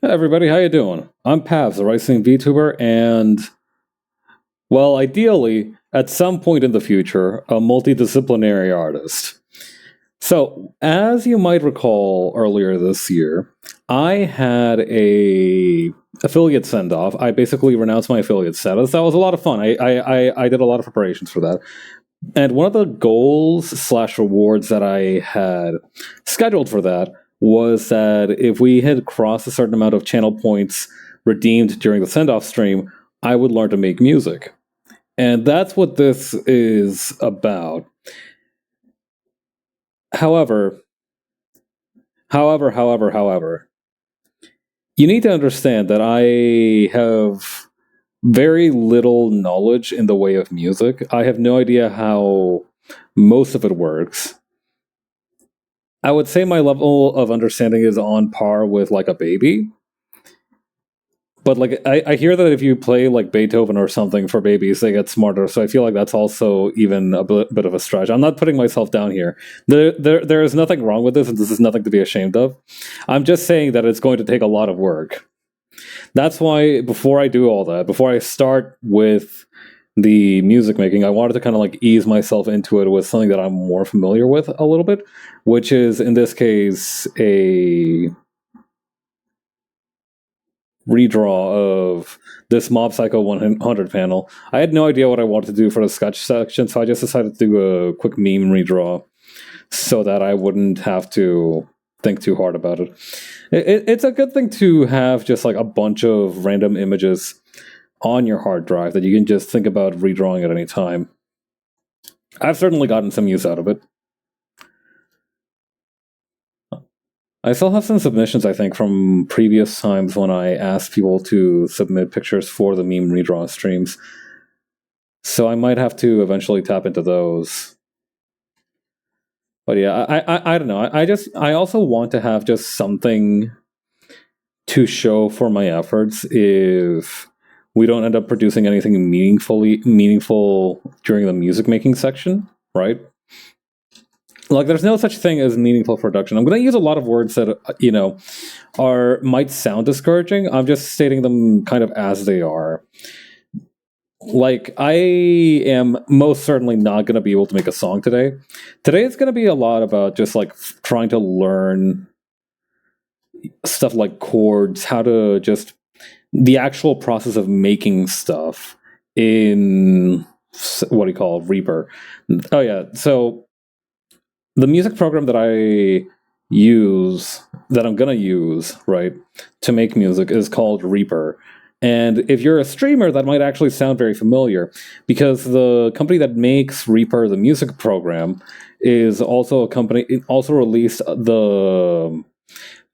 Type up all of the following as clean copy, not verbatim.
Hey everybody, how you doing? I'm Pavs, the Rising VTuber, and, well, ideally, at some point in the future, a multidisciplinary artist. So, as you might recall earlier this year, I had a affiliate send-off. I basically renounced my affiliate status. That was a lot of fun. I did a lot of preparations for that. And one of the goals slash rewards that I had scheduled for that was that if we had crossed a certain amount of channel points redeemed during the send-off stream, I would learn to make music. And that's what this is about. However, you need to understand that I have very little knowledge in the way of music. I have no idea how most of it works. I would say my level of understanding is on par with like a baby. But like I hear that if you play like Beethoven or something for babies, they get smarter. So I feel like that's also even a bit of a stretch. I'm not putting myself down here. There is nothing wrong with this, and this is nothing to be ashamed of. I'm just saying that it's going to take a lot of work. That's why before I do all that, before I start with the music making, I wanted to kind of like ease myself into it with something that I'm more familiar with a little bit, which is in this case a redraw of this Mob Psycho 100 panel. I had no idea what I wanted to do for the sketch section, so I just decided to do a quick meme redraw so that I wouldn't have to think too hard about it. It's a good thing to have just like a bunch of random images on your hard drive that you can just think about redrawing at any time. I've certainly gotten some use out of it. I still have some submissions, I think, from previous times when I asked people to submit pictures for the meme redraw streams. So I might have to eventually tap into those. But yeah, I don't know. I also want to have just something to show for my efforts if we don't end up producing anything meaningful during the music making section, right? Like, there's no such thing as meaningful production. I'm going to use a lot of words that, might sound discouraging. I'm just stating them kind of as they are. Like, I am most certainly not going to be able to make a song today. Today is going to be a lot about just, like, trying to learn stuff like chords, how to just... the actual process of making stuff in... what do you call it? Reaper. Oh, yeah. So... the music program that I'm gonna use, right, to make music is called Reaper. And if you're a streamer, that might actually sound very familiar, because the company that makes Reaper, the music program, is also a company, it also released the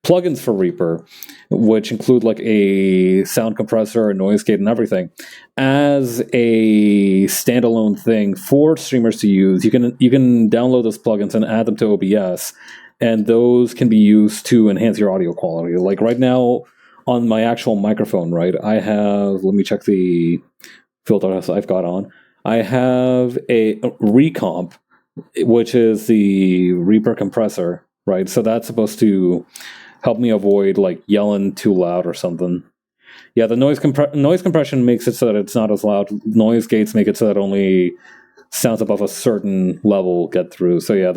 plugins for Reaper, which include like a sound compressor, a noise gate, and everything, as a standalone thing for streamers to use. You can download those plugins and add them to OBS, and those can be used to enhance your audio quality. Like right now on my actual microphone, right, I have, let me check the filter I've got on. I have a Recomp, which is the Reaper compressor, right? So that's supposed to help me avoid like yelling too loud or something. Yeah, the noise compression makes it so that it's not as loud. Noise gates make it so that only sounds above a certain level get through. So yeah,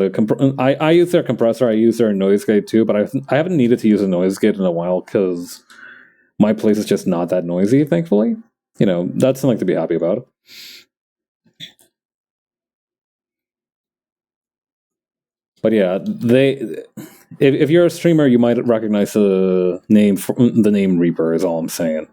I use their compressor. I use their noise gate too, but I haven't needed to use a noise gate in a while because my place is just not that noisy, thankfully. You know, that's something to be happy about. But yeah, if you're a streamer, you might recognize the name Reaper. Is all I'm saying.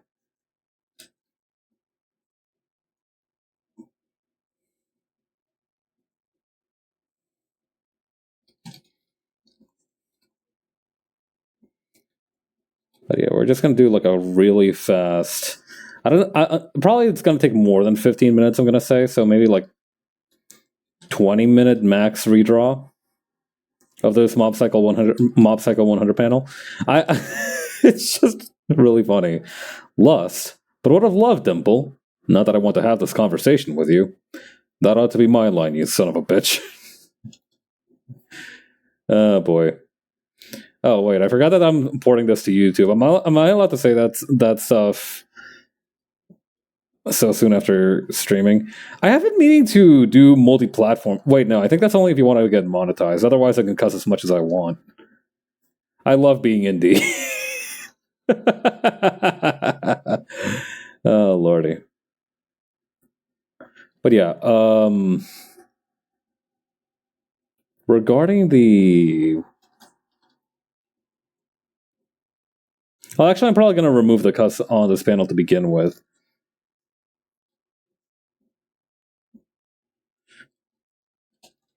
But yeah, we're just gonna do like a really fast. Probably it's gonna take more than 15 minutes. I'm gonna say so. Maybe like 20-minute max redraw of this Mob Psycho 100 panel. It's just really funny. Lust, but what of love, Dimple? Not that I want to have this conversation with you. That ought to be my line, you son of a bitch. Oh boy. Oh wait, I forgot that I'm porting this to YouTube. Am I allowed to say that stuff so soon after streaming? I have been meaning to do multi-platform. Wait, no, I think that's only if you want to get monetized. Otherwise, I can cuss as much as I want. I love being indie. Oh lordy. But yeah, regarding the well, actually, I'm probably going to remove the cuss on this panel to begin with.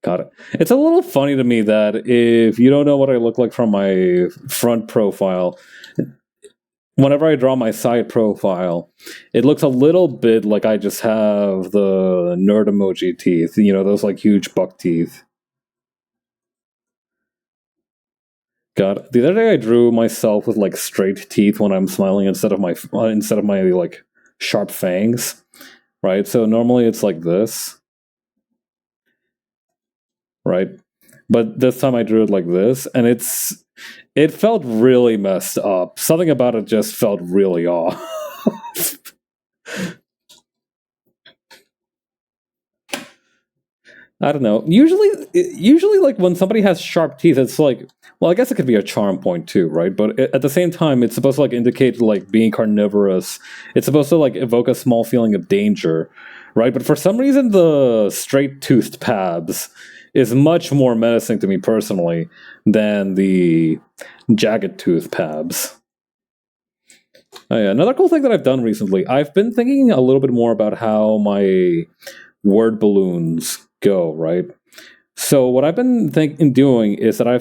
Got it. It's a little funny to me that if you don't know what I look like from my front profile, whenever I draw my side profile, it looks a little bit like I just have the nerd emoji teeth, you know, those like huge buck teeth. God, the other day I drew myself with like straight teeth when I'm smiling instead of my like sharp fangs, right? So normally it's like this, right? But this time I drew it like this, and it felt really messed up. Something about it just felt really off. I don't know. Usually, like when somebody has sharp teeth, it's like, well, I guess it could be a charm point too, right? But at the same time, it's supposed to like indicate like being carnivorous. It's supposed to like evoke a small feeling of danger, right? But for some reason, the straight-toothed Pabs is much more menacing to me personally than the jagged tooth Pabs. Oh, yeah. Another cool thing that I've done recently, I've been thinking a little bit more about how my word balloons go, right? So what I've been doing is that I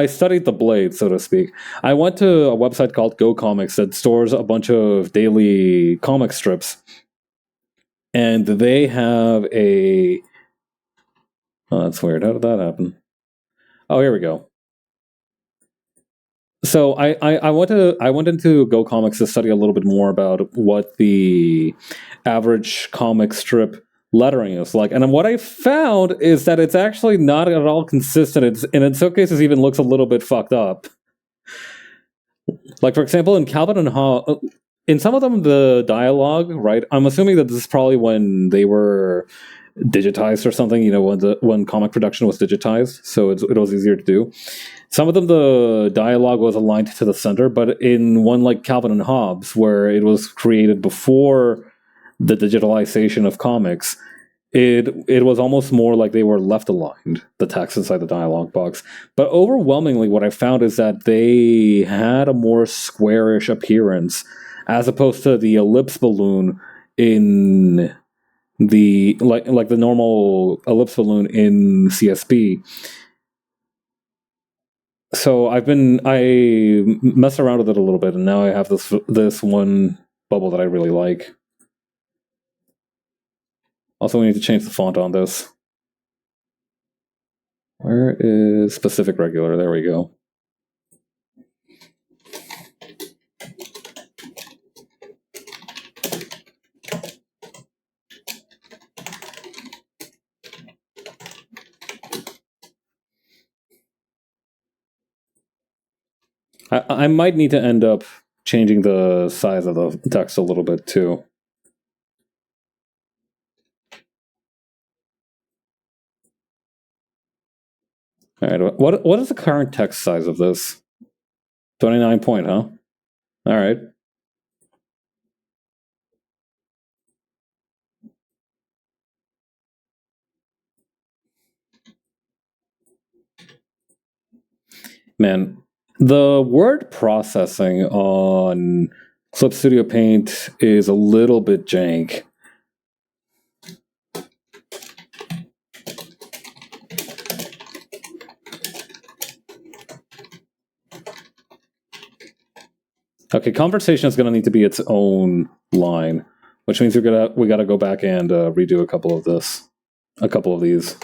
studied the blade, so to speak. I went to a website called Go Comics that stores a bunch of daily comic strips, and they have a. Oh, that's weird. How did that happen? Oh, here we go. So I went into Go Comics to study a little bit more about what the average comic strip lettering is like, and what I found is that it's actually not at all consistent. And in some cases even looks a little bit fucked up. Like for example, in Calvin and Hobbes, in some of them the dialogue, right? I'm assuming that this is probably when they were digitized or something. You know, when comic production was digitized, so it was easier to do. Some of them, the dialogue was aligned to the center, but in one like Calvin and Hobbes, where it was created before the digitalization of comics, it was almost more like they were left aligned, the text inside the dialogue box. But overwhelmingly, what I found is that they had a more squarish appearance, as opposed to the ellipse balloon in the like the normal ellipse balloon in CSP. So I messed around with it a little bit, and now I have this one bubble that I really like. Also, we need to change the font on this. Where is specific regular? There we go. I might need to end up changing the size of the text a little bit too. All right, what is the current text size of this? 29 point, huh? All right. Man, the word processing on Clip Studio Paint is a little bit jank. Okay, conversation is going to need to be its own line, which means we got to go back and redo a couple of these.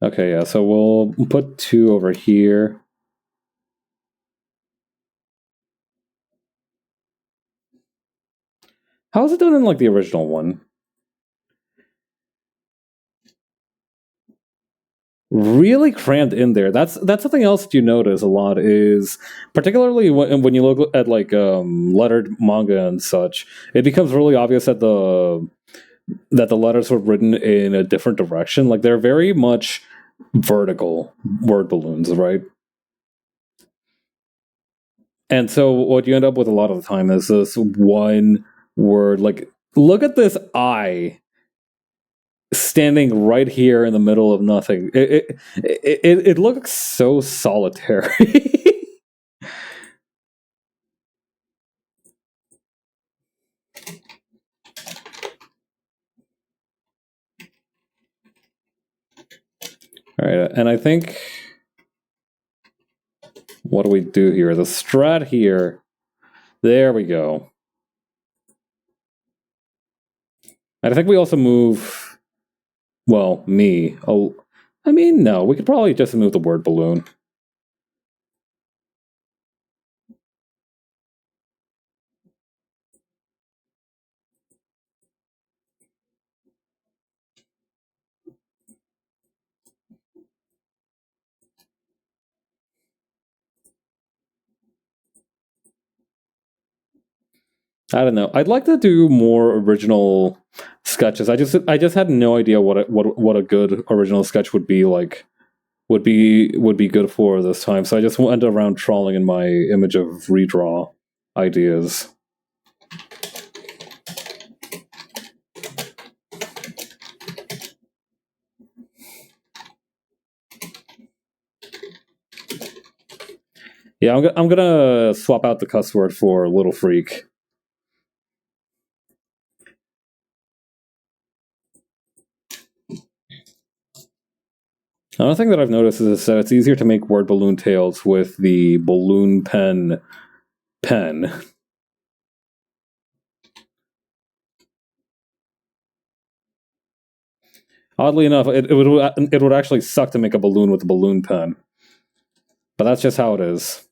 Okay, yeah, so we'll put 2 over here. How's it done in like the original one? Really crammed in there. That's something else that you notice a lot is particularly when you look at like lettered manga and such, it becomes really obvious that the letters were written in a different direction. Like they're very much vertical word balloons, right? And so what you end up with a lot of the time is this one word. Like, look at this eye standing right here in the middle of nothing. It looks so solitary. All right, and I think what do we do here? The strat here. There we go. And I think we also move. Well, me. Oh, I mean, no. We could probably just move the word balloon. I don't know. I'd like to do more original sketches. I just had no idea what a good original sketch would be like. Would be good for this time. So I just went around trawling in my image of redraw ideas. Yeah, I'm gonna swap out the cuss word for little freak. Another thing that I've noticed is that it's easier to make word balloon tails with the balloon pen. Oddly enough, it would actually suck to make a balloon with a balloon pen, but that's just how it is.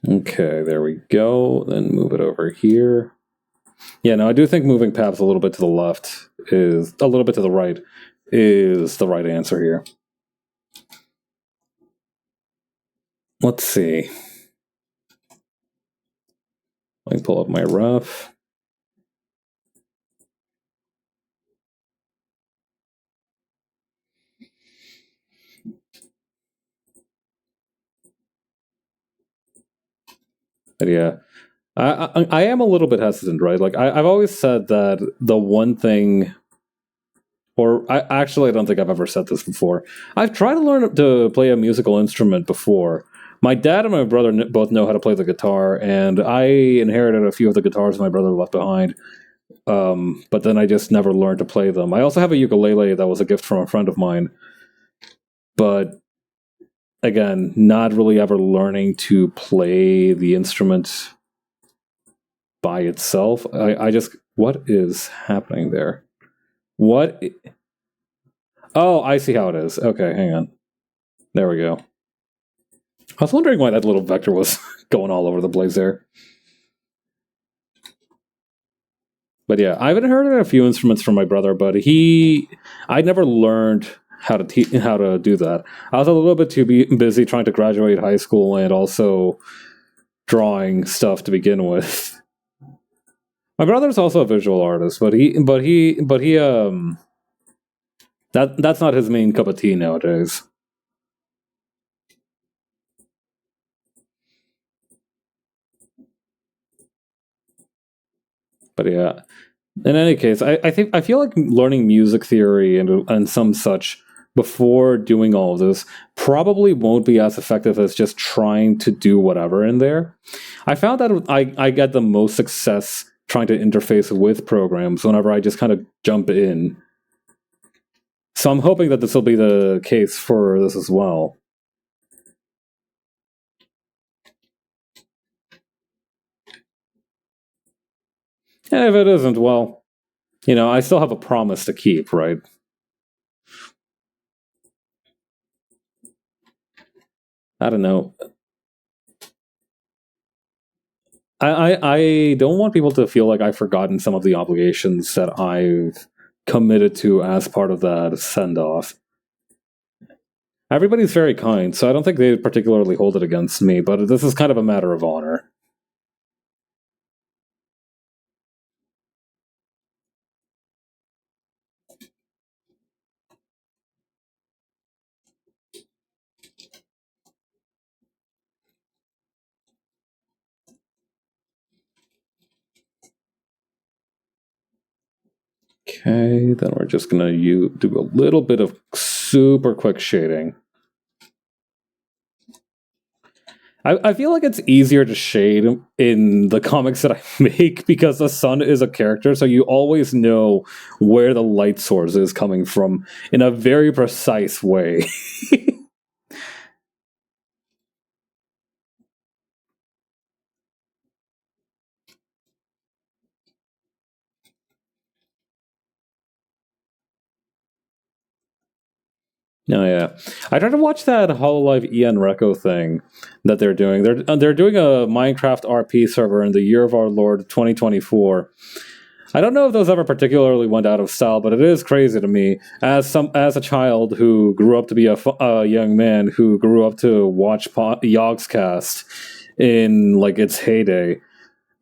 Okay, there we go. Then move it over here. Yeah, no, I do think moving Paps a little bit to the left is a little bit to the right is the right answer here. Let's see. Let me pull up my rough. But yeah, I am a little bit hesitant, right? Like I've always said that the one thing, or I don't think I've ever said this before. I've tried to learn to play a musical instrument before. My dad and my brother both know how to play the guitar, and I inherited a few of the guitars my brother left behind. But then I just never learned to play them. I also have a ukulele that was a gift from a friend of mine, but again, not really ever learning to play the instrument by itself. I just, what is happening there? What? Oh, I see how it is. Okay, hang on. There we go. I was wondering why that little vector was going all over the place there. But yeah, I've inherited a few instruments from my brother, but I never learned how to do that. I was a little bit too busy trying to graduate high school and also drawing stuff to begin with. My brother's also a visual artist, but he that's not his main cup of tea nowadays. But yeah, in any case, I feel like learning music theory and some such before doing all of this probably won't be as effective as just trying to do whatever in there. I found that I get the most success trying to interface with programs whenever I just kind of jump in. So I'm hoping that this will be the case for this as well. And if it isn't, well, I still have a promise to keep, right? I don't know. I don't want people to feel like I've forgotten some of the obligations that I've committed to as part of that send off. Everybody's very kind, so I don't think they particularly hold it against me, but this is kind of a matter of honor. Okay, then we're just gonna do a little bit of super quick shading. I feel like it's easier to shade in the comics that I make because the sun is a character, so you always know where the light source is coming from in a very precise way. Oh yeah, I tried to watch that Hololive EN Reco thing that they're doing. They're doing a Minecraft RP server in the year of our Lord 2024. I don't know if those ever particularly went out of style, but it is crazy to me as a child who grew up to be a young man who grew up to watch Yogscast in like its heyday.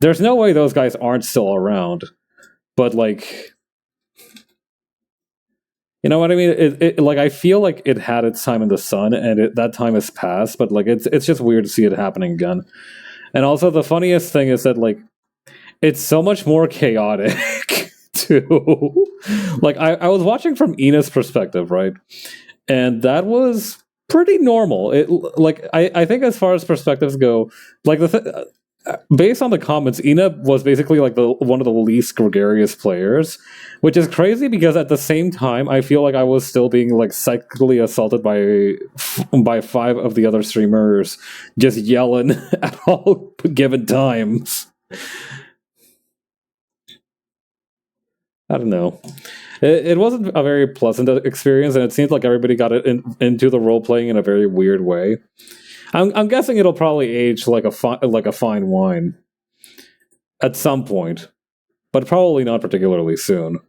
There's no way those guys aren't still around, but like, you know what I mean? Like I feel like it had its time in the sun, and that time has passed. But like it's just weird to see it happening again. And also the funniest thing is that like it's so much more chaotic too. Like I was watching from Ina's perspective, right? And that was pretty normal. It like I think as far as perspectives go, like based on the comments, Ina was basically like the one of the least gregarious players, which is crazy because at the same time I feel like I was still being like psychically assaulted by five of the other streamers just yelling at all given times. I don't know. It wasn't a very pleasant experience, and it seems like everybody got into the role playing in a very weird way. I'm guessing it'll probably age like a fine wine at some point, but probably not particularly soon.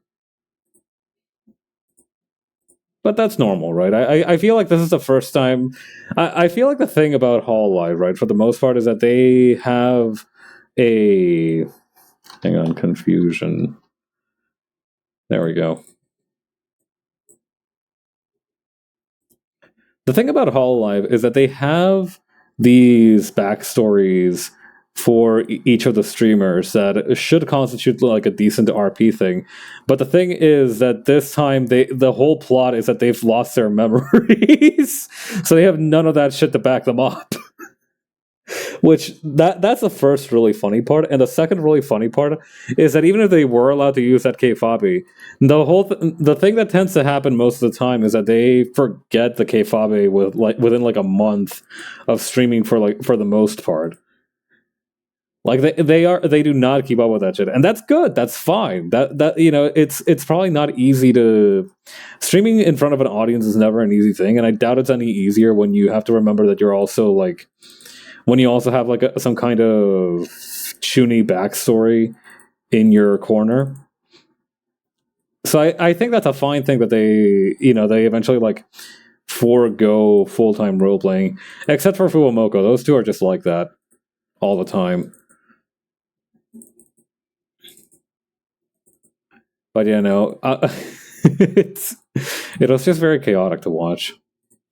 But that's normal, right? I feel like this is the first time. I feel like the thing about Hololive, right, for the most part, is that they have a hang on confusion. There we go. The thing about Hololive is that they have these backstories for each of the streamers that should constitute like a decent RP thing. But the thing is that this time the whole plot is that they've lost their memories. So they have none of that shit to back them up. Which that's the first really funny part, and the second really funny part is that even if they were allowed to use that kfabe, the thing that tends to happen most of the time is that they forget the kfabe within like a month of streaming for the most part. Like they do not keep up with that shit, and that's good. That's fine. That you know it's probably not easy to streaming in front of an audience is never an easy thing, and I doubt it's any easier when you have to remember that you're also like when you also have like some kind of chuny backstory in your corner. So I think that's a fine thing that they eventually like forego full time role playing, except for Fuwamoko. Those two are just like that all the time. But yeah, no, it was just very chaotic to watch.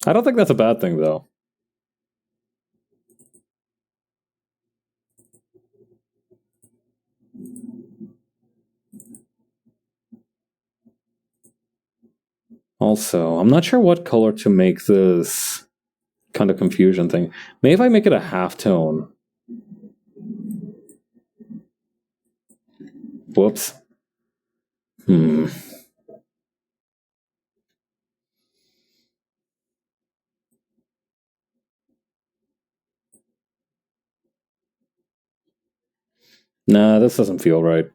I don't think that's a bad thing though. Also, I'm not sure what color to make this kind of confusion thing. Maybe if I make it a halftone. Whoops. Hmm. Nah, this doesn't feel right.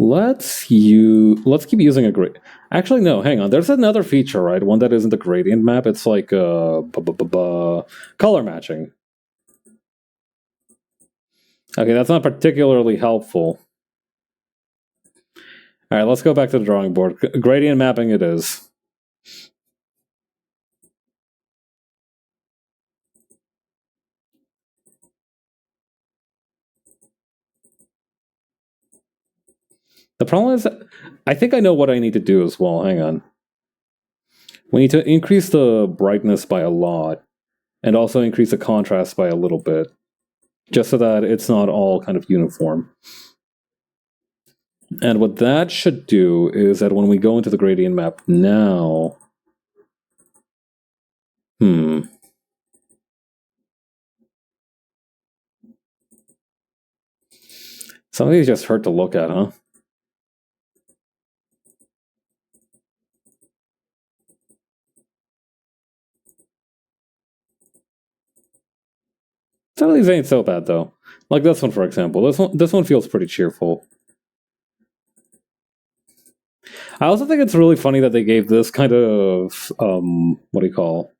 Let's keep using a gradient. Actually, no, hang on. There's another feature, right? One that isn't a gradient map. It's like color matching. Okay, that's not particularly helpful. All right, let's go back to the drawing board. Gradient mapping it is. The problem is, I think I know what I need to do as well. Hang on. We need to increase the brightness by a lot, and also increase the contrast by a little bit, just so that it's not all kind of uniform. And what that should do is that when we go into the gradient map now... Some of these just hurt to look at, huh? Some of these ain't so bad, though. Like this one, for example. This one feels pretty cheerful. I also think it's really funny that they gave this kind of, what do you call?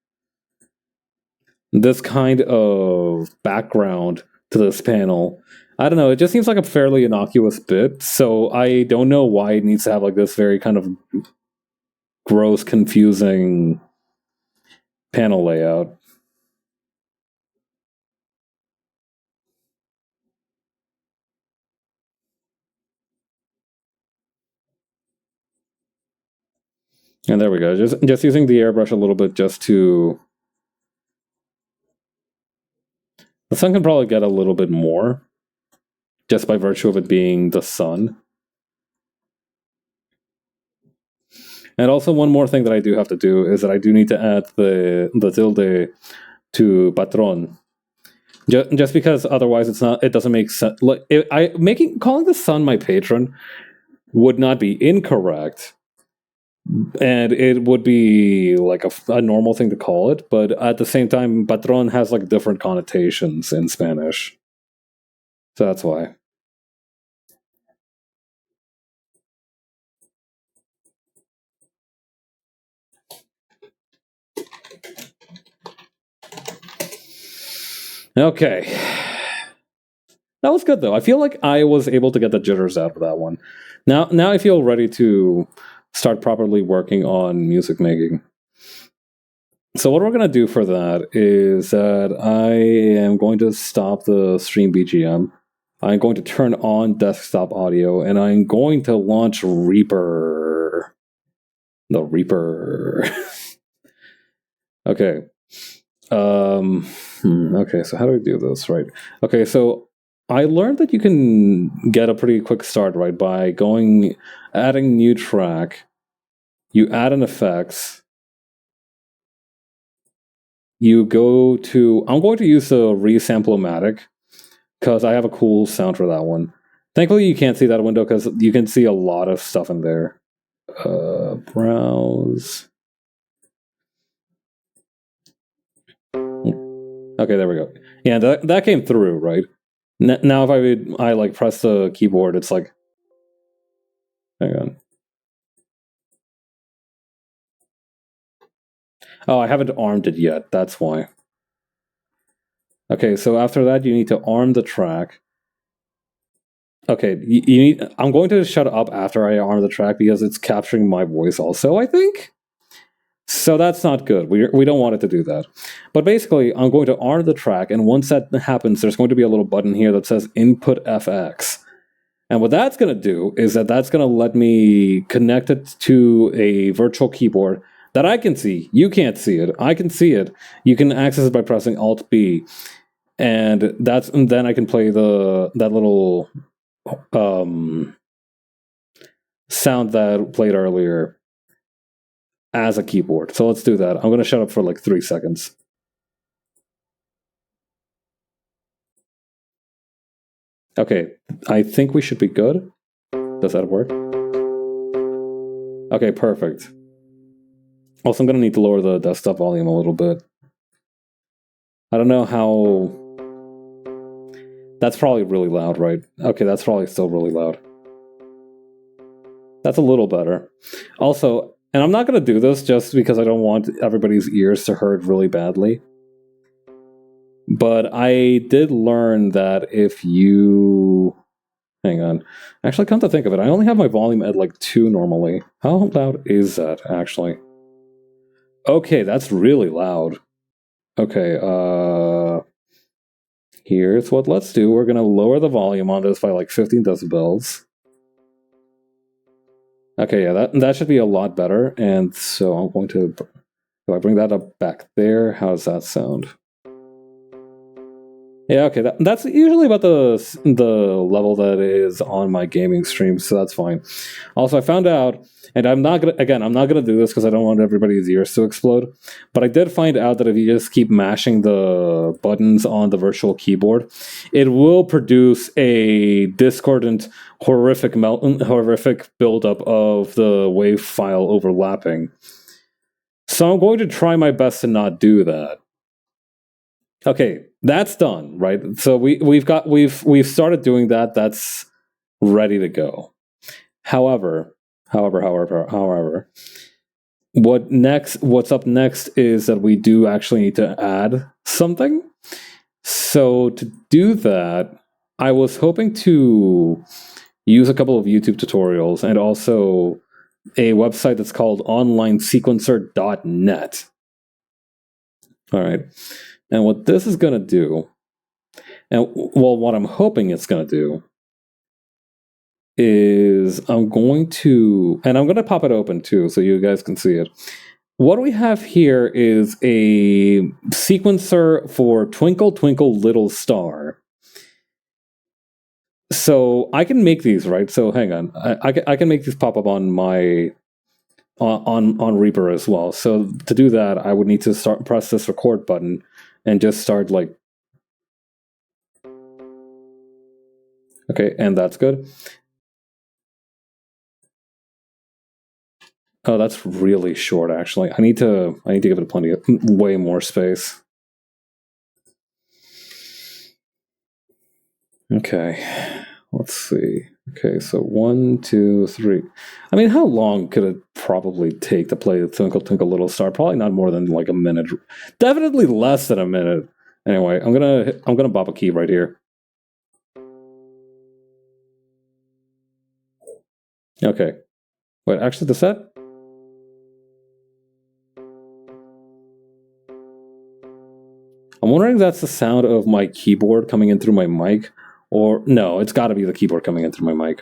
This kind of background to this panel. I don't know, it just seems like a fairly innocuous bit, so I don't know why it needs to have like this very kind of gross, confusing panel layout. And there we go. Just using the airbrush a little bit just to... The sun can probably get a little bit more, just by virtue of it being the sun. And also one more thing that I do have to do is that I do need to add the tilde to patron. Just because otherwise it doesn't make sense. Like, calling the sun my patron would not be incorrect, and it would be like a normal thing to call it, but at the same time, patron has like different connotations in Spanish, so that's why. Okay, that was good though. I feel like I was able to get the jitters out of that one. Now I feel ready to start properly working on music making. So what we're going to do for that is that I am going to stop the stream BGM. I'm going to turn on desktop audio, and I'm going to launch Reaper. The Reaper. Okay. Okay, so how do we do this, right? Okay, so I learned that you can get a pretty quick start, right, by adding new track. You add an effects. You go to... I'm going to use the Resample-O-Matic because I have a cool sound for that one. Thankfully, you can't see that window because you can see a lot of stuff in there. Browse. Okay, there we go. Yeah, that came through, right? Now if I like press the keyboard, it's like... Hang on. Oh, I haven't armed it yet. That's why. Okay, so after that, you need to arm the track. Okay, you need... I'm going to shut up after I arm the track because it's capturing my voice also, I think? So that's not good. We don't want it to do that. But basically, I'm going to arm the track, and once that happens, there's going to be a little button here that says Input FX. And what that's going to do is that's going to let me connect it to a virtual keyboard that I can see. You can't see it. I can see it. You can access it by pressing Alt-B. And then I can play that little sound that played earlier as a keyboard. So let's do that. I'm going to shut up for like 3 seconds. Okay, I think we should be good. Does that work? Okay, perfect. Also, I'm going to need to lower the desktop volume a little bit. I don't know how... That's probably really loud, right? Okay, that's probably still really loud. That's a little better. Also, and I'm not going to do this just because I don't want everybody's ears to hurt really badly. But I did learn that if you... Hang on. Actually, come to think of it, I only have my volume at like 2 normally. How loud is that, actually? Okay, that's really loud. Okay, here's what let's do. We're going to lower the volume on this by like 15 decibels. Okay, yeah, that should be a lot better. And so I'm going to... Do I bring that up back there? How does that sound? Yeah, okay, that's usually about the level that is on my gaming stream, so that's fine. Also, I found out, and I'm not gonna do this because I don't want everybody's ears to explode, but I did find out that if you just keep mashing the buttons on the virtual keyboard, it will produce a discordant, horrific buildup of the wave file overlapping. So I'm going to try my best to not do that. Okay, that's done, right? So we've started doing that. That's ready to go. However, what's up next is that we do actually need to add something. So to do that, I was hoping to use a couple of YouTube tutorials and also a website that's called onlinesequencer.net. All right. And what this is going to do, and well, what I'm hoping it's going to do, is I'm going to pop it open too so you guys can see it. What we have here is a sequencer for Twinkle Twinkle Little Star. So I can make these, right? So hang on, I can make these pop up on my on Reaper as well. So to do that, I would need to press this record button and just start like... Okay, and that's good. Oh, that's really short, actually. I need to give it way more space. Okay, let's see. Okay, so 1, 2, 3. I mean, how long could it probably take to play Twinkle Twinkle Little Star? Probably not more than like a minute. Definitely less than a minute. Anyway, I'm gonna bop a key right here. Okay. Wait, actually, does that... I'm wondering if that's the sound of my keyboard coming in through my mic, or no, it's got to be the keyboard coming in through my mic.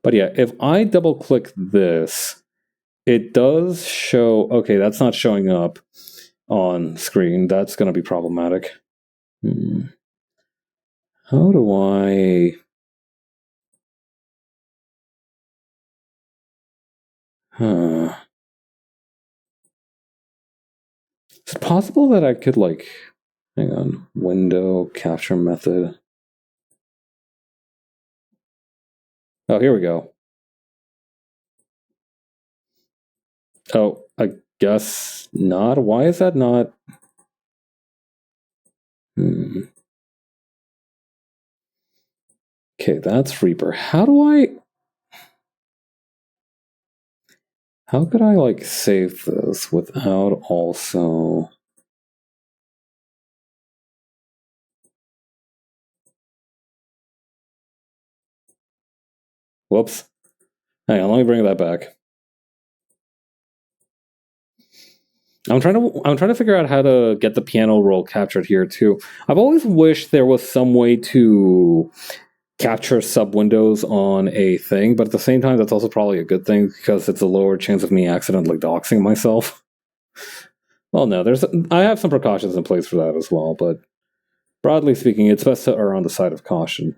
But yeah, if I double click this, it does show... Okay, that's not showing up on screen. That's going to be problematic. How do I... Huh. Is it possible that I could, like... Hang on. Window, capture method. Oh, here we go. Oh, I guess not. Why is that not... Okay, that's Reaper. How could I, like, save this without also... Whoops. Hang on, let me bring that back. I'm trying to figure out how to get the piano roll captured here too. I've always wished there was some way to capture sub windows on a thing, but at the same time, that's also probably a good thing because it's a lower chance of me accidentally doxing myself. Well, no, I have some precautions in place for that as well, but broadly speaking, it's best to err on the side of caution.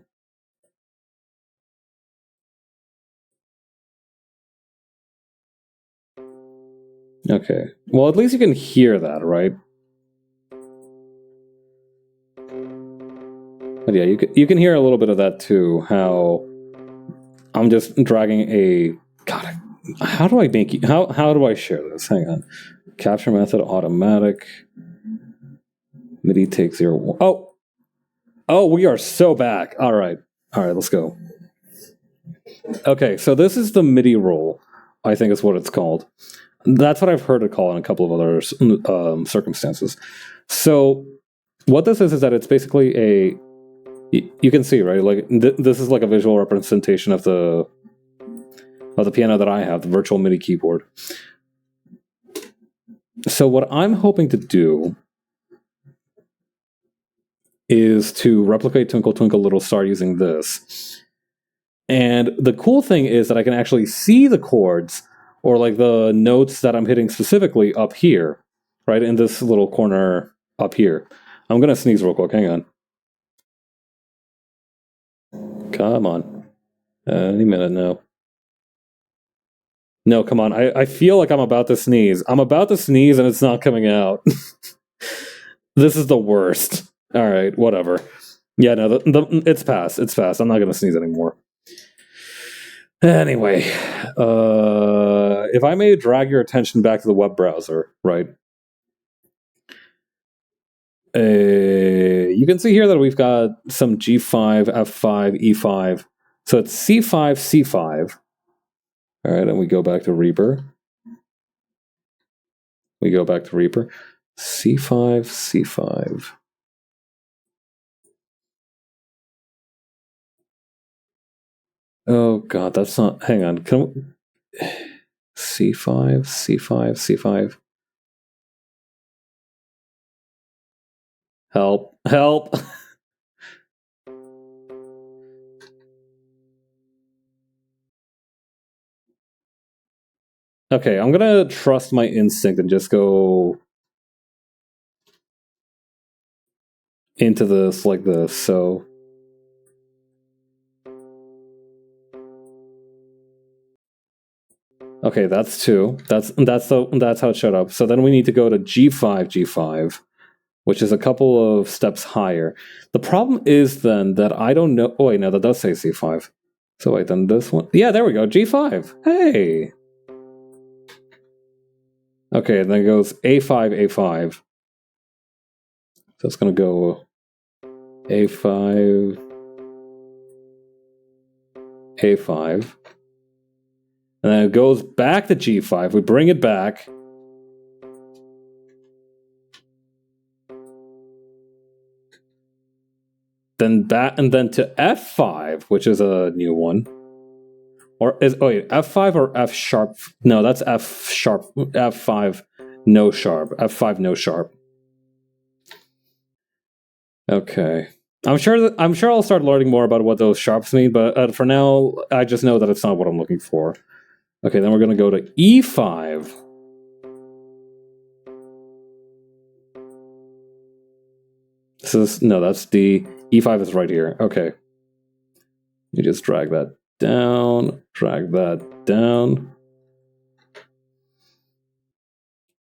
Okay. Well, at least you can hear that, right? But yeah, you can hear a little bit of that too, how I'm just dragging a... God, how do I make... How do I share this? Hang on. Capture method, automatic. MIDI take 0. Oh! Oh, we are so back. All right, let's go. Okay, so this is the MIDI roll, I think is what it's called. That's what I've heard it called in a couple of other circumstances. So what this is that it's basically a... You can see, right? Like this is like a visual representation of the piano that I have, the virtual MIDI keyboard. So what I'm hoping to do is to replicate Twinkle Twinkle Little Star using this. And the cool thing is that I can actually see the chords or like the notes that I'm hitting specifically up here, right? In this little corner up here. I'm going to sneeze real quick. Hang on. Come on. Any minute now. No, come on. I feel like I'm about to sneeze. I'm about to sneeze and it's not coming out. This is the worst. All right, whatever. Yeah, no, it's past. It's past. I'm not going to sneeze anymore. Anyway, if I may drag your attention back to the web browser, right? You can see here that we've got some G5, F5, E5. So it's C5, C5. All right, and we go back to Reaper. We go back to Reaper. C5, C5. Oh god, that's not... Hang on. C5, C5, C5. Help. Help! Okay, I'm gonna trust my instinct and just go into this like this, so... Okay, that's 2. That's how it showed up. So then we need to go to G5, G5, which is a couple of steps higher. The problem is then that I don't know... Oh wait, no, that does say C5. So wait, then this one... Yeah, there we go, G5. Hey! Okay, then it goes A5, A5. So it's gonna go A5, A5. And then it goes back to G5. We bring it back. Then that, and then to F5, which is a new one. Or is... Oh wait, F5 or F sharp? No, that's F sharp. F5, no sharp. F5, no sharp. Okay. I'm sure I'll start learning more about what those sharps mean, but for now, I just know that it's not what I'm looking for. Okay, then we're going to go to E5. This is... No, that's D. E5 is right here. Okay. You just drag that down. Drag that down.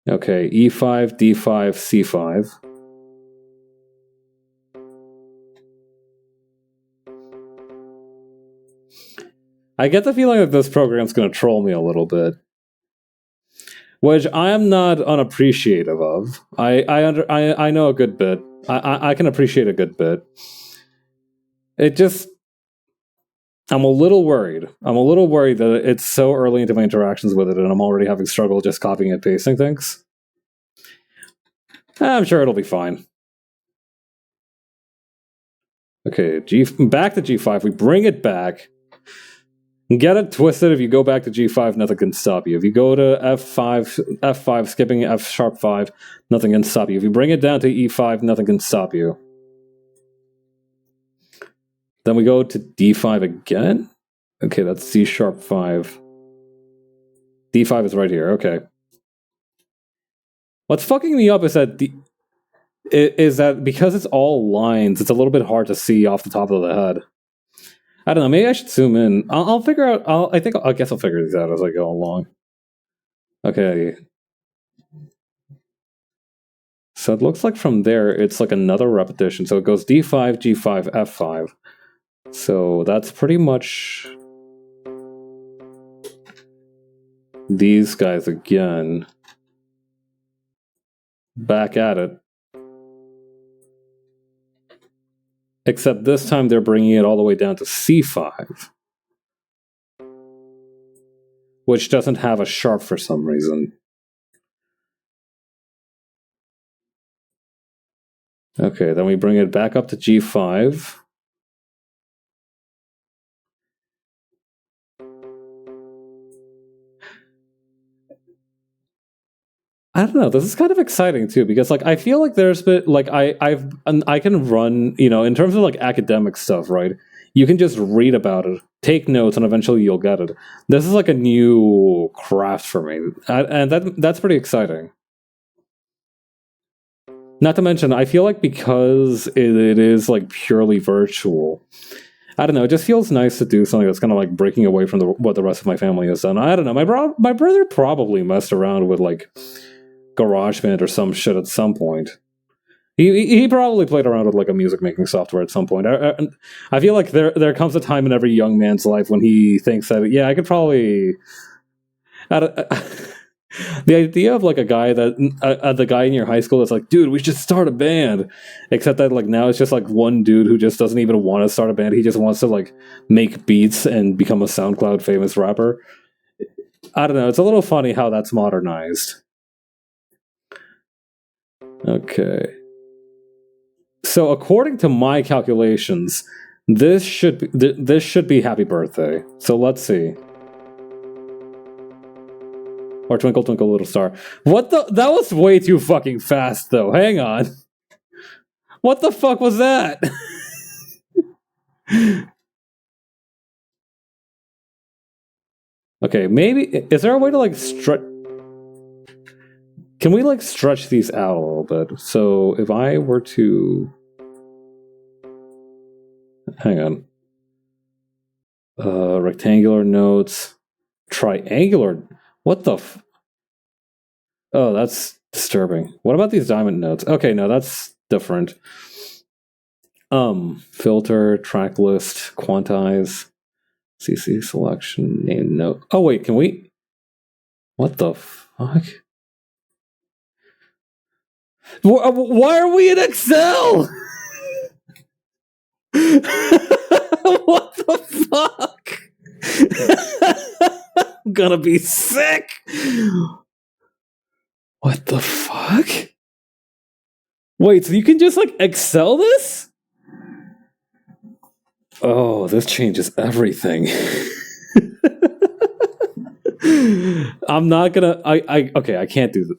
Okay, E5, D5, C5. I get the feeling that this program's going to troll me a little bit, which I am not unappreciative of. I know a good bit. I can appreciate a good bit. It just... I'm a little worried. I'm a little worried that it's so early into my interactions with it and I'm already having struggle just copying and pasting things. I'm sure it'll be fine. Okay, back to G5. We bring it back. Get it twisted. If you go back to G5, nothing can stop you. If you go to F5, skipping F sharp 5, nothing can stop you. If you bring it down to E5, nothing can stop you. Then we go to D5 again. Okay, that's C sharp 5. D5 is right here. Okay. What's fucking me up is that because it's all lines, it's a little bit hard to see off the top of the head. I don't know. Maybe I should zoom in. I'll figure out. I guess I'll figure these out as I go along. Okay. So it looks like from there it's like another repetition. So it goes D5, G5, F5. So that's pretty much these guys again. Back at it. Except this time they're bringing it all the way down to C5. which doesn't have a sharp for some reason. Okay, then we bring it back up to G5. I don't know. This is kind of exciting too, because like I feel like there's been like I can run, you know, in terms of like academic stuff, right? You can just read about it, take notes, and eventually you'll get it. This is like a new craft for me, and that's pretty exciting. Not to mention, I feel like because it is like purely virtual, I don't know. It just feels nice to do something that's kind of like breaking away from what the rest of my family has done. I don't know. My brother probably messed around with like GarageBand or some shit at some point. He probably played around with like a music making software at some point. I feel like there comes a time in every young man's life when he thinks that I could probably. The idea of like a guy the guy in your high school that's like, dude, we should start a band. Except that like now it's just like one dude who just doesn't even want to start a band. He just wants to like make beats and become a SoundCloud famous rapper. I don't know. It's a little funny how that's modernized. Okay. So according to my calculations, this should be Happy Birthday. So let's see. Or Twinkle Twinkle Little Star. What the? That was way too fucking fast, though. Hang on. What the fuck was that? Okay, maybe... Is there a way to, like, stretch... Can we, like, stretch these out a little bit? So, if I were to... Hang on. Rectangular notes. Triangular... What the Oh, that's disturbing. What about these diamond notes? Okay, no, that's different. Filter, track list, quantize, CC selection, name note. Oh wait, can we? What the fuck? Why are we in Excel? What the fuck? I'm gonna be sick. What the fuck? Wait, so you can just like Excel this? Oh, this changes everything. I'm not gonna. Okay. I can't do that.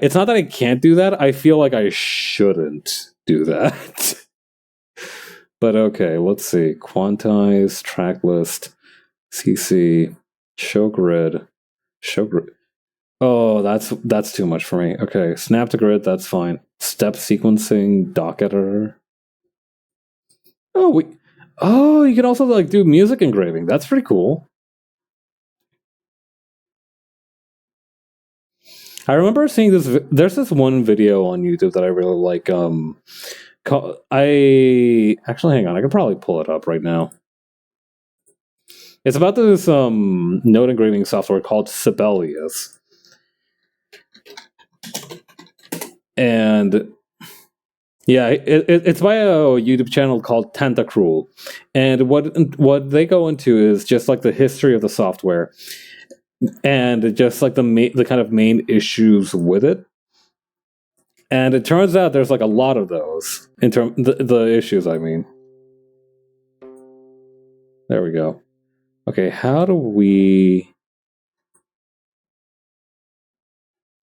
It's not that I can't do that. I feel like I shouldn't do that. But okay, let's see. Quantize, track list, CC, show grid. Oh, that's too much for me. Okay, snap to grid. That's fine. Step sequencing, dock editor. Oh, you can also like do music engraving. That's pretty cool. I remember seeing this. There's this one video on YouTube that I really like. I actually hang on. I could probably pull it up right now. It's about this note engraving software called Sibelius, and yeah, it's by a YouTube channel called Tentacruel, and what they go into is just like the history of the software. And just like the kind of main issues with it, and it turns out there's like a lot of those in the issues. I mean, there we go. Okay, how do we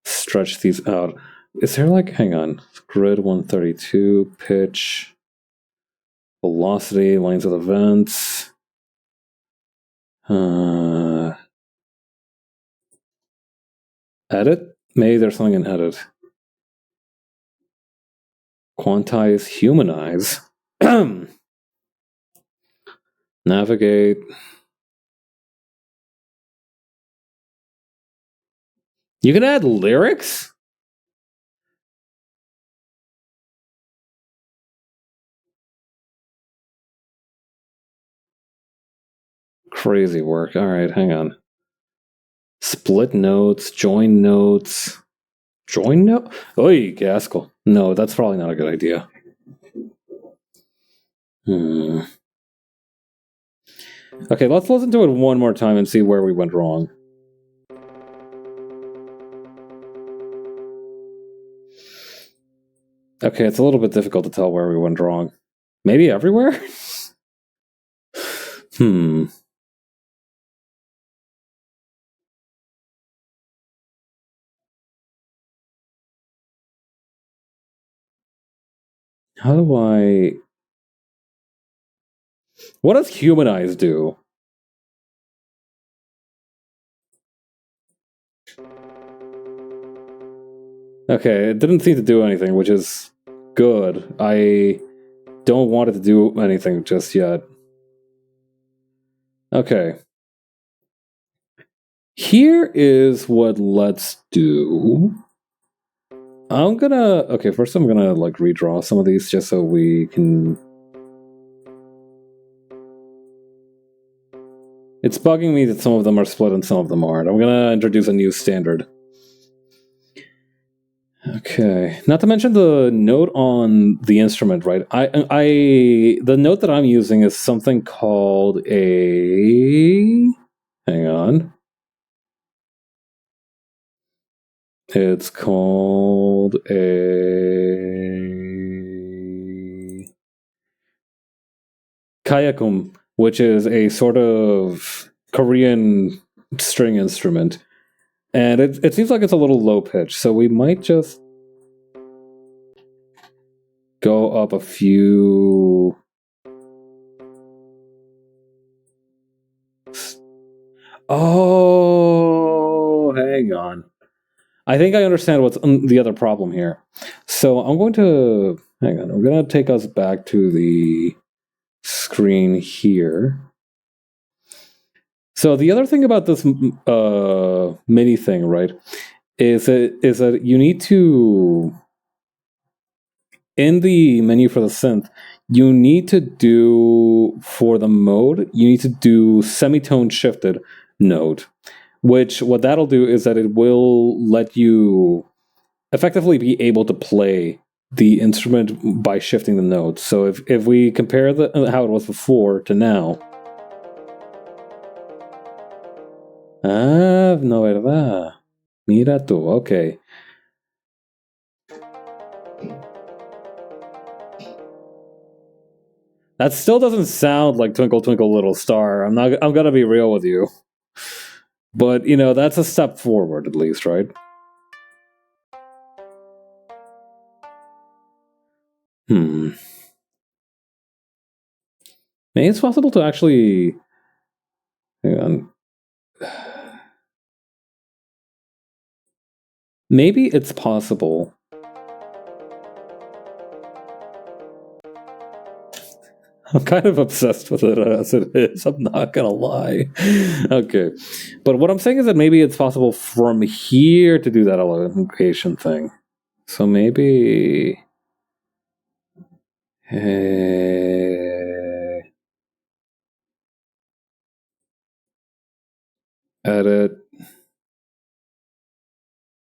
stretch these out? Is there like, hang on, grid 132, pitch, velocity, lines of events. Edit? Maybe there's something in edit. Quantize, humanize. Navigate. You can add lyrics? Crazy work. All right, hang on. Split notes, join notes. Join note? Oy, Gaskell. No, that's probably not a good idea. Okay, let's listen to it one more time and see where we went wrong. Okay, it's a little bit difficult to tell where we went wrong. Maybe everywhere? How do I... What does humanize do? Okay, it didn't seem to do anything, which is good. I don't want it to do anything just yet. Okay. Here is what let's do. I'm gonna... Okay, first I'm gonna, like, redraw some of these just so we can... It's bugging me that some of them are split and some of them aren't. I'm gonna introduce a new standard. Okay. Not to mention the note on the instrument, right? The note that I'm using is something called a... Hang on. It's called a... kayakum, which is a sort of Korean string instrument. And it seems like it's a little low pitch, so we might just go up a few... Oh, hang on. I think I understand what's the other problem here. So I'm going to... Hang on, I'm going to take us back to the screen here. So the other thing about this MIDI thing, right, is that you need to... In the menu for the synth, you need to do, for the mode, you need to do semitone shifted note, which what that'll do is that it will let you effectively be able to play the instrument by shifting the notes. So if we compare how it was before to now. Ah, no verdad. Mira tú, okay. That still doesn't sound like Twinkle Twinkle Little Star. I'm gonna be real with you. But, you know, that's a step forward, at least, right? Maybe it's possible to actually... Hang on. Maybe it's possible... I'm kind of obsessed with it as it is. I'm not gonna lie. Okay. But what I'm saying is that maybe it's possible from here to do that elongation thing. So maybe... Edit.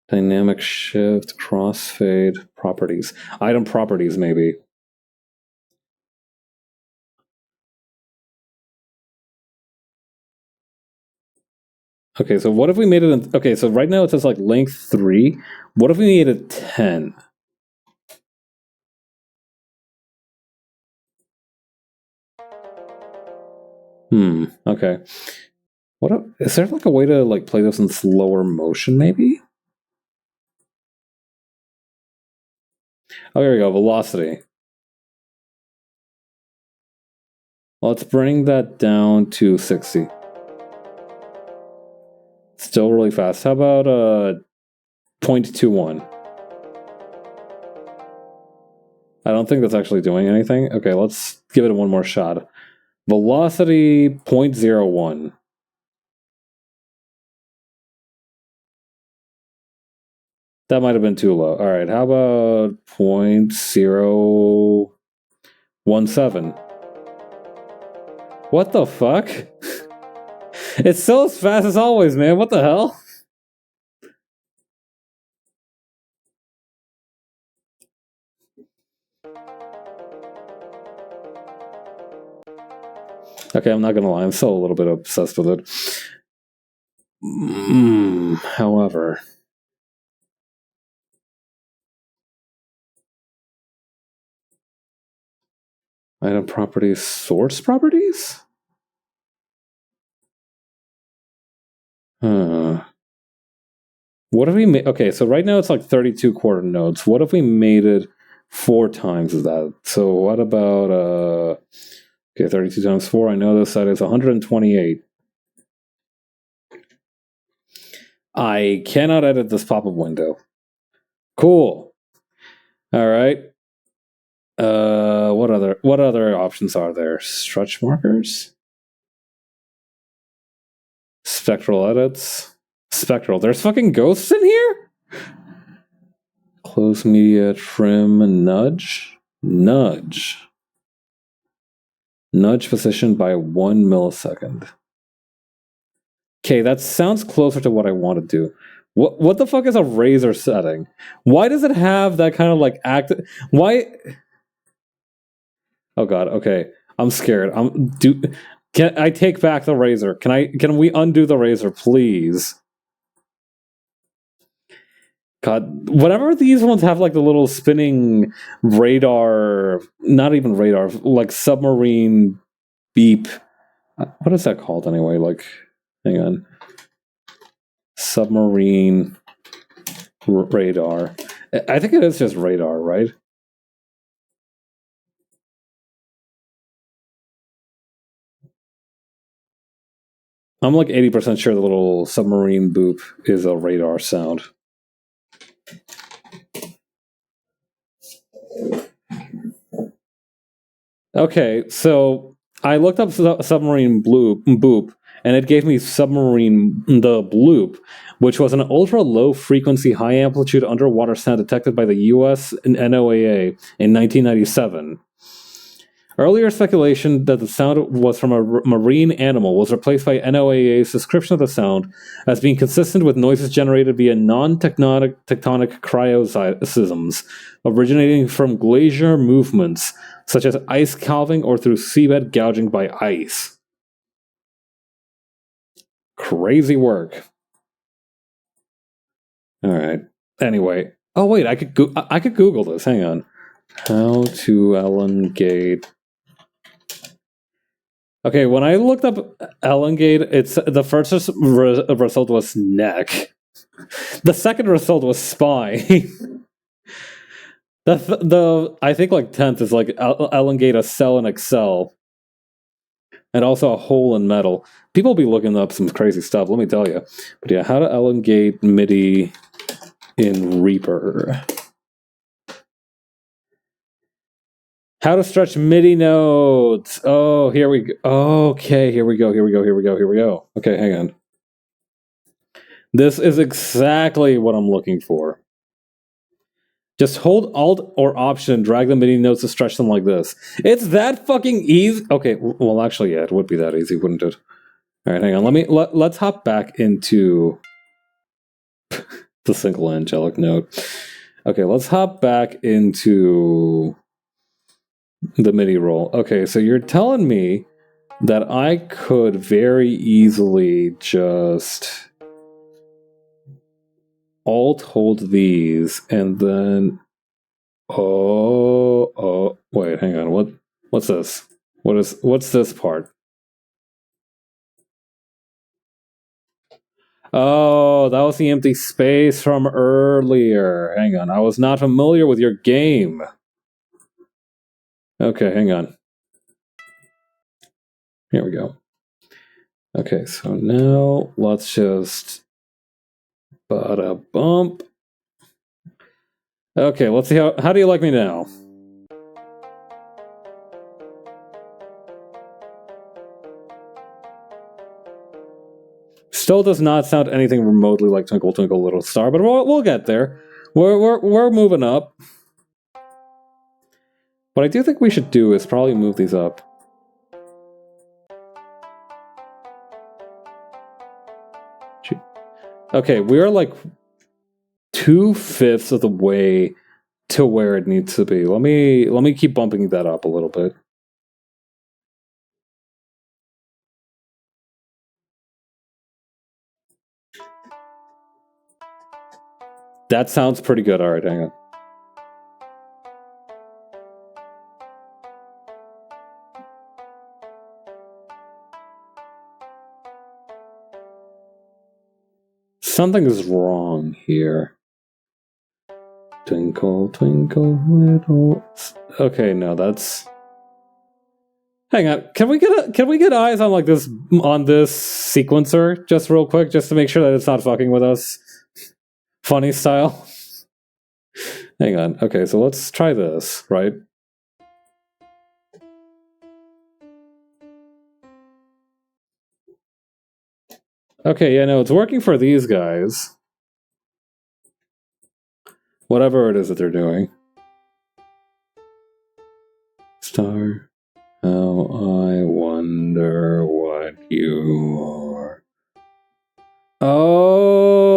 Dynamic shift, crossfade, properties. Item properties, maybe. Okay, so what if we made it... Okay, so right now it says like length 3. What if we made it 10? Okay. Is there like a way to like play this in slower motion, maybe? Oh, here we go, velocity. Let's bring that down to 60. Still really fast. How about 0.21? I don't think that's actually doing anything. Okay, let's give it one more shot. Velocity 0.01. That might have been too low. All right, how about 0.017? What the fuck? It's still as fast as always, man. What the hell? Okay, I'm not gonna lie, I'm still a little bit obsessed with it. However, item properties, source properties? What if we made... Okay, so right now it's like 32 quarter notes. What if we made it 4 times that? So what about... Okay, 32 times 4, I know this side is 128. I cannot edit this pop-up window. Cool. All right. What other options are there? Stretch markers? Spectral edits? Spectral. There's fucking ghosts in here? Close media, trim, and nudge? Nudge. Nudge position by 1 millisecond. Okay, that sounds closer to what I want to do. What the fuck is a razor setting? Why does it have that kind of like why? Oh god, okay. I'm scared. Can I take back the razor? Can we undo the razor, please? God, whenever these ones have like the little spinning radar, not even radar, like submarine beep. What is that called anyway? Like, hang on. Submarine radar. I think it is just radar, right? I'm like 80% sure the little submarine boop is a radar sound. Okay, so I looked up submarine boop, and it gave me submarine the bloop, which was an ultra low frequency, high amplitude underwater sound detected by the U.S. NOAA in 1997. Earlier speculation that the sound was from a marine animal was replaced by NOAA's description of the sound as being consistent with noises generated via non-tectonic cryoseisms originating from glacier movements, such as ice calving or through seabed gouging by ice. Crazy work. All right. Anyway. Oh wait, I could Google this. Hang on. How to elongate. Okay, when I looked up elongate, it's the first result was neck. The second result was spine. the I think like 10th is like elongate a cell in Excel, and also a hole in metal. People be looking up some crazy stuff. Let me tell you. But yeah, how to elongate MIDI in Reaper. How to stretch MIDI notes. Oh, here we go. Okay, here we go. Okay, hang on. This is exactly what I'm looking for. Just hold Alt or Option and drag the MIDI notes to stretch them like this. It's that fucking easy. Okay, well, actually, yeah, it would be that easy, wouldn't it? All right, hang on. Let's hop back into the single angelic note. Okay, let's hop back into the MIDI roll. Okay, so you're telling me that I could very easily just Alt hold these and then wait, hang on. What's this? What's this part? Oh, that was the empty space from earlier. Hang on, I was not familiar with your game. Okay, hang on. Here we go. Okay, so now let's just bada bump. Okay, let's see how do you like me now? Still does not sound anything remotely like Twinkle Twinkle Little Star, but we'll get there. We're moving up. What I do think we should do is probably move these up. Okay, we're like 2/5 of the way to where it needs to be. Let me keep bumping that up a little bit. That sounds pretty good. All right, hang on. Something is wrong here. Twinkle, twinkle, little. Okay, no, that's. Hang on. Can we get eyes on like this sequencer just real quick, just to make sure that it's not fucking with us, funny style. Hang on. Okay, so let's try this, right? Okay, yeah, no, it's working for these guys. Whatever it is that they're doing. Star, how I wonder what you are. Oh,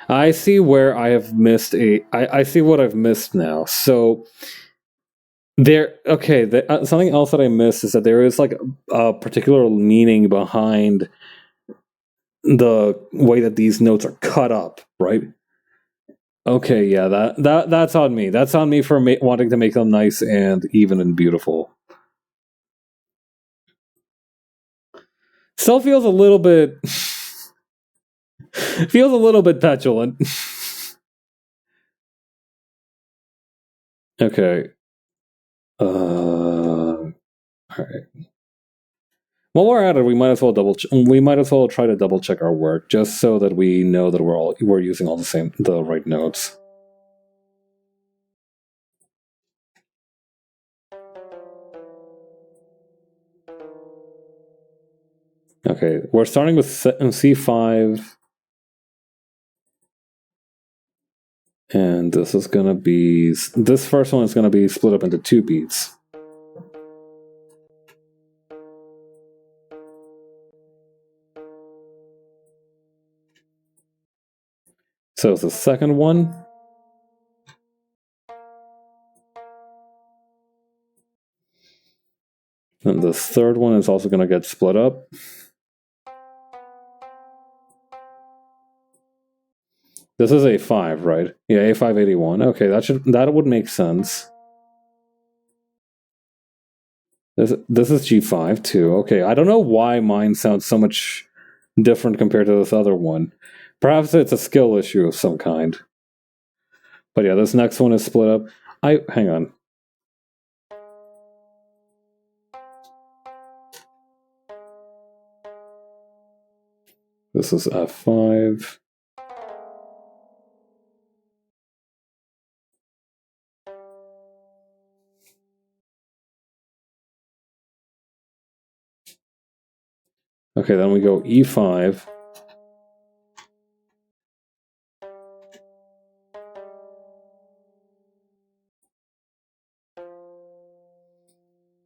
I see where I have missed I see what I've missed now. So something else that I missed is that there is like a particular meaning behind the way that these notes are cut up, right? Okay, yeah, that's on me. That's on me for wanting to make them nice and even and beautiful. Still feels a little bit petulant. Okay. All right. While we're at it, we might as well try to double check our work, just so that we know that we're using all the right notes. Okay, we're starting with C5, and this first one is gonna be split up into 2 beats. So it's the second one. And this third one is also going to get split up. This is A5, right? Yeah, A581. Okay, that would make sense. This is G5 too. Okay, I don't know why mine sounds so much different compared to this other one. Perhaps it's a skill issue of some kind. But yeah, this next one is split up. Hang on. This is F5. Okay, then we go E5.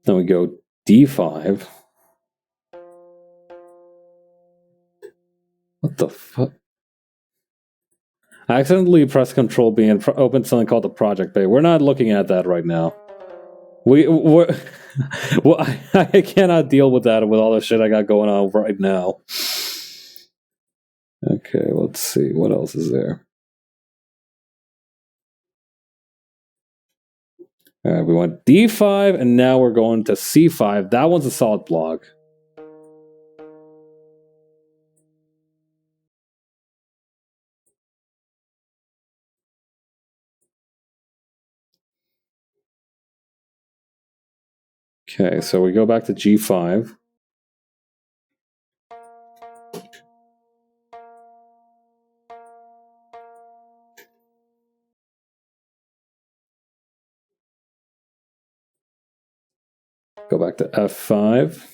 Then we go D5. What the fuck? I accidentally pressed Control B and opened something called the project bay. We're not looking at that right now. Well, I cannot deal with that with all the shit I got going on right now. Okay, let's see. What else is there? All right, we went D5, and now we're going to C5. That one's a solid block. Okay, so we go back to G5. Go back to F5.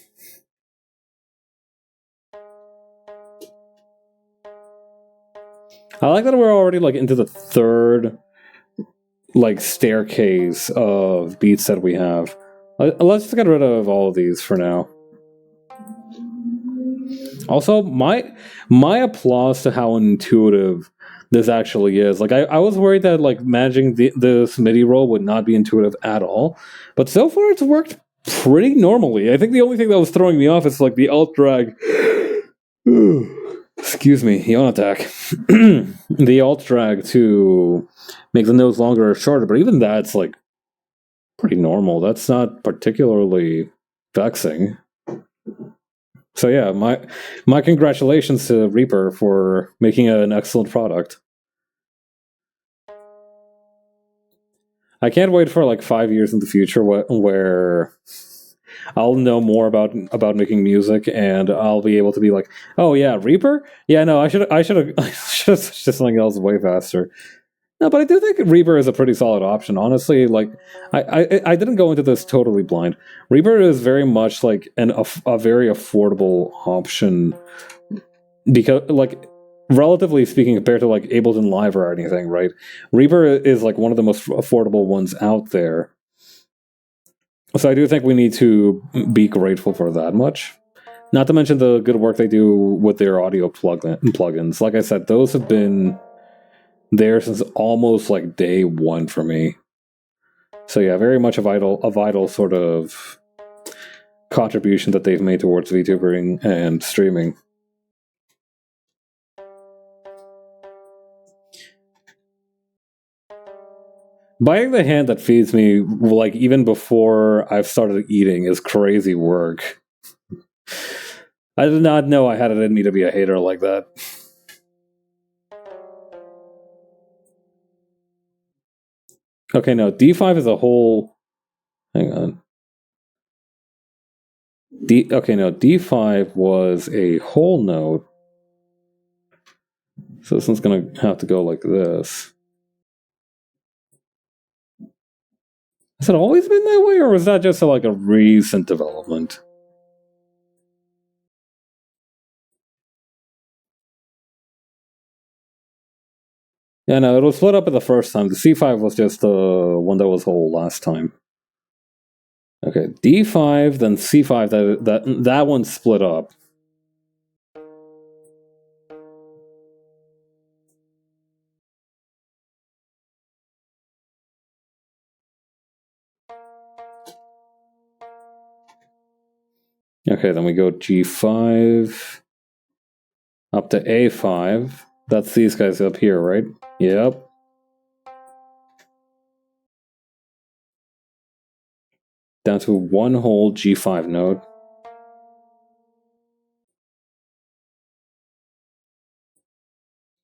I like that we're already like into the third like staircase of beats that we have. Let's just get rid of all of these for now. Also, my applause to how intuitive this actually is. Like, I was worried that like managing this MIDI roll would not be intuitive at all, but so far it's worked pretty normally. I think the only thing that was throwing me off is like the alt drag. Excuse me, yawn attack. The alt drag to make the notes longer or shorter, but even that's like pretty normal. That's not particularly vexing. So yeah, my congratulations to Reaper for making an excellent product. I can't wait for like 5 years in the future where I'll know more about making music, and I'll be able to be like, oh yeah, Reaper. Yeah, no, I should have switched to something else way faster. No, but I do think Reaper is a pretty solid option. Honestly, like I didn't go into this totally blind. Reaper is very much like a very affordable option because like relatively speaking compared to like Ableton Live or anything, right? Reaper is like one of the most affordable ones out there. So I do think we need to be grateful for that much. Not to mention the good work they do with their audio plugins. Like I said, those have been there since almost like day one for me. So yeah, very much a vital sort of contribution that they've made towards VTubering and streaming. Biting the hand that feeds me, like even before I've started eating, is crazy work. I did not know I had it in me to be a hater like that. Okay, no, D5 is a whole... Hang on. D5 was a whole note. So this one's gonna have to go like this. Has it always been that way, or was that just like a recent development? Yeah, no, it was split up at the first time. The C5 was just the one that was whole last time. Okay, D5, then C5, that one split up. Okay, then we go G5 up to A5. That's these guys up here, right? Yep. Down to one whole G5 note.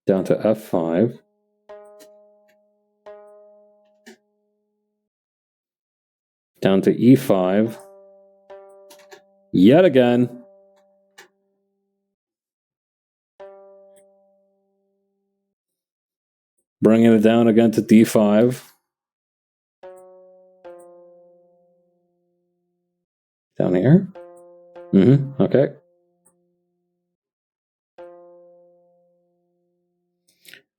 Down to F5. Down to E5. Yet again. Bringing it down again to D5. Down here. Okay.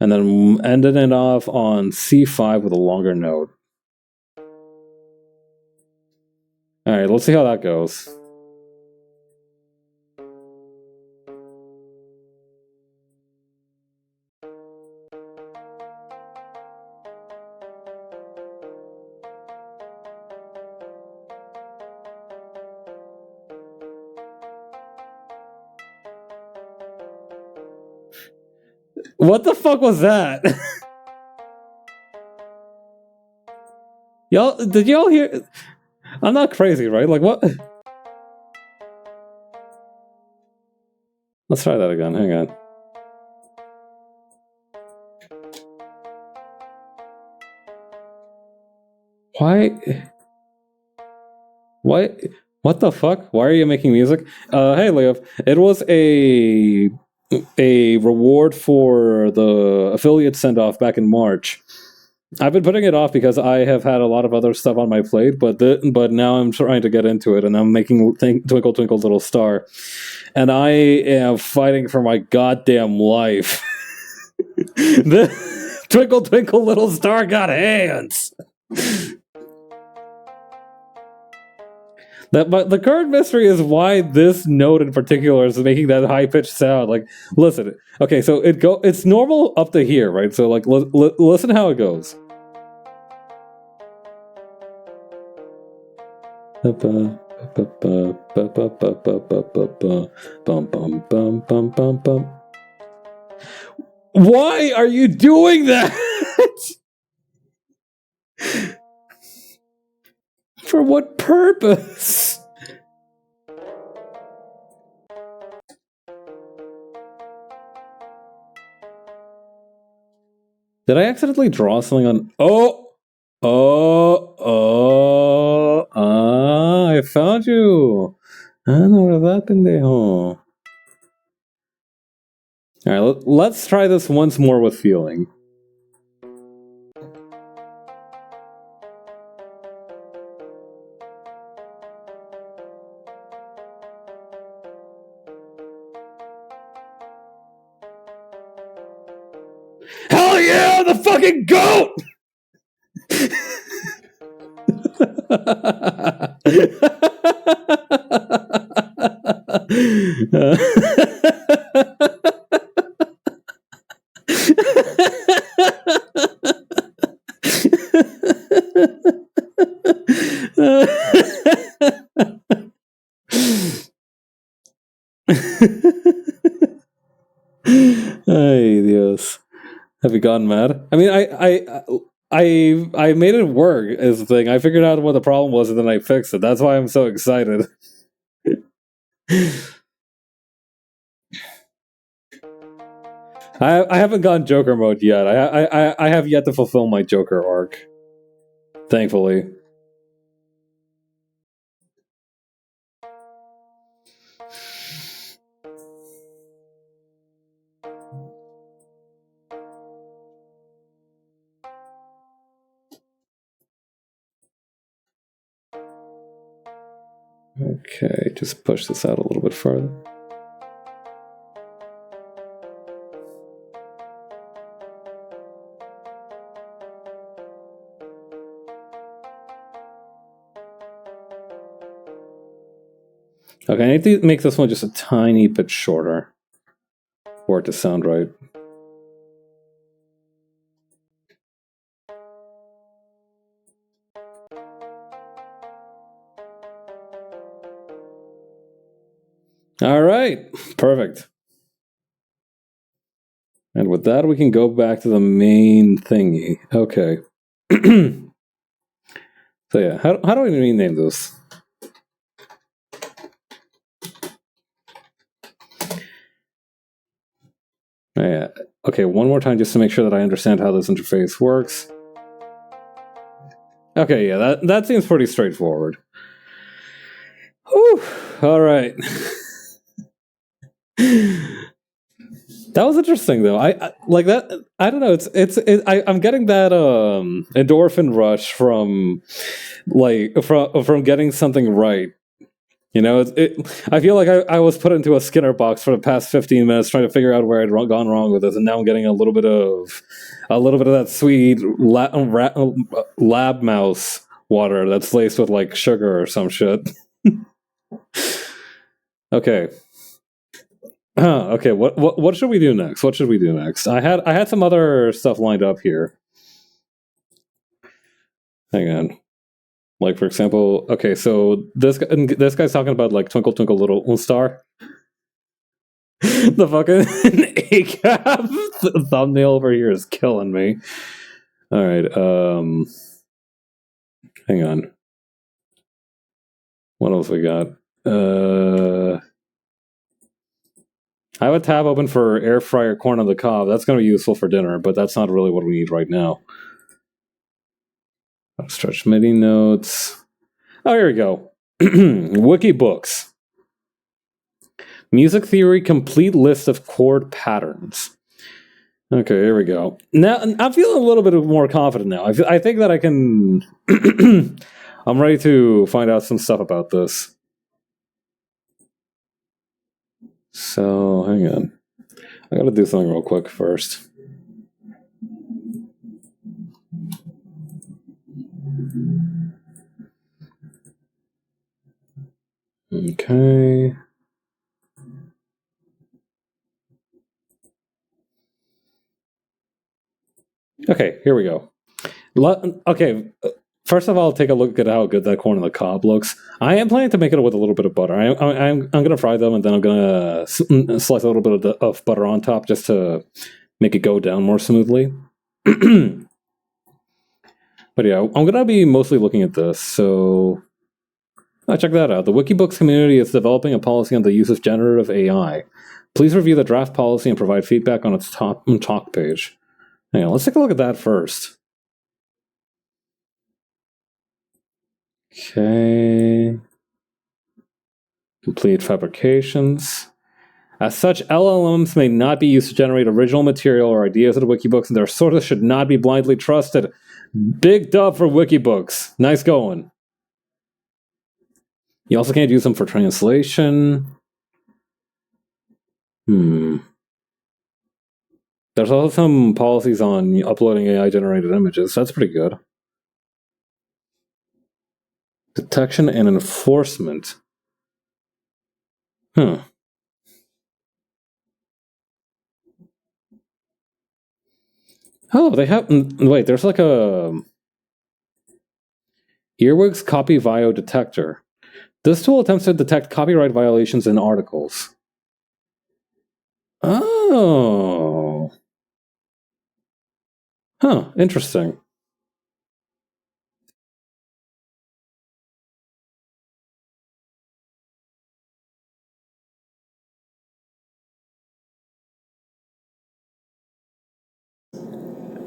And then ending it off on C5 with a longer note. Alright, let's see how that goes. What the fuck was that? Did y'all hear? I'm not crazy, right? Like, what? Let's try that again. Hang on. Why? What the fuck? Why are you making music? Hey, Leo. It was a reward for the affiliate sendoff back in March. I've been putting it off because I have had a lot of other stuff on my plate, but now I'm trying to get into it, and I'm making Twinkle Twinkle Little Star, and I am fighting for my goddamn life. The Twinkle Twinkle Little Star got hands. But the current mystery is why this note in particular is making that high pitched sound. Like, listen, okay, so it's normal up to here, right? So like, listen how it goes. Why are you doing that? For what purpose? Did I accidentally draw something on... I found you. Ah, no, ¿verdad, pendejo? Alright, let's try this once more with feeling. Hell yeah, the fucking goat! Ay, Dios. Have you gotten mad? I mean, I made it work is the thing. I figured out what the problem was and then I fixed it. That's why I'm so excited. I haven't gone Joker mode yet. I have yet to fulfill my Joker arc. Thankfully. Okay, just push this out a little bit farther. Okay, I need to make this one just a tiny bit shorter for it to sound right. All right, perfect. And with that, we can go back to the main thingy. Okay. So yeah, how do we rename this? Oh, yeah. Okay, one more time just to make sure that I understand how this interface works. Okay, yeah, that seems pretty straightforward. Whew, all right. That was interesting, though. I like that. I don't know. I'm getting that endorphin rush from getting something right. You know, I feel like I was put into a Skinner box for the past 15 minutes trying to figure out where I'd gone wrong with this, and now I'm getting a little bit of that sweet lab mouse water that's laced with like sugar or some shit. Okay. Okay, what should we do next? What should we do next? I had some other stuff lined up here. Hang on. Like, for example, okay, so this guy's talking about like Twinkle Twinkle Little Star. The fucking ACAB thumbnail over here is killing me. All right, hang on. What else we got? I have a tab open for air fryer corn on the cob. That's going to be useful for dinner, but that's not really what we need right now. Stretch MIDI notes. Oh, here we go. Wiki books. Music theory complete list of chord patterns. Okay, here we go. Now, I'm feeling a little bit more confident now. I think that I can... I'm ready to find out some stuff about this. So, hang on. I gotta do something real quick first. Okay. Okay, here we go. Okay, first of all, take a look at how good that corn on the cob looks. I am planning to make it with a little bit of butter. I'm going to fry them, and then I'm going to slice a little bit of butter on top just to make it go down more smoothly. But yeah, I'm gonna be mostly looking at this, so check that out. The Wikibooks community is developing a policy on the use of generative AI. Please review the draft policy and provide feedback on its talk page. Hang on, let's take a look at that first. Okay. Complete fabrications. As such, LLMs may not be used to generate original material or ideas of the Wikibooks, and their sources should not be blindly trusted. Big dub for Wikibooks. Nice going. You also can't use them for translation. There's also some policies on uploading AI-generated images. That's pretty good. Detection and enforcement. Oh, they have... Wait, there's like a... Earwig's Copy Vio Detector. This tool attempts to detect copyright violations in articles. Oh. Huh, interesting.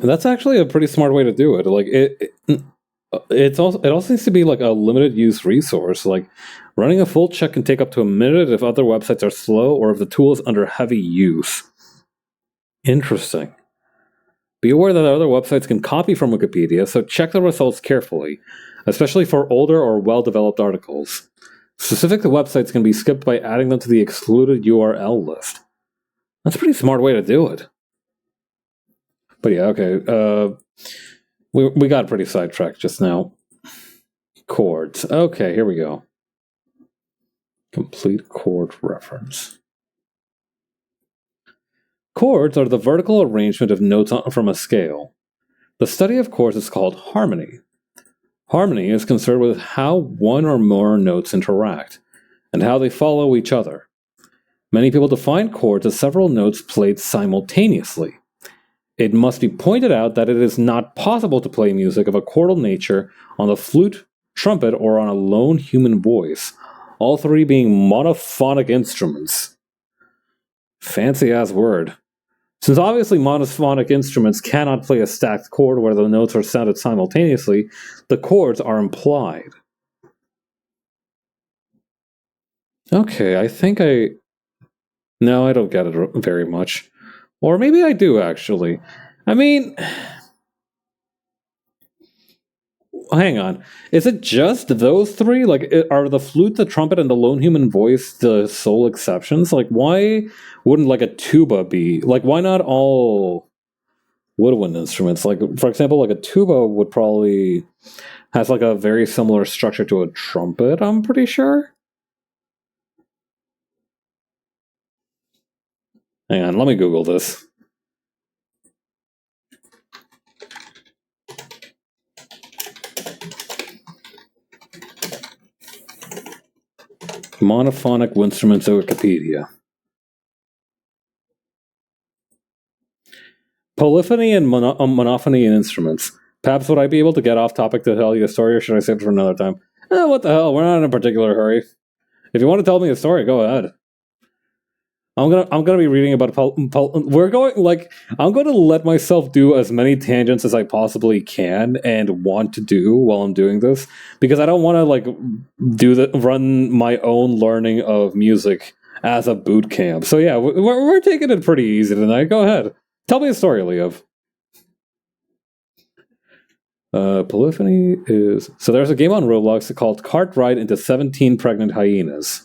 That's actually a pretty smart way to do it. Like it also seems to be like a limited use resource. Like running a full check can take up to a minute if other websites are slow or if the tool is under heavy use. Interesting. Be aware that other websites can copy from Wikipedia, so check the results carefully, especially for older or well-developed articles. Specific websites can be skipped by adding them to the excluded URL list. That's a pretty smart way to do it. But yeah, okay. We got pretty sidetracked just now. Chords. Okay, here we go. Complete chord reference. Chords are the vertical arrangement of notes from a scale. The study of chords is called harmony. Harmony is concerned with how one or more notes interact, and how they follow each other. Many people define chords as several notes played simultaneously. It must be pointed out that it is not possible to play music of a chordal nature on the flute, trumpet, or on a lone human voice, all three being monophonic instruments. Fancy-ass word. Since obviously monophonic instruments cannot play a stacked chord where the notes are sounded simultaneously, the chords are implied. Okay, I think I... No, I don't get it very much. Or maybe I do, actually. I mean... Hang on. Is it just those three? Like, are the flute, the trumpet, and the lone human voice the sole exceptions? Like, why wouldn't, like, a tuba be... Like, why not all woodwind instruments? Like, for example, like, a tuba would probably... has, like, a very similar structure to a trumpet, I'm pretty sure? Hang on, let me Google this. Monophonic instruments of Wikipedia. Polyphony and monophony in instruments. Perhaps would I be able to get off topic to tell you a story, or should I save it for another time? What the hell? We're not in a particular hurry. If you want to tell me a story, go ahead. I'm gonna be reading about we're going like I'm gonna let myself do as many tangents as I possibly can and want to do while I'm doing this, because I don't want to like run my own learning of music as a boot camp. So yeah, we're taking it pretty easy tonight. Go ahead, tell me a story, Leov. Polyphony is... So there's a game on Roblox called Cart Ride into 17 Pregnant Hyenas.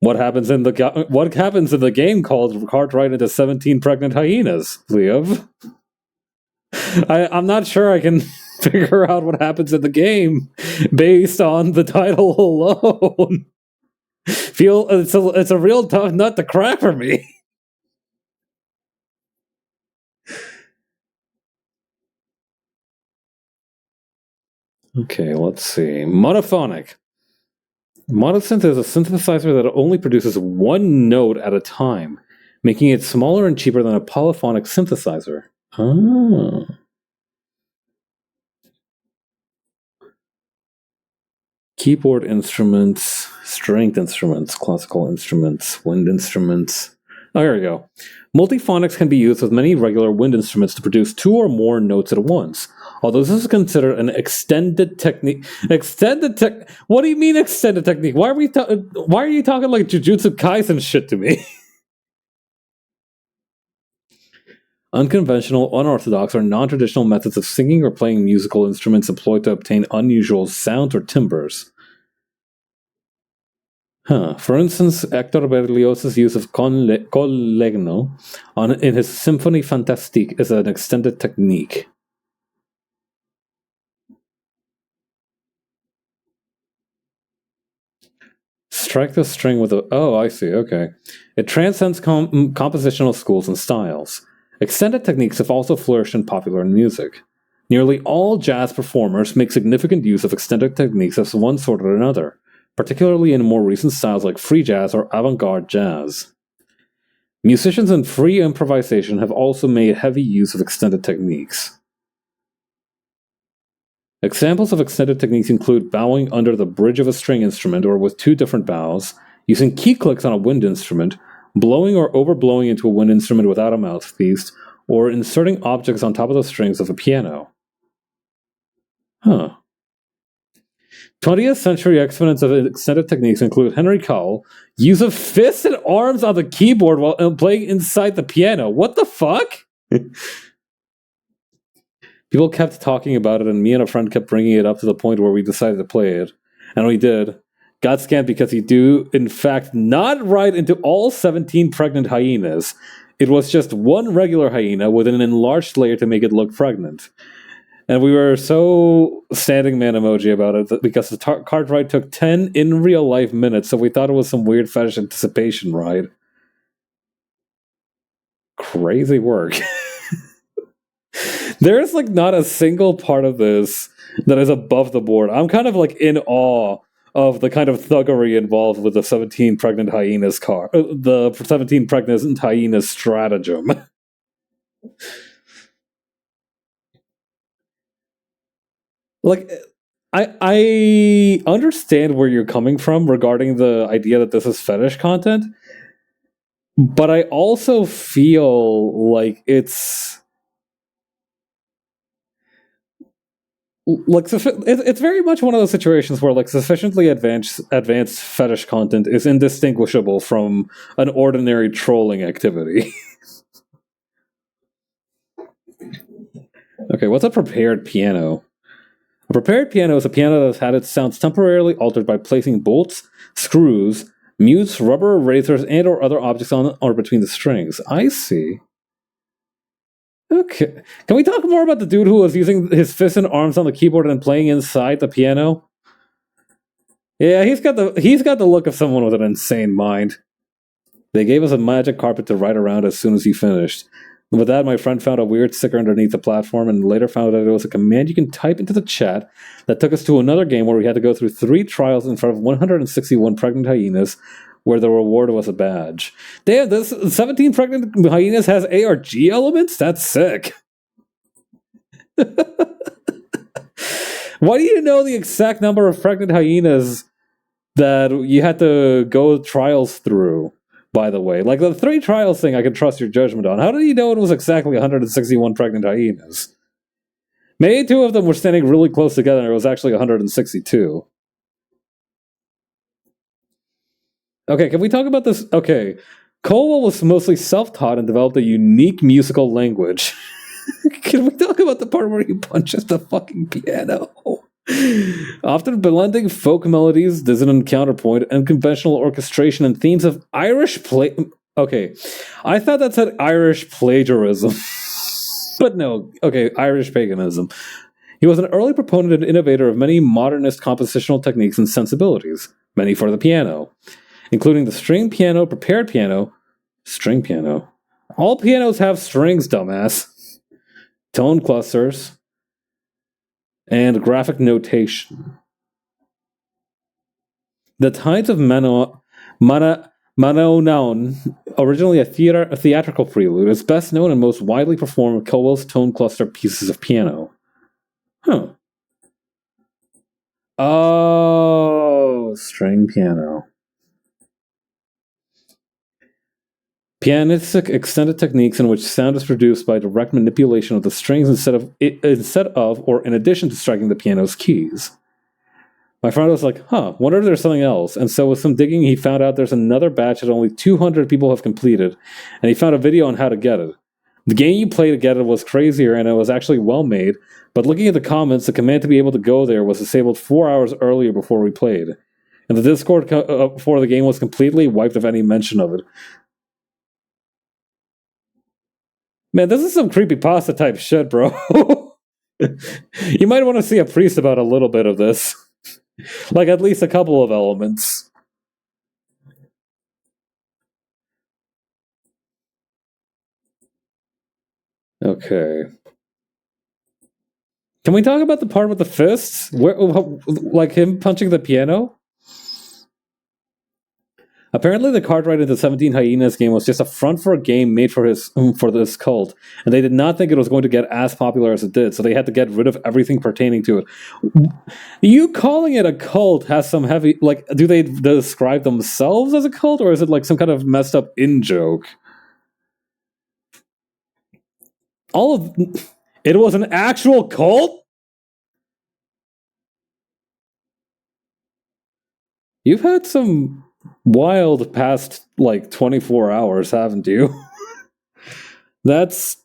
What happens in the game called Cart Ride into 17 Pregnant Hyenas, Leov? I'm not sure I can figure out what happens in the game based on the title alone. It's a real tough nut to crack for me. Okay, let's see. Monophonic. Monosynth is a synthesizer that only produces one note at a time, making it smaller and cheaper than a polyphonic synthesizer. Oh. Keyboard instruments, stringed instruments, classical instruments, wind instruments. Oh, here we go. Multiphonics can be used with many regular wind instruments to produce two or more notes at once. Although this is considered an extended technique. What do you mean extended technique? Why are you talking like Jujutsu Kaisen shit to me? Unconventional, unorthodox, or non-traditional methods of singing or playing musical instruments employed to obtain unusual sounds or timbres. For instance, Hector Berlioz's use of collegno in his Symphonie Fantastique is an extended technique. Strike the string with a... Oh, I see, okay. It transcends compositional schools and styles. Extended techniques have also flourished in popular music. Nearly all jazz performers make significant use of extended techniques of one sort or another, particularly in more recent styles like free jazz or avant-garde jazz. Musicians in free improvisation have also made heavy use of extended techniques. Examples of extended techniques include bowing under the bridge of a string instrument or with two different bows, using key clicks on a wind instrument, blowing or overblowing into a wind instrument without a mouthpiece, or inserting objects on top of the strings of a piano. 20th century exponents of extended techniques include Henry Cowell, use of fists and arms on the keyboard while playing inside the piano. What the fuck? People kept talking about it, and me and a friend kept bringing it up to the point where we decided to play it. And we did. Got scammed because you do, in fact, not ride into all 17 pregnant hyenas. It was just one regular hyena with an enlarged layer to make it look pregnant. And we were so standing man emoji about it because the cart ride took 10 in real life minutes, so we thought it was some weird fetish anticipation ride. Crazy work. There's like not a single part of this that is above the board. I'm kind of like in awe of the kind of thuggery involved with the 17 pregnant hyenas the 17 pregnant hyenas stratagem. Like, I understand where you're coming from regarding the idea that this is fetish content, but I also feel like it's like it's very much one of those situations where like sufficiently advanced fetish content is indistinguishable from an ordinary trolling activity. Okay, what's a prepared piano? A prepared piano is a piano that's had its sounds temporarily altered by placing bolts, screws, mutes, rubber razors, and or other objects on or between the strings. I see. Okay. Can we talk more about the dude who was using his fists and arms on the keyboard and playing inside the piano? Yeah, he's got the look of someone with an insane mind. They gave us a magic carpet to ride around as soon as he finished. With that, my friend found a weird sticker underneath the platform and later found out it was a command you can type into the chat that took us to another game where we had to go through 3 trials in front of 161 pregnant hyenas where the reward was a badge. Damn, this 17 pregnant hyenas has ARG elements? That's sick. Why do you know the exact number of pregnant hyenas that you had to go trials through, by the way? Like the 3 trials thing I can trust your judgment on. How did you know it was exactly 161 pregnant hyenas? Maybe 2 of them were standing really close together and it was actually 162. Okay, can we talk about this? Okay, Colwell was mostly self-taught and developed a unique musical language. Can we talk about the part where he punches the fucking piano? Often blending folk melodies, dissonant counterpoint, and conventional orchestration and themes of Irish Okay, I thought that said Irish plagiarism. But no, okay, Irish paganism. He was an early proponent and innovator of many modernist compositional techniques and sensibilities, many for the piano, including the string piano, prepared piano, string piano. All pianos have strings, dumbass. Tone clusters, and graphic notation. The Tides of Manonon, originally a theatrical prelude, is best known and most widely performed with Cowell's tone cluster pieces of piano. Huh. Oh, string piano. Pianistic extended techniques in which sound is produced by direct manipulation of the strings instead of or in addition to striking the piano's keys. My friend was like, wonder if there's something else. And so with some digging, he found out there's another batch that only 200 people have completed, and he found a video on how to get it. The game you play to get it was crazier, and it was actually well made, but looking at the comments, the command to be able to go there was disabled 4 hours earlier before we played. And the Discord before the game was completely wiped of any mention of it. Man, this is some creepypasta type shit, bro. You might want to see a priest about a little bit of this. Like, at least a couple of elements. Okay. Can we talk about the part with the fists? Like him punching the piano? Apparently, the Cartwright into 17 Hyenas game was just a front for a game made for this cult, and they did not think it was going to get as popular as it did, so they had to get rid of everything pertaining to it. You calling it a cult has some heavy... Like, do they describe themselves as a cult, or is it like some kind of messed up in-joke? It was an actual cult? You've had some wild past, 24 hours, haven't you? That's...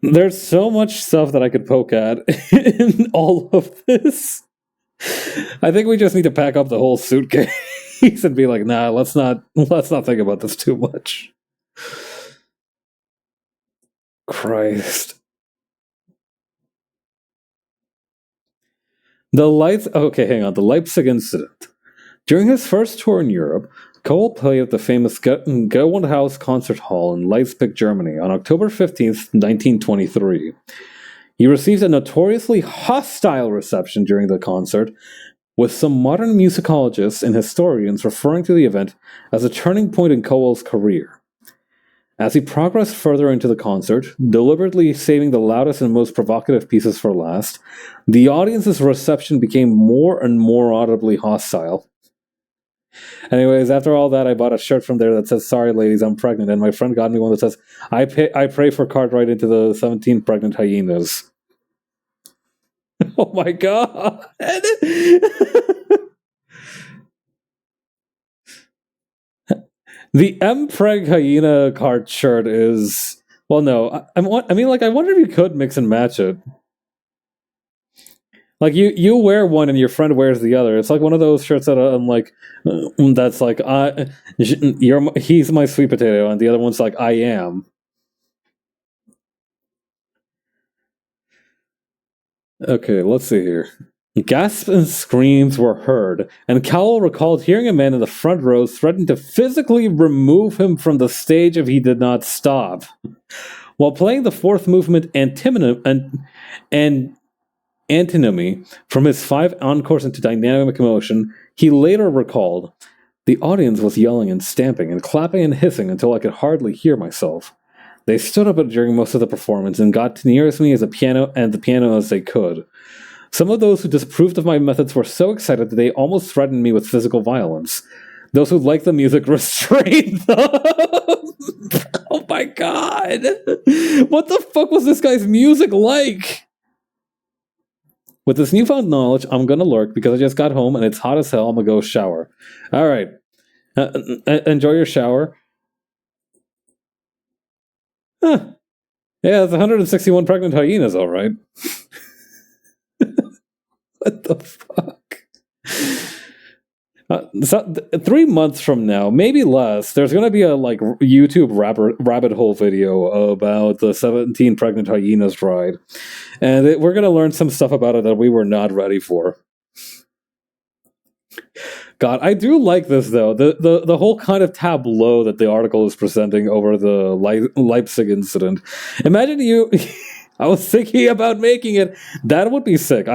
there's so much stuff that I could poke at in all of this. I think we just need to pack up the whole suitcase and be like, nah, let's not think about this too much. Christ. The Leipzig incident. During his first tour in Europe, Cole played at the famous Gewandhaus Concert Hall in Leipzig, Germany on October 15th, 1923. He received a notoriously hostile reception during the concert, with some modern musicologists and historians referring to the event as a turning point in Cowell's career. As he progressed further into the concert, deliberately saving the loudest and most provocative pieces for last, the audience's reception became more and more audibly hostile. Anyways, after all that, I bought a shirt from there that says, "Sorry ladies, I'm pregnant," and my friend got me one that says, I pray for Cartwright into the 17 pregnant hyenas. Oh my god! The M-Preg Hyena card shirt is... Well, no. I wonder if you could mix and match it. Like, you wear one and your friend wears the other. It's like one of those shirts that I'm like... That's like, he's my sweet potato, and the other one's like, I am. Okay, let's see here. Gasps and screams were heard, and Cowell recalled hearing a man in the front row threaten to physically remove him from the stage if he did not stop. While playing the fourth movement antinomy from his 5 encores into dynamic motion, he later recalled, "The audience was yelling and stamping and clapping and hissing until I could hardly hear myself. They stood up during most of the performance and got nearest me as the piano as they could. Some of those who disapproved of my methods were so excited that they almost threatened me with physical violence. Those who liked the music restrained them." Oh my god! What the fuck was this guy's music like? With this newfound knowledge, I'm gonna lurk because I just got home and it's hot as hell. I'm gonna go shower. Alright. Enjoy your shower. Huh. Yeah, it's 161 pregnant hyenas, alright. What the fuck? 3 months from now, maybe less, there's going to be a YouTube rabbit hole video about the 17 pregnant hyenas ride, and we're going to learn some stuff about it that we were not ready for. God, I do like this though. The whole kind of tableau that the article is presenting over the Leipzig incident. Imagine you I was thinking about making it. That would be sick.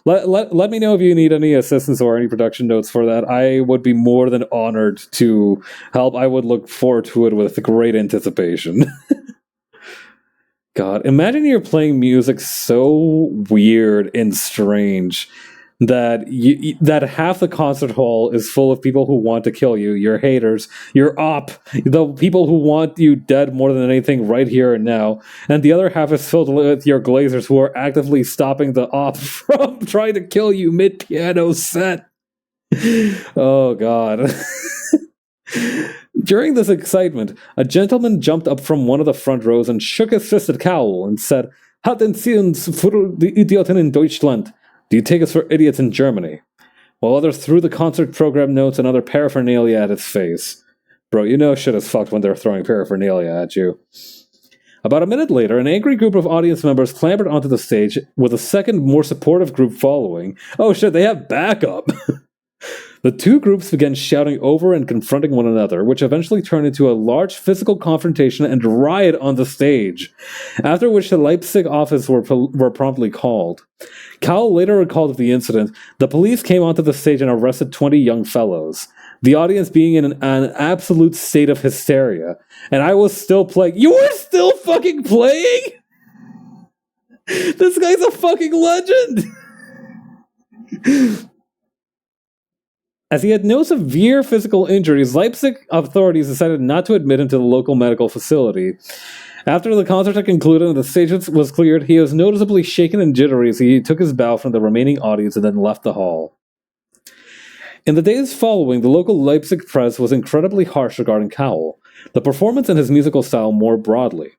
Let me know if you need any assistance or any production notes for that. I would be more than honored to help. I would look forward to it with great anticipation. God, imagine you're playing music so weird and strange that that half the concert hall is full of people who want to kill you, your haters, your op, the people who want you dead more than anything right here and now, and the other half is filled with your glazers who are actively stopping the op from trying to kill you mid piano set. Oh God. During this excitement, a gentleman jumped up from one of the front rows and shook his fist at Cowell and said, Halten Sie uns für die Idioten in Deutschland. Do you take us for idiots in Germany? While others threw the concert program notes and other paraphernalia at his face. Bro, you know shit is fucked when they're throwing paraphernalia at you. About a minute later, an angry group of audience members clambered onto the stage with a second, more supportive group following. Oh shit, they have backup! The two groups began shouting over and confronting one another, which eventually turned into a large physical confrontation and riot on the stage, after which the Leipzig office were promptly called. Cowell later recalled the incident. The police came onto the stage and arrested 20 young fellows, the audience being in an absolute state of hysteria. And I was still playing. You were still fucking playing?! This guy's a fucking legend! As he had no severe physical injuries, Leipzig authorities decided not to admit him to the local medical facility. After the concert had concluded and the stage was cleared, he was noticeably shaken and jittery as he took his bow from the remaining audience and then left the hall. In the days following, the local Leipzig press was incredibly harsh regarding Cowell, the performance and his musical style more broadly.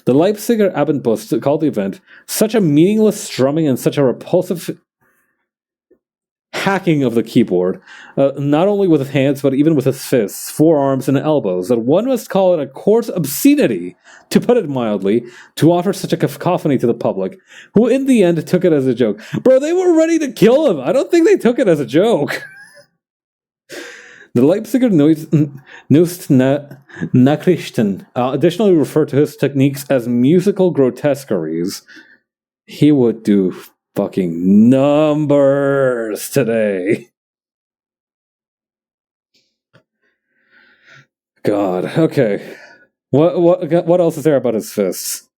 The Leipziger Abendpost called the event such a meaningless strumming and such a repulsive hacking of the keyboard, not only with his hands but even with his fists, forearms, and elbows, that one must call it a coarse obscenity, to put it mildly, to offer such a cacophony to the public, who in the end took it as a joke. Bro, they were ready to kill him! I don't think they took it as a joke! The Leipziger Nachrichten additionally referred to his techniques as musical grotesqueries. He would do fucking numbers today. God, okay. What else is there about his fists?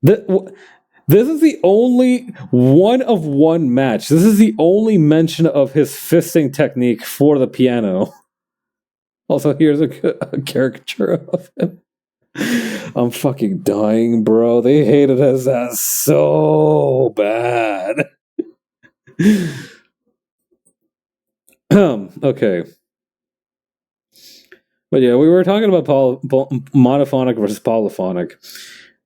This is the only one of one match. This is the only mention of his fisting technique for the piano. Also, here's a caricature of him. I'm fucking dying, bro. They hated his ass so bad. Okay. But yeah, we were talking about monophonic versus polyphonic.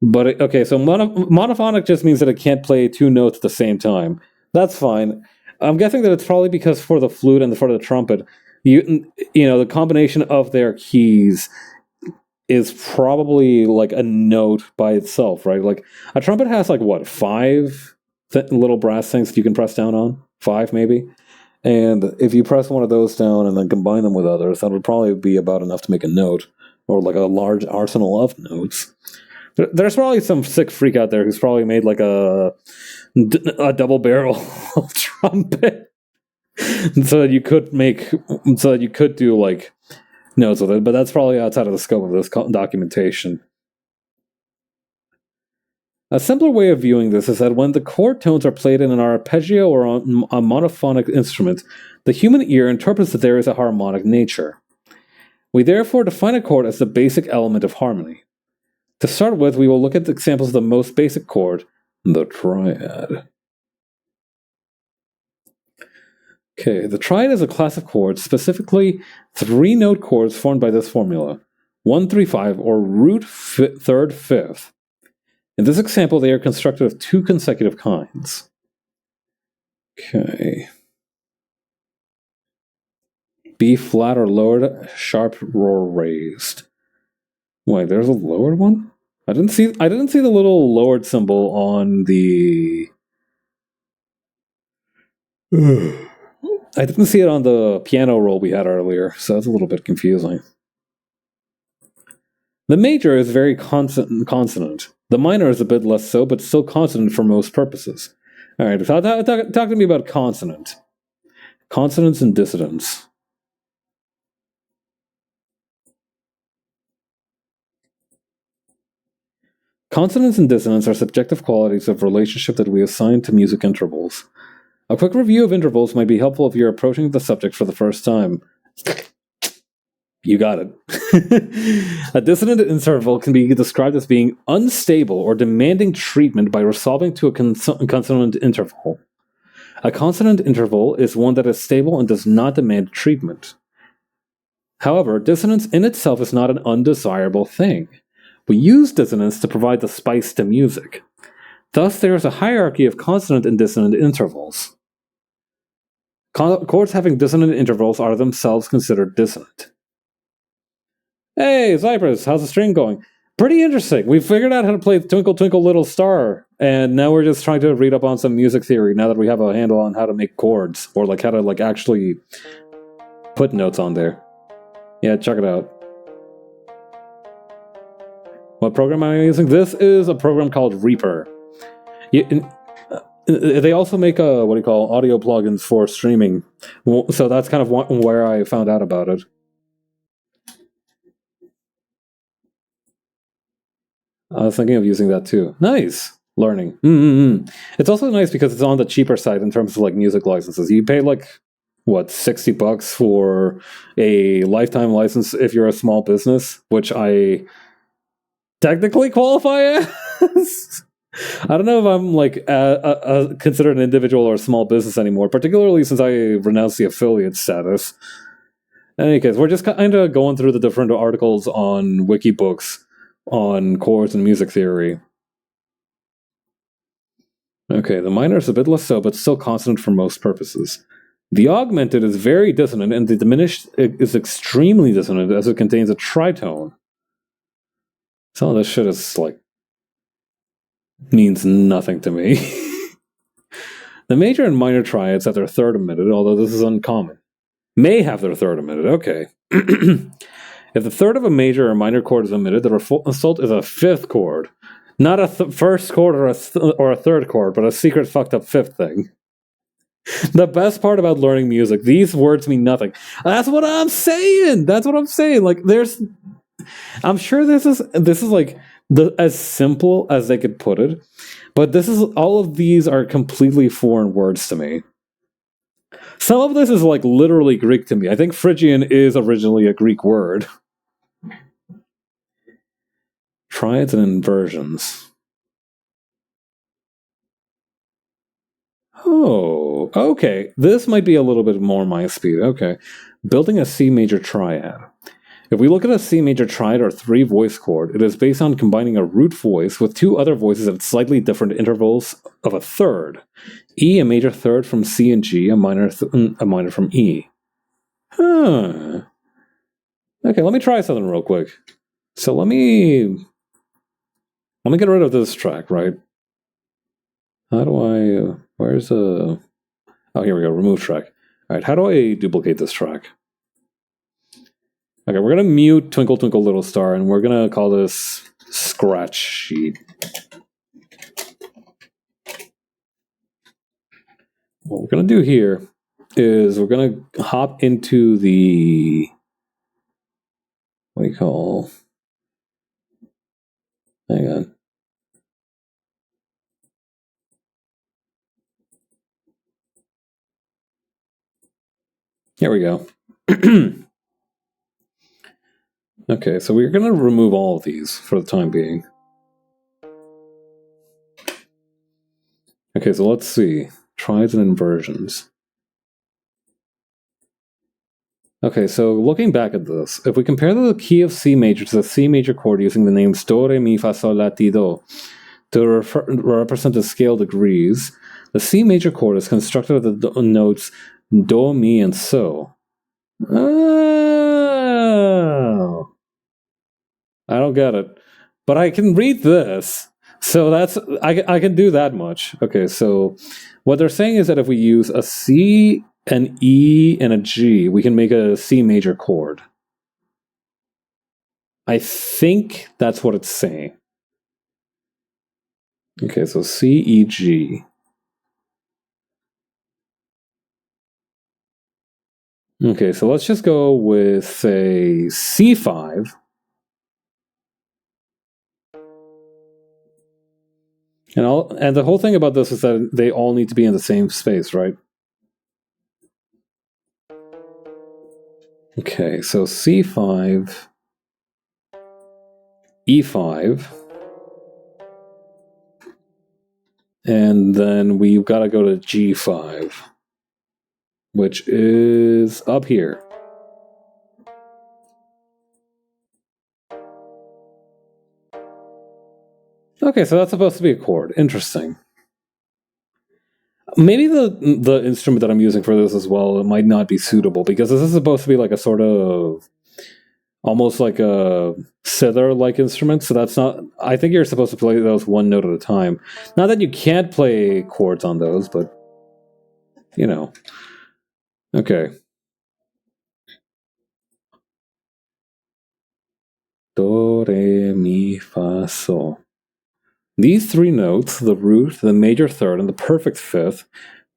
But, okay, so monophonic just means that it can't play two notes at the same time. That's fine. I'm guessing that it's probably because for the flute and for the trumpet, you know, the combination of their keys is probably like a note by itself, right? Like a trumpet has like what, 5 little brass things that you can press down on? 5 maybe? And if you press one of those down and then combine them with others, that would probably be about enough to make a note, or like a large arsenal of notes. There's probably some sick freak out there who's probably made like a double barrel trumpet so that you could do like notes with it, but that's probably outside of the scope of this documentation. A simpler way of viewing this is that when the chord tones are played in an arpeggio or on a monophonic instrument, the human ear interprets that there is a harmonic nature. We therefore define a chord as the basic element of harmony. To start with, we will look at the examples of the most basic chord, the triad. Okay, the triad is a class of chords, specifically 3-note chords formed by this formula, 1-3-5 or root 3rd 5th. In this example, they are constructed of 2 consecutive kinds. Okay. B flat or lowered, sharp or raised. Wait, there's a lowered one? I didn't see the little lowered symbol on the I didn't see it on the piano roll we had earlier, so that's a little bit confusing. The major is very consonant. The minor is a bit less so, but still consonant for most purposes. All right, talk to me about consonant. Consonants and dissonance. Consonance and dissonance are subjective qualities of relationship that we assign to music intervals. A quick review of intervals might be helpful if you're approaching the subject for the first time. You got it. A dissonant interval can be described as being unstable or demanding treatment by resolving to a consonant interval. A consonant interval is one that is stable and does not demand treatment. However, dissonance in itself is not an undesirable thing. We use dissonance to provide the spice to music. Thus, there is a hierarchy of consonant and dissonant intervals. Chords having dissonant intervals are themselves considered dissonant. Hey, Cypress, how's the string going? Pretty interesting. We figured out how to play Twinkle Twinkle Little Star, and now we're just trying to read up on some music theory now that we have a handle on how to make chords, or how to actually put notes on there. Yeah, check it out. What program am I using? This is a program called Reaper. They also make audio plugins for streaming. So that's kind of where I found out about it. I was thinking of using that too. Nice. Learning. It's also nice because it's on the cheaper side in terms of music licenses. You pay $60 for a lifetime license if you're a small business, which I technically qualify as. I don't know if I'm considered an individual or a small business anymore, particularly since I renounced the affiliate status. In any case, we're just kind of going through the different articles on Wikibooks on chords and music theory. Okay, the minor is a bit less so, but still consonant for most purposes. The augmented is very dissonant, and the diminished is extremely dissonant as it contains a tritone. Some of this shit is means nothing to me. The major and minor triads have their third omitted, although this is uncommon. May have their third omitted, okay. If the third of a major or minor chord is omitted, the result is a fifth chord. Not a first chord or a third chord, but a secret fucked up fifth thing. The best part about learning music, these words mean nothing. That's what I'm saying! I'm sure this is as simple as they could put it, but all of these are completely foreign words to me. Some of this is literally Greek to me. I think Phrygian is originally a Greek word. Triads and inversions. Oh, okay. This might be a little bit more my speed. Okay. Building a C major triad. If we look at a C major triad or three-voice chord, it is based on combining a root voice with two other voices at slightly different intervals of a third. E, a major third from C and G, a minor from E. Huh. Okay, let me try something real quick. So let me get rid of this track, right? How do I... where's a... Oh, here we go, remove track. Alright, how do I duplicate this track? Okay, we're going to mute Twinkle Twinkle Little Star, and we're going to call this Scratch Sheet. What we're going to do here is we're going to hop into the... what do you call... hang on. Here we go. Okay, so we're going to remove all of these for the time being. Okay, so let's see. Triads and inversions. Okay, so looking back at this, if we compare the key of C major to the C major chord using the names Do, Re, Mi, Fa, Sol, La, Ti, Do to represent the scale degrees, the C major chord is constructed of the notes Do, Mi, and So. Oh. I don't get it. But I can read this. So that's I can do that much. Okay, so what they're saying is that if we use a C, an E, and a G, we can make a C major chord. I think that's what it's saying. Okay, so C, E, G. Okay, so let's just go with, say, C5. And the whole thing about this is that they all need to be in the same space, right? Okay, so C5, E5, and then we've got to go to G5, which is up here. Okay, so that's supposed to be a chord. Interesting. Maybe the instrument that I'm using for this as well, it might not be suitable, because this is supposed to be like a sort of almost like a zither-like instrument, so that's not... I think you're supposed to play those one note at a time. Not that you can't play chords on those, but, you know. Okay. Do, re, mi, fa, sol. These three notes, the root, the major third, and the perfect fifth...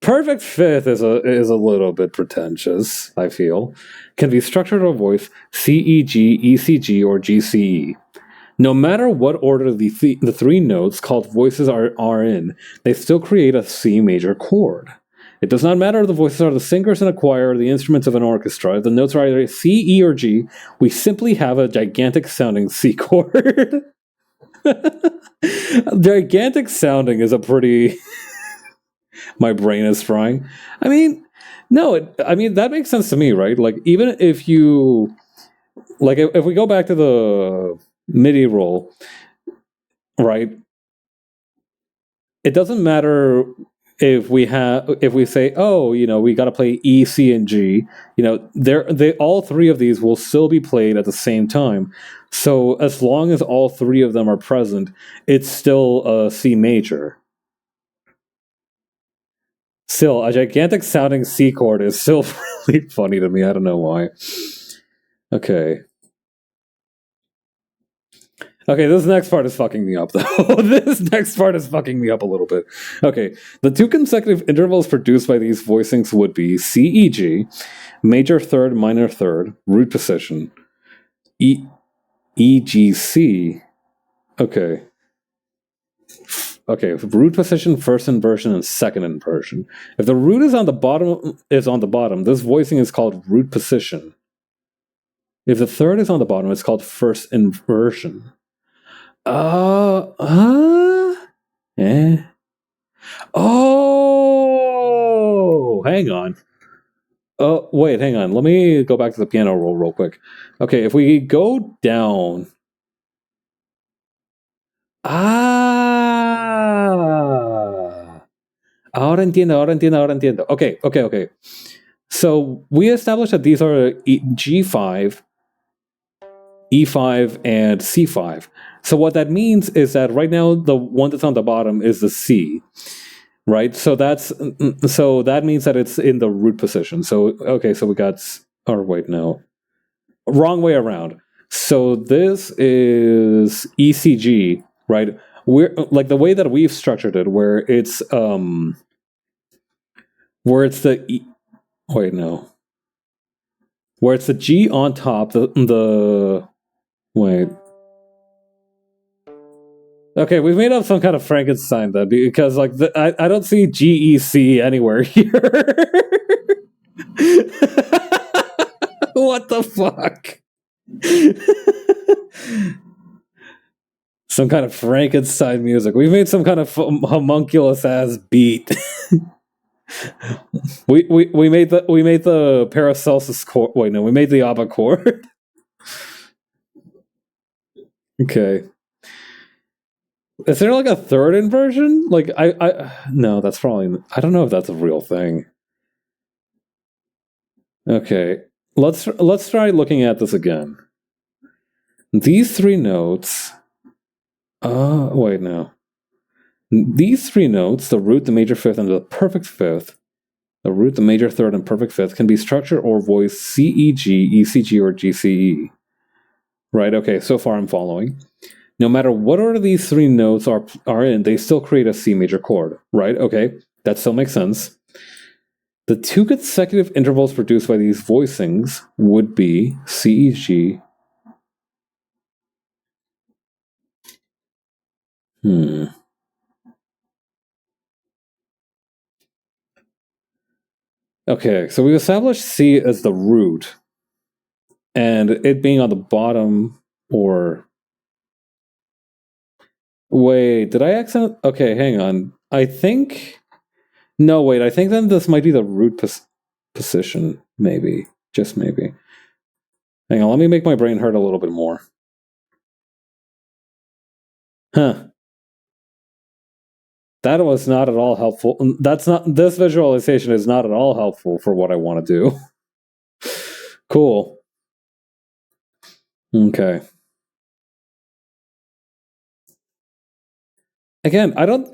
Perfect fifth is a little bit pretentious, I feel. Can be structured or voiced C, E, G, E, C, G, or G, C, E. No matter what order the three notes called voices are in, they still create a C major chord. It does not matter if the voices are the singers in a choir or the instruments of an orchestra. If the notes are either C, E, or G, we simply have a gigantic sounding C chord. Gigantic sounding is a pretty... My brain is frying. I mean, no, that makes sense to me, right? Like, even if you... Like, if we go back to the MIDI roll, right? It doesn't matter if we say, oh, we got to play E, C, and G. All three of these will still be played at the same time. So as long as all three of them are present, it's still a C major. Still, a gigantic sounding C chord is still really funny to me. I don't know why. Okay. Okay, this next part is fucking me up, though. This next part is fucking me up a little bit. Okay, the two consecutive intervals produced by these voicings would be C, E, G, major third, minor third, root position, E, G, C. Okay. Okay, root position, first inversion, and second inversion. If the root is on the bottom, this voicing is called root position. If the third is on the bottom, it's called first inversion. Eh? Oh, hang on. Oh, wait, hang on. Let me go back to the piano roll real quick. Okay, if we go down... Ahora entiendo. Okay. So we established that these are G5, E5, and C5. So what that means is that right now the one that's on the bottom is the C, right? So that means that it's in the root position. So so we got... Or wait, no. Wrong way around. So this is ECG, right? We're like the way that we've structured it, where it's the wait, no. Where it's the G on top, the wait. Okay, we've made up some kind of Frankenstein then, because like I don't see GEC anywhere here. What the fuck? Some kind of Frankenstein music. We made some kind of homunculus ass beat. we made the Paracelsus chord. Wait, no, we made the ABBA chord. Okay. Is there like a third inversion? Like no, that's probably... I don't know if that's a real thing. Okay. Let's try looking at this again. These three notes... wait, no. These three notes, the root, the major fifth, and the perfect fifth, the root, the major third, and perfect fifth, can be structured or voiced C, E, G, E, C, G, or G, C, E. right? Okay, so far I'm following. No matter what order these three notes are in, they still create a C major chord, right? Okay, that still makes sense. The two consecutive intervals produced by these voicings would be C, E, G. Okay, so we've established C as the root, and it being on the bottom, or... Wait, did I accident? Okay, hang on. I think... No, wait, I think then this might be the root position, maybe. Just maybe. Hang on, let me make my brain hurt a little bit more. Huh. That was not at all helpful. This visualization is not at all helpful for what I want to do. Cool. Okay. Again, I don't...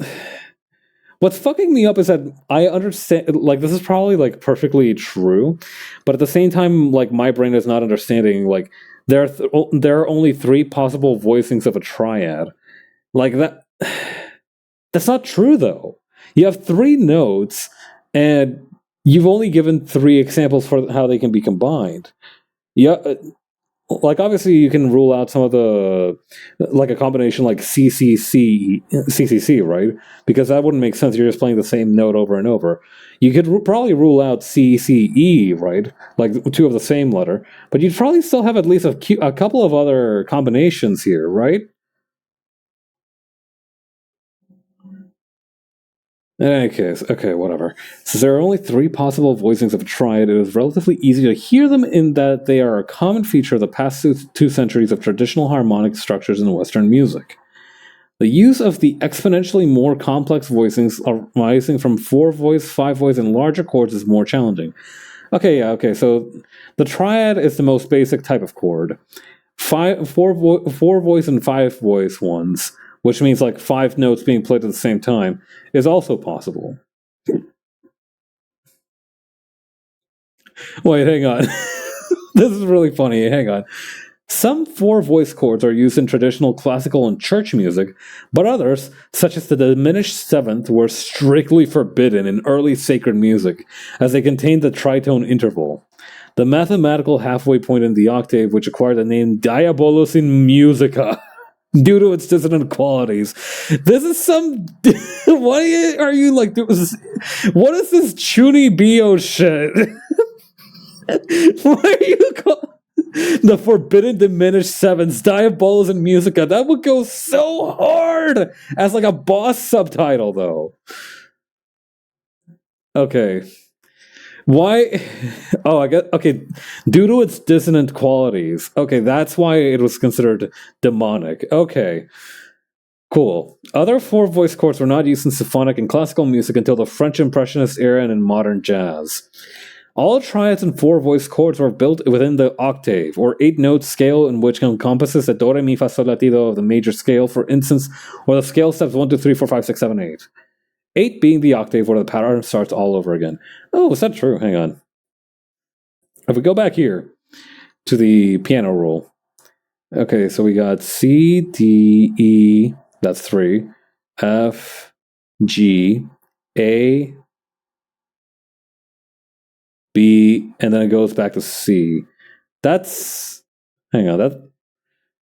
What's fucking me up is that I understand, like, this is probably, like, perfectly true, but at the same time, like, my brain is not understanding, like, there are only three possible voicings of a triad. Like, that's not true, though. You have three notes, and you've only given three examples for how they can be combined. Yeah, like, obviously you can rule out some of the, like, a combination like CCC, right? Because that wouldn't make sense. You're just playing the same note over and over. You could probably rule out CCE, right? Like two of the same letter, but you'd probably still have at least a couple of other combinations here, right? In any case, okay, whatever. Since there are only three possible voicings of a triad, it is relatively easy to hear them in that they are a common feature of the past 2 centuries of traditional harmonic structures in Western music. The use of the exponentially more complex voicings arising from 4-voice, 5-voice, and larger chords is more challenging. Okay, so the triad is the most basic type of chord. 4-voice and 5-voice ones, which means like 5 notes being played at the same time, is also possible. Wait, hang on. This is really funny. Hang on. Some 4-voice chords are used in traditional classical and church music, but others, such as the diminished seventh, were strictly forbidden in early sacred music, as they contained the tritone interval, the mathematical halfway point in the octave, which acquired the name Diabolus in Musica due to its dissonant qualities. This is some... What are you like... What is this Chuny Bio shit? What are you called? The forbidden diminished sevenths, Diabolus in Musica. That would go so hard as like a boss subtitle, though. Okay. Why? Oh, I get... Okay. Due to its dissonant qualities. Okay, that's why it was considered demonic. Okay. Cool. Other 4-voice chords were not used in symphonic and classical music until the French Impressionist era and in modern jazz. All triads and 4-voice chords were built within the octave, or 8-note scale, in which encompasses the do, re, mi, fa, sol, la, ti, do of the major scale, for instance, or the scale steps 1, 2, 3, 4, 5, 6, 7, 8. 8 being the octave where the pattern starts all over again. Oh, is that true? Hang on. If we go back here to the piano roll. Okay, so we got C, D, E, that's 3, F, G, A, B, and then it goes back to C. That's... Hang on, that...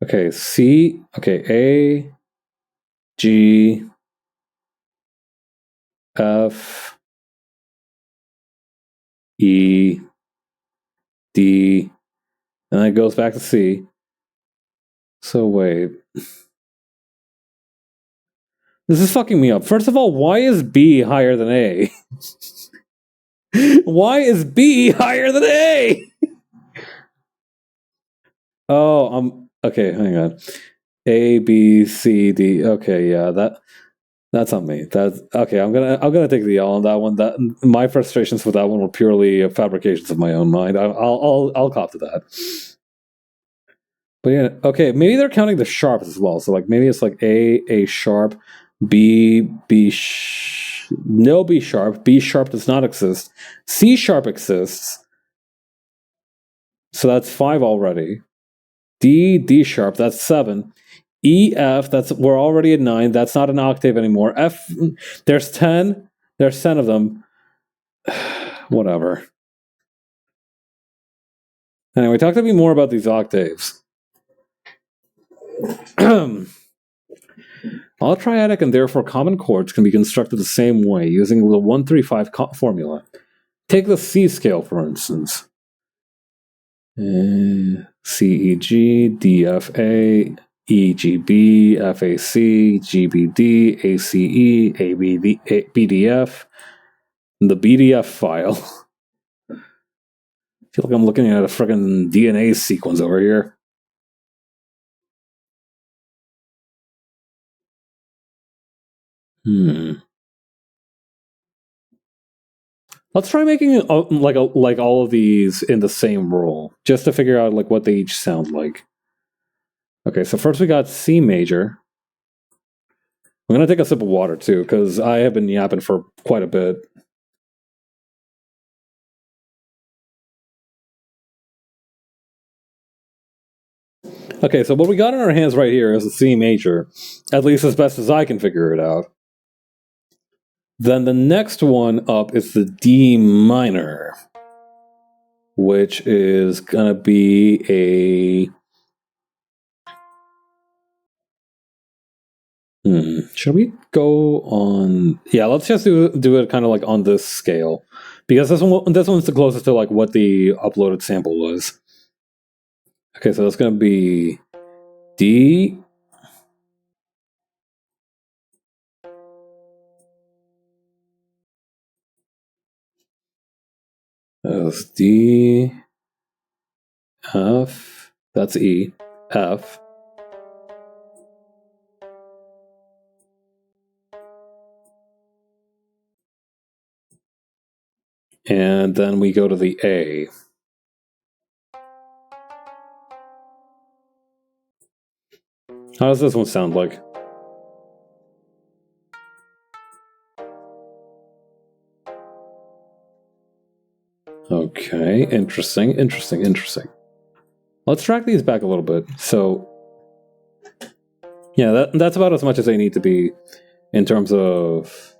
Okay, C... Okay, A... G... F... E... D... And then it goes back to C. So wait... This is fucking me up. First of all, why is B higher than A? Why is B higher than A? Oh, okay, hang on. A, B, C, D. Okay, yeah, that's on me. That's okay. I'm gonna take the L on that one. That my frustrations with that one were purely fabrications of my own mind. I'll cop to that. But yeah, okay. Maybe they're counting the sharps as well. So like maybe it's like A sharp, B no B sharp. B sharp does not exist. C sharp exists. So that's 5 already. D sharp, that's 7. E, F, we're already at 9. That's not an octave anymore. F, there's 10. There's 10 of them. Whatever. Anyway, talk to me more about these octaves. All triadic and therefore common chords can be constructed the same way using the 135 formula. Take the C scale, for instance. C, E, G, D, F, A, E, G, B, F, A, C, G, B, D, A, C, E, A, B, D, B, D, F. The BDF file. I feel like I'm looking at a freaking DNA sequence over here. Let's try making it like all of these in the same roll, just to figure out like what they each sound like. Okay, so first we got C major. I'm gonna take a sip of water too, because I have been yapping for quite a bit. Okay, so what we got in our hands right here is a C major, at least as best as I can figure it out. Then the next one up is the D minor, which is gonna be a... Should we go on... Yeah, let's just do it kind of like on this scale, because this one's the closest to like what the uploaded sample was. Okay, so that's gonna be D. That's D, F, that's E, F. And then we go to the A. How does this one sound like? Okay, interesting. Let's track these back a little bit. So, yeah, that's about as much as they need to be in terms of...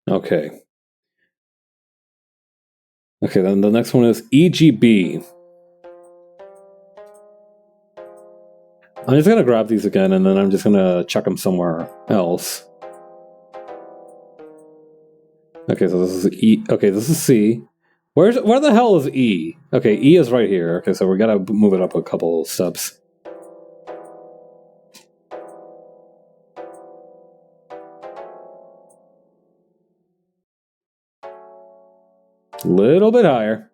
Okay. Okay, then the next one is EGB. I'm just gonna grab these again, and then I'm just gonna chuck them somewhere else. Okay, so this is E. Okay, this is C. Where the hell is E? Okay, E is right here. Okay, so we gotta move it up a couple steps. Little bit higher.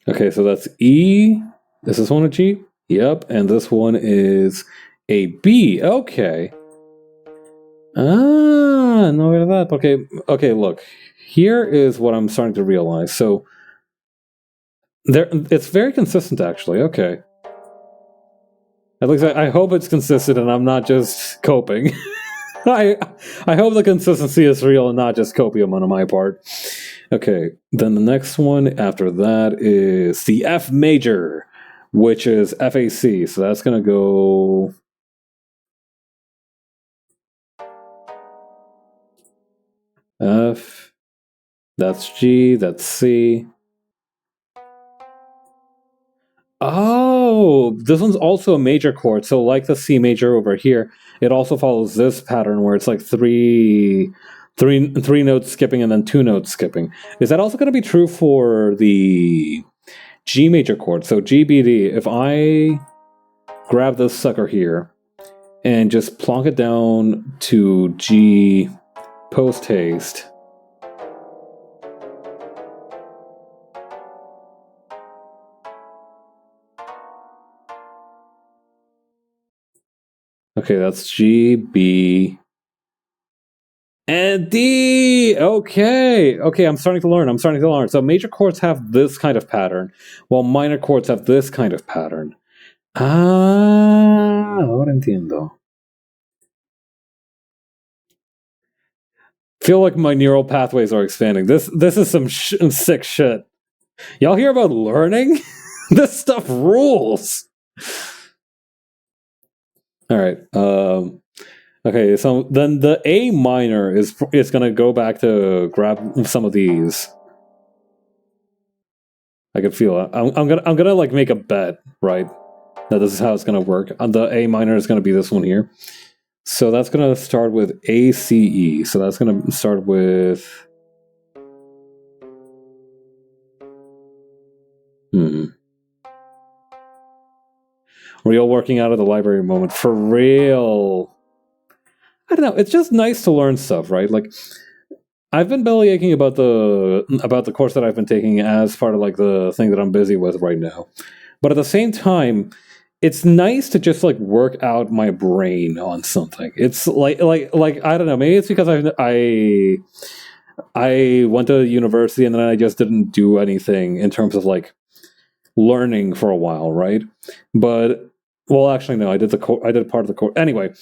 Okay, so that's E. Is this one a G? Yep, and this one is a B. Okay. Ah, no way to that. Okay, look. Here is what I'm starting to realize. So it's very consistent actually. Okay. At least I hope it's consistent and I'm not just coping. I hope the consistency is real and not just copium on my part. Okay, then the next one after that is the F major, which is FAC. So that's going to go... F, that's G, that's C. Oh, this one's also a major chord. So like the C major over here, it also follows this pattern where it's like three notes skipping and then 2 notes skipping. Is that also going to be true for the G major chord? So GBD, if I grab this sucker here and just plonk it down to G post haste. Okay, that's G, B, and D. Okay, I'm starting to learn. So major chords have this kind of pattern, while minor chords have this kind of pattern. Ah, ahora entiendo. feel like my neural pathways are expanding. This is some sick shit. Y'all hear about learning? This stuff rules. All right. Okay. So then the A minor is gonna go back to grab some of these. I can feel it. I'm gonna like make a bet, right? That this is how it's gonna work. The A minor is gonna be this one here. So that's gonna start with ACE. So that's gonna start with. Real working out of the library moment. For real. I don't know. It's just nice to learn stuff, right? Like, I've been bellyaching about the course that I've been taking as part of like the thing that I'm busy with right now. But at the same time, it's nice to just like work out my brain on something. It's like I don't know. Maybe it's because I went to university and then I just didn't do anything in terms of like learning for a while, right? But well, actually, no. I did part of the course anyway.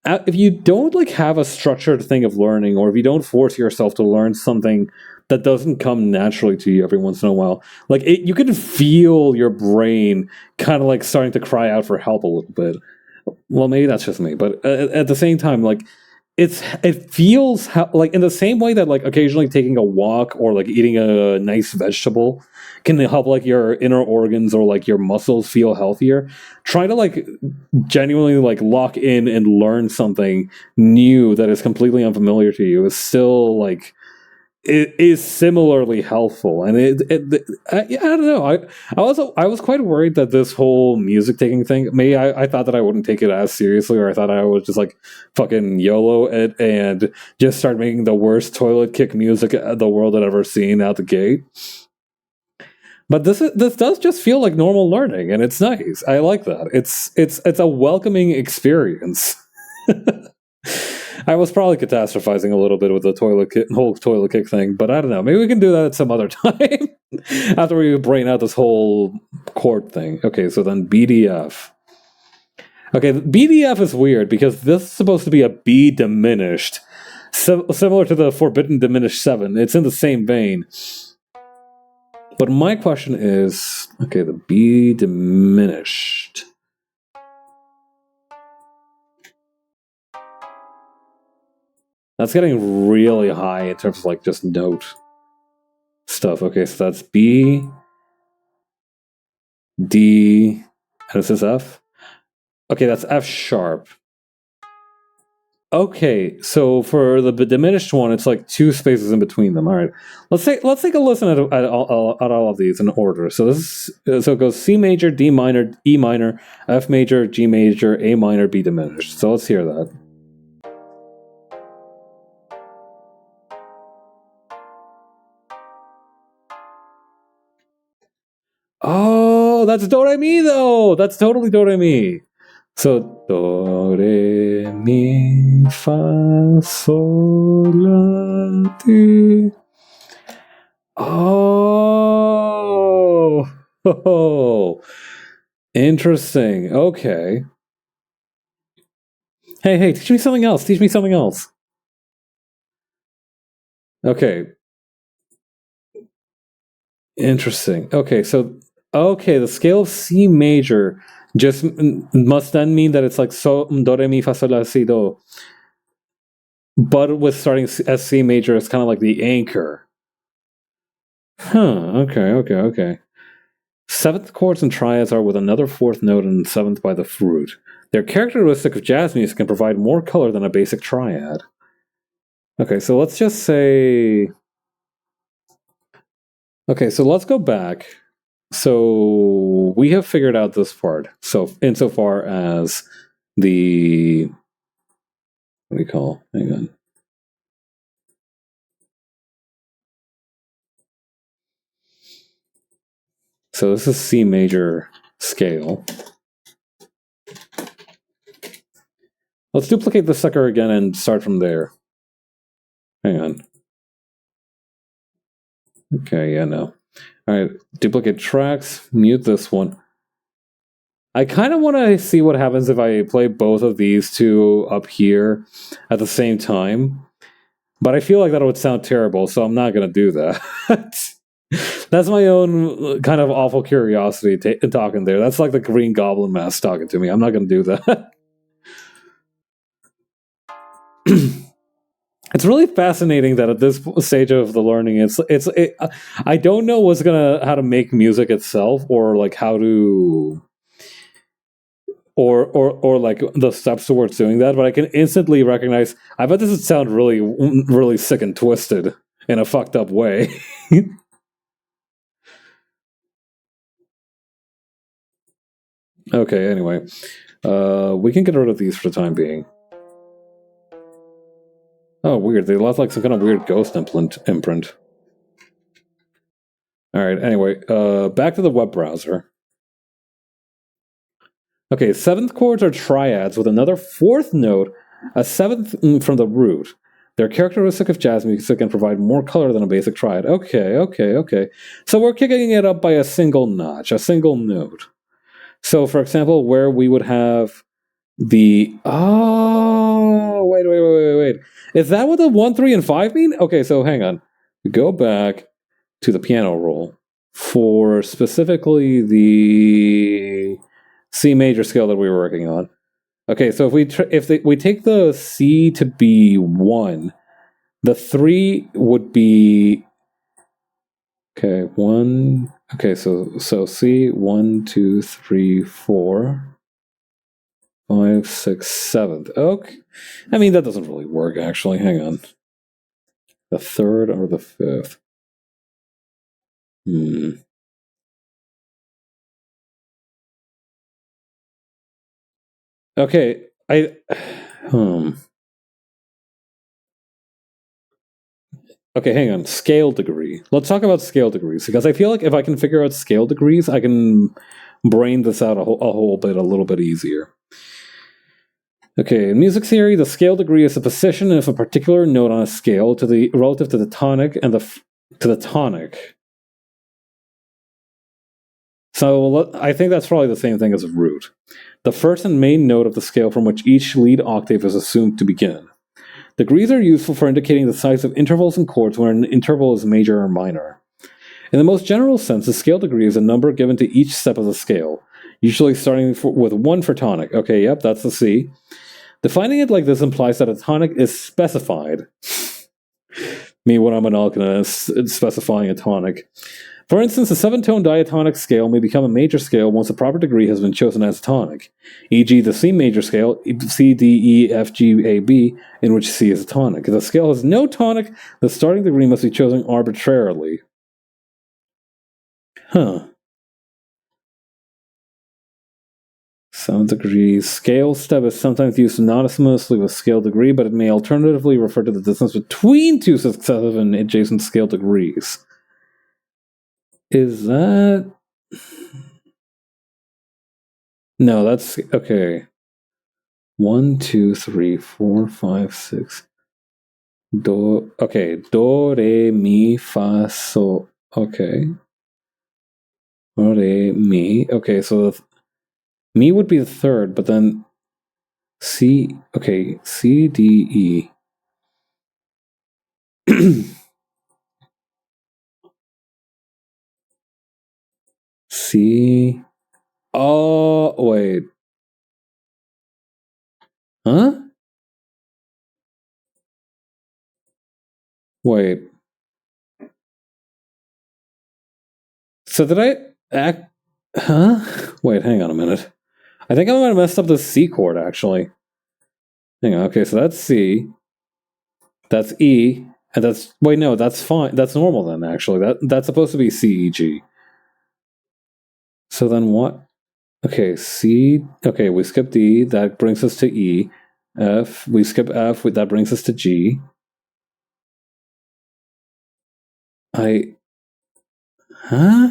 If you don't like have a structured thing of learning, or if you don't force yourself to learn something that doesn't come naturally to you every once in a while, like you can feel your brain kind of like starting to cry out for help a little bit. Well, maybe that's just me, but at the same time, like it feels like in the same way that like occasionally taking a walk or like eating a nice vegetable can help like your inner organs or like your muscles feel healthier. Try to like genuinely like lock in and learn something new that is completely unfamiliar to you is still like it is similarly helpful. And I don't know. I was quite worried that this whole music taking thing, maybe I thought that I wouldn't take it as seriously, or I thought I would just like fucking YOLO it and just start making the worst toilet kick music the world had ever seen out the gate. But this does just feel like normal learning, and it's nice. I like that. It's a welcoming experience. I was probably catastrophizing a little bit with the whole toilet kick thing, but I don't know. Maybe we can do that at some other time after we brain out this whole chord thing. Okay, so then BDF. Okay, BDF is weird because this is supposed to be a B diminished, similar to the Forbidden Diminished 7. It's in the same vein. But my question is, okay, the B diminished. That's getting really high in terms of like just note stuff. Okay, so that's B, D, and it says F. Okay, that's F sharp. Okay, so for the diminished one, it's like two spaces in between them. All right, let's take a listen at all of these in order. So it goes C major, D minor, E minor, F major, G major, A minor, B diminished. So let's hear that. Oh, that's do re mi though. That's totally do re mi. So do re mi fa sol la ti. Oh, interesting. Okay. Hey, teach me something else. Teach me something else. Okay. Interesting. Okay, the scale of C major just must then mean that it's like so do re mi fa sol la si do. But with starting as C major, it's kind of like the anchor. Huh. Okay. Seventh chords and triads are with another fourth note and seventh by the fruit. They're characteristic of jazz music and provide more color than a basic triad. Okay, so let's just say. Okay, so let's go back. So we have figured out this part. So insofar as the what do we call? Hang on. So this is C major scale. Let's duplicate the sucker again and start from there. Hang on. Okay, yeah, no. Alright, duplicate tracks, mute this one. I kind of want to see what happens if I play both of these two up here at the same time. But I feel like that would sound terrible, so I'm not going to do that. That's my own kind of awful curiosity talking there. That's like the Green Goblin mask talking to me. I'm not going to do that. It's really fascinating that at this stage of the learning, I don't know how to make music itself, or like how to, or like the steps towards doing that. But I can instantly recognize. I bet this would sound really, really sick and twisted in a fucked up way. Okay. Anyway, we can get rid of these for the time being. Oh, weird. They left like some kind of weird ghost imprint. All right. Anyway, back to the web browser. Okay, seventh chords are triads with another fourth note, a seventh from the root. They're characteristic of jazz music and provide more color than a basic triad. Okay. So we're kicking it up by a single notch, a single note. So, for example, where we would have the... Oh, wait. Is that what the 1, 3, and 5 mean? Okay, so hang on. Go back to the piano roll for specifically the C major scale that we were working on. Okay, so if we take the C to be 1, the 3 would be... Okay, 1... Okay, so C, 1, 2, 3, 4, 5, 6, 7. Okay. I mean, that doesn't really work, actually. Hang on. The 3rd or the 5th? Okay, Okay, hang on. Scale degree. Let's talk about scale degrees, because I feel like if I can figure out scale degrees, I can brain this out a little bit easier. Okay, in music theory, the scale degree is the position of a particular note on a scale relative to the tonic and to the tonic. So I think that's probably the same thing as a root. The first and main note of the scale from which each lead octave is assumed to begin. Degrees are useful for indicating the size of intervals in chords when an interval is major or minor. In the most general sense, the scale degree is a number given to each step of the scale, usually starting with 1 for tonic. Okay, yep, that's the C. Defining it like this implies that a tonic is specified. Me, when I'm an alchemist, specifying a tonic. For instance, a 7-tone diatonic scale may become a major scale once a proper degree has been chosen as a tonic, e.g. the C major scale, C, D, E, F, G, A, B, in which C is a tonic. If the scale has no tonic, the starting degree must be chosen arbitrarily. Huh. 7 degrees. Scale step is sometimes used synonymously with scale degree, but it may alternatively refer to the distance between two successive and adjacent scale degrees. Is that... No, that's... Okay. 1, 2, 3, 4, 5, 6. Do... Okay. Do, re, mi, fa, sol. Okay. Do, re, mi. Okay, so... Mi would be the 3rd, but then... C... Okay. C, D, E. C... Oh, wait. Huh? Wait. So did I act... Huh? Wait, hang on a minute. I think I might have messed up the C chord, actually. Hang on, okay, so that's C. That's E. And that's... Wait, no, that's fine. That's normal then, actually. That's supposed to be C, E, G. So then what? Okay, C... Okay, we skip D. That brings us to E. F. We skip F. That brings us to G. Huh?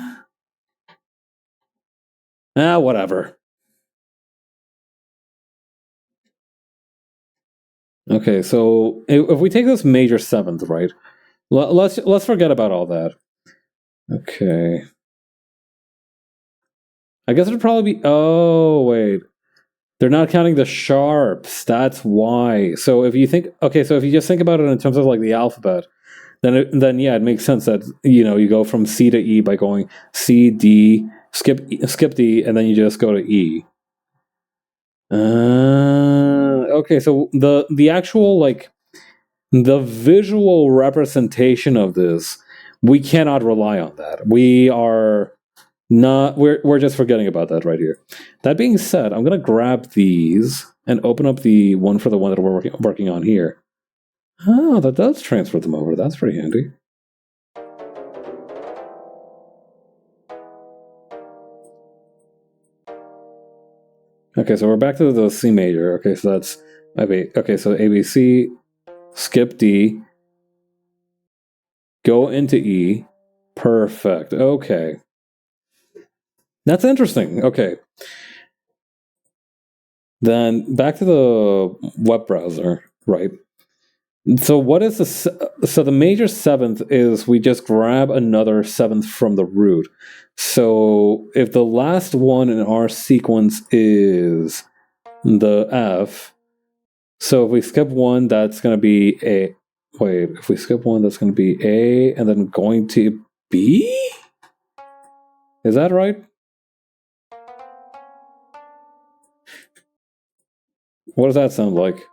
Whatever. Okay, so if we take this major 7th, right? Let's forget about all that. Okay. I guess it'd probably be... Oh, wait. They're not counting the sharps. That's why. So if you think, okay, so if you just think about it in terms of like the alphabet, then yeah, it makes sense that you go from C to E by going C, D, skip D, and then you just go to E. Okay, so the actual like the visual representation of this, we cannot rely on that. We are not. We're just forgetting about that right here. That being said, I'm gonna grab these and open up the one for the one that we're working on here. Oh, that does transfer them over. That's pretty handy. Okay, so we're back to the C major. Okay, so that's okay. So ABC, skip D, go into E. Perfect. Okay, that's interesting. Okay, then back to the web browser, right? So what is so the major seventh is we just grab another seventh from the root. So if the last one in our sequence is the F, so if we skip one, that's going to be A. Wait, if we skip one, that's going to be A, and then going to B? Is that right? What does that sound like?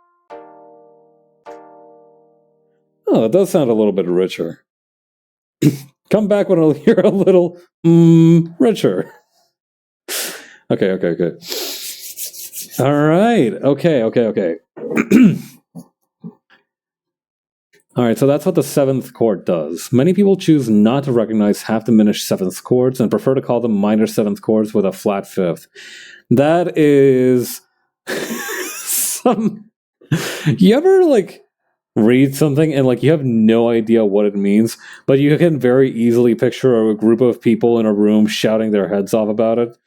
Oh, that does sound a little bit richer. Come back when you're a little richer. Okay. All right. Okay. All right, so that's what the seventh chord does. Many people choose not to recognize half-diminished seventh chords and prefer to call them minor seventh chords with a flat fifth. That is some. You ever like read something and like you have no idea what it means, but you can very easily picture a group of people in a room shouting their heads off about it?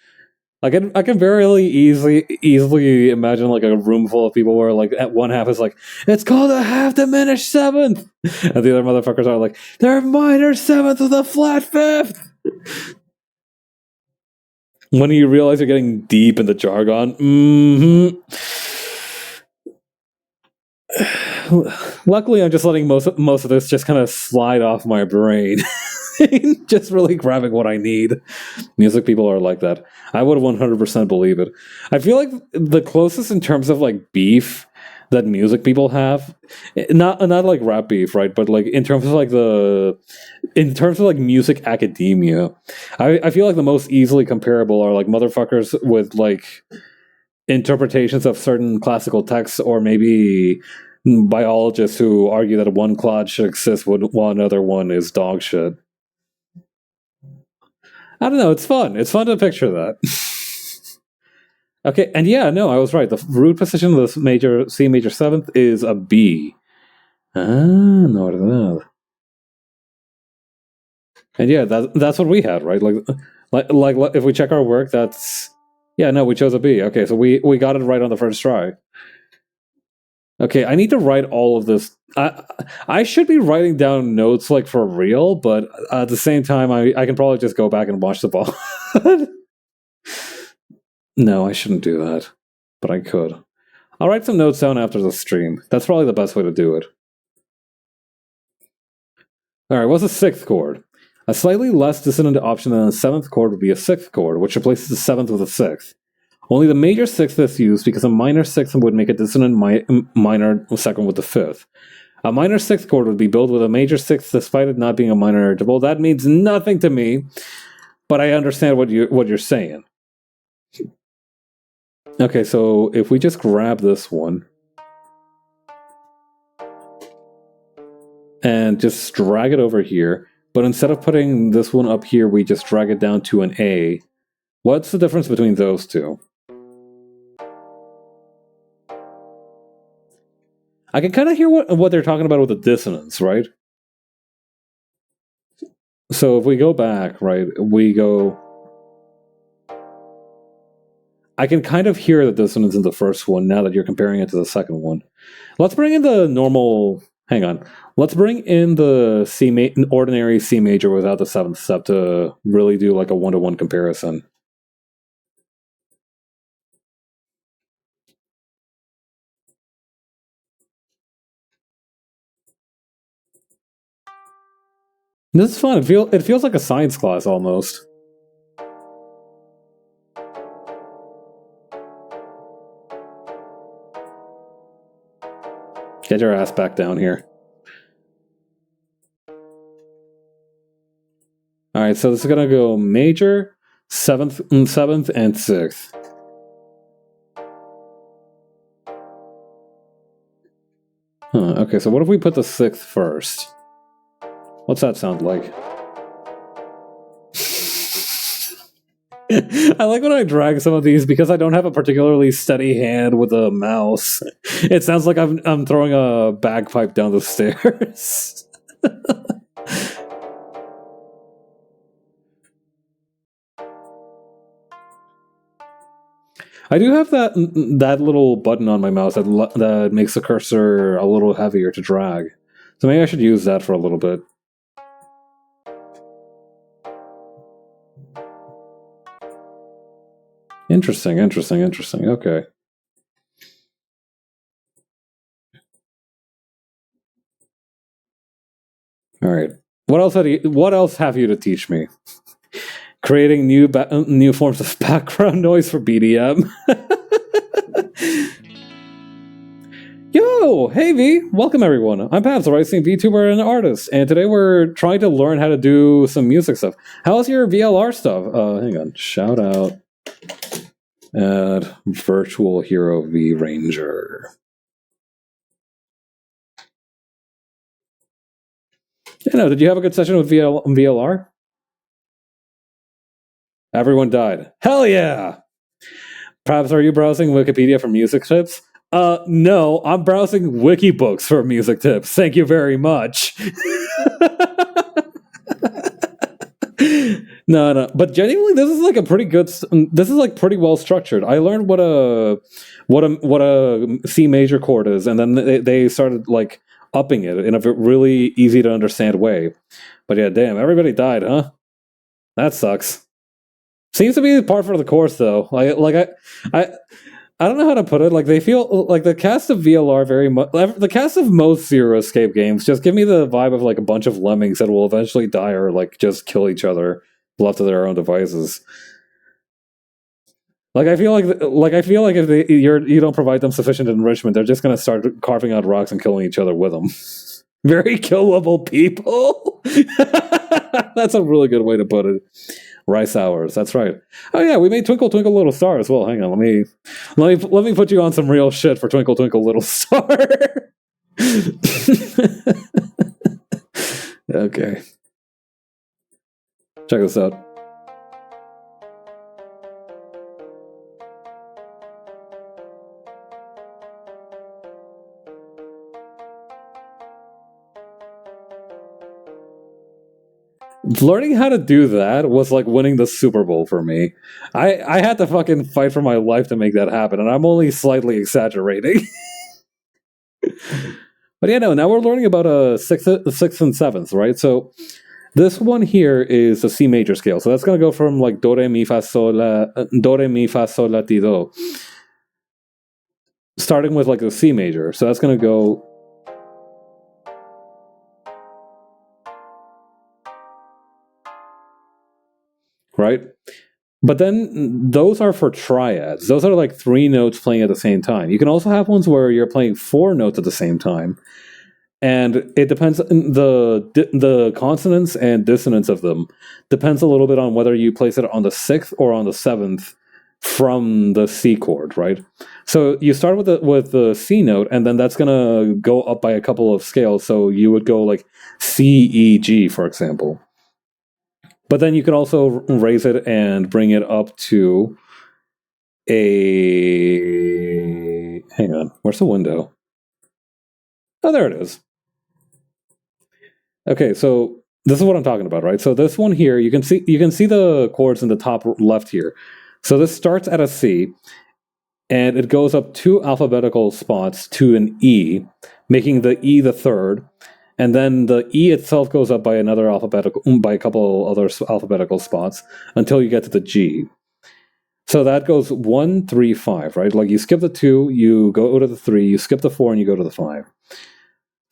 I can very easily imagine like a room full of people where like at one half is like, it's called a half diminished seventh, and the other motherfuckers are like, they're minor seventh with a flat fifth. When you realize you're getting deep in the jargon, luckily I'm just letting most of this just kind of slide off my brain. Just really grabbing what I need. Music people are like that. I would 100% believe it. I feel like the closest in terms of like beef that music people have, not like rap beef, right? But like in terms of like music academia, I feel like the most easily comparable are like motherfuckers with like interpretations of certain classical texts, or maybe biologists who argue that one clod should exist while another one is dog shit. I don't know. It's fun. It's fun to picture that. Okay, and yeah, no, I was right. The root position of the C major seventh is a B. No. And yeah, that's what we had, right? Like if we check our work, that's we chose a B. Okay, so we got it right on the first try. Okay, I need to write all of this. I should be writing down notes like for real, but at the same time, I can probably just go back and watch the ball. No, I shouldn't do that, but I could. I'll write some notes down after the stream. That's probably the best way to do it. Alright, what's the sixth chord? A slightly less dissonant option than the seventh chord would be a sixth chord, which replaces the seventh with a sixth. Only the major sixth is used because a minor sixth would make a dissonant minor second with the fifth. A minor sixth chord would be built with a major sixth despite it not being a minor interval. That means nothing to me, but I understand what you're saying. Okay, so if we just grab this one and just drag it over here, but instead of putting this one up here, we just drag it down to an A. What's the difference between those two? I can kind of hear what they're talking about with the dissonance, right? So if we go back, right, I can kind of hear the dissonance in the first one now that you're comparing it to the second one. Let's bring in the normal. Hang on. Let's bring in the ordinary C major without the seventh step to really do like a one-to-one comparison. This is fun. It feels like a science class almost. Get your ass back down here. Alright, so this is gonna go major, 7th, and 6th. Okay, so what if we put the 6th first? What's that sound like? I like when I drag some of these because I don't have a particularly steady hand with a mouse. It sounds like I'm throwing a bagpipe down the stairs. I do have that little button on my mouse that makes the cursor a little heavier to drag. So maybe I should use that for a little bit. Interesting. Okay. All right. What else have you to teach me? Creating new forms of background noise for BDM. Yo, hey V, welcome everyone. I'm Pabs, a rising VTuber and artist, and today we're trying to learn how to do some music stuff. How's your VLR stuff? Hang on, shout out at Virtual Hero V Ranger. Did you have a good session with VLR? Everyone died. Hell yeah! Perhaps are you browsing Wikipedia for music tips? No, I'm browsing Wikibooks for music tips. Thank you very much. No. But genuinely, this is like a pretty good. This is like pretty well structured. I learned what a C major chord is, and then they started like upping it in a really easy to understand way. But yeah, damn, everybody died, huh? That sucks. Seems to be part for the course, though. I don't know how to put it. Like, they feel like the cast of VLR very much. The cast of most Zero Escape games just give me the vibe of like a bunch of lemmings that will eventually die or like just kill each other, left to their own devices. Like I feel like if you don't provide them sufficient enrichment, they're just gonna start carving out rocks and killing each other with them. Very killable people. That's a really good way to put it. Rice hours, that's right. Oh yeah, we made Twinkle Twinkle Little Star as well. Hang on, let me put you on some real shit for Twinkle Twinkle Little Star. Okay, check this out. Learning how to do that was like winning the Super Bowl for me. I had to fucking fight for my life to make that happen, and I'm only slightly exaggerating. But yeah, no, now we're learning about sixth and 7th, right? So this one here is a C major scale. So that's going to go from like do, re, mi, fa, sol, la, ti, do. Starting with like the C major. So that's going to go... Right? But then those are for triads. Those are like 3 notes playing at the same time. You can also have ones where you're playing 4 notes at the same time. And it depends, the consonants and dissonance of them depends a little bit on whether you place it on the 6th or on the 7th from the C chord, right? So you start with the C note, and then that's gonna go up by a couple of scales. So you would go like C, E, G, for example. But then you can also raise it and bring it up to a... Hang on, where's the window? Oh, there it is. Okay, so this is what I'm talking about, right? So this one here, you can see the chords in the top left here. So this starts at a C, and it goes up 2 alphabetical spots to an E, making the E the 3rd. And then the E itself goes up by a couple other alphabetical spots until you get to the G. So that goes 1, 3, 5, right? Like you skip the 2, you go to the 3, you skip the 4, and you go to the 5.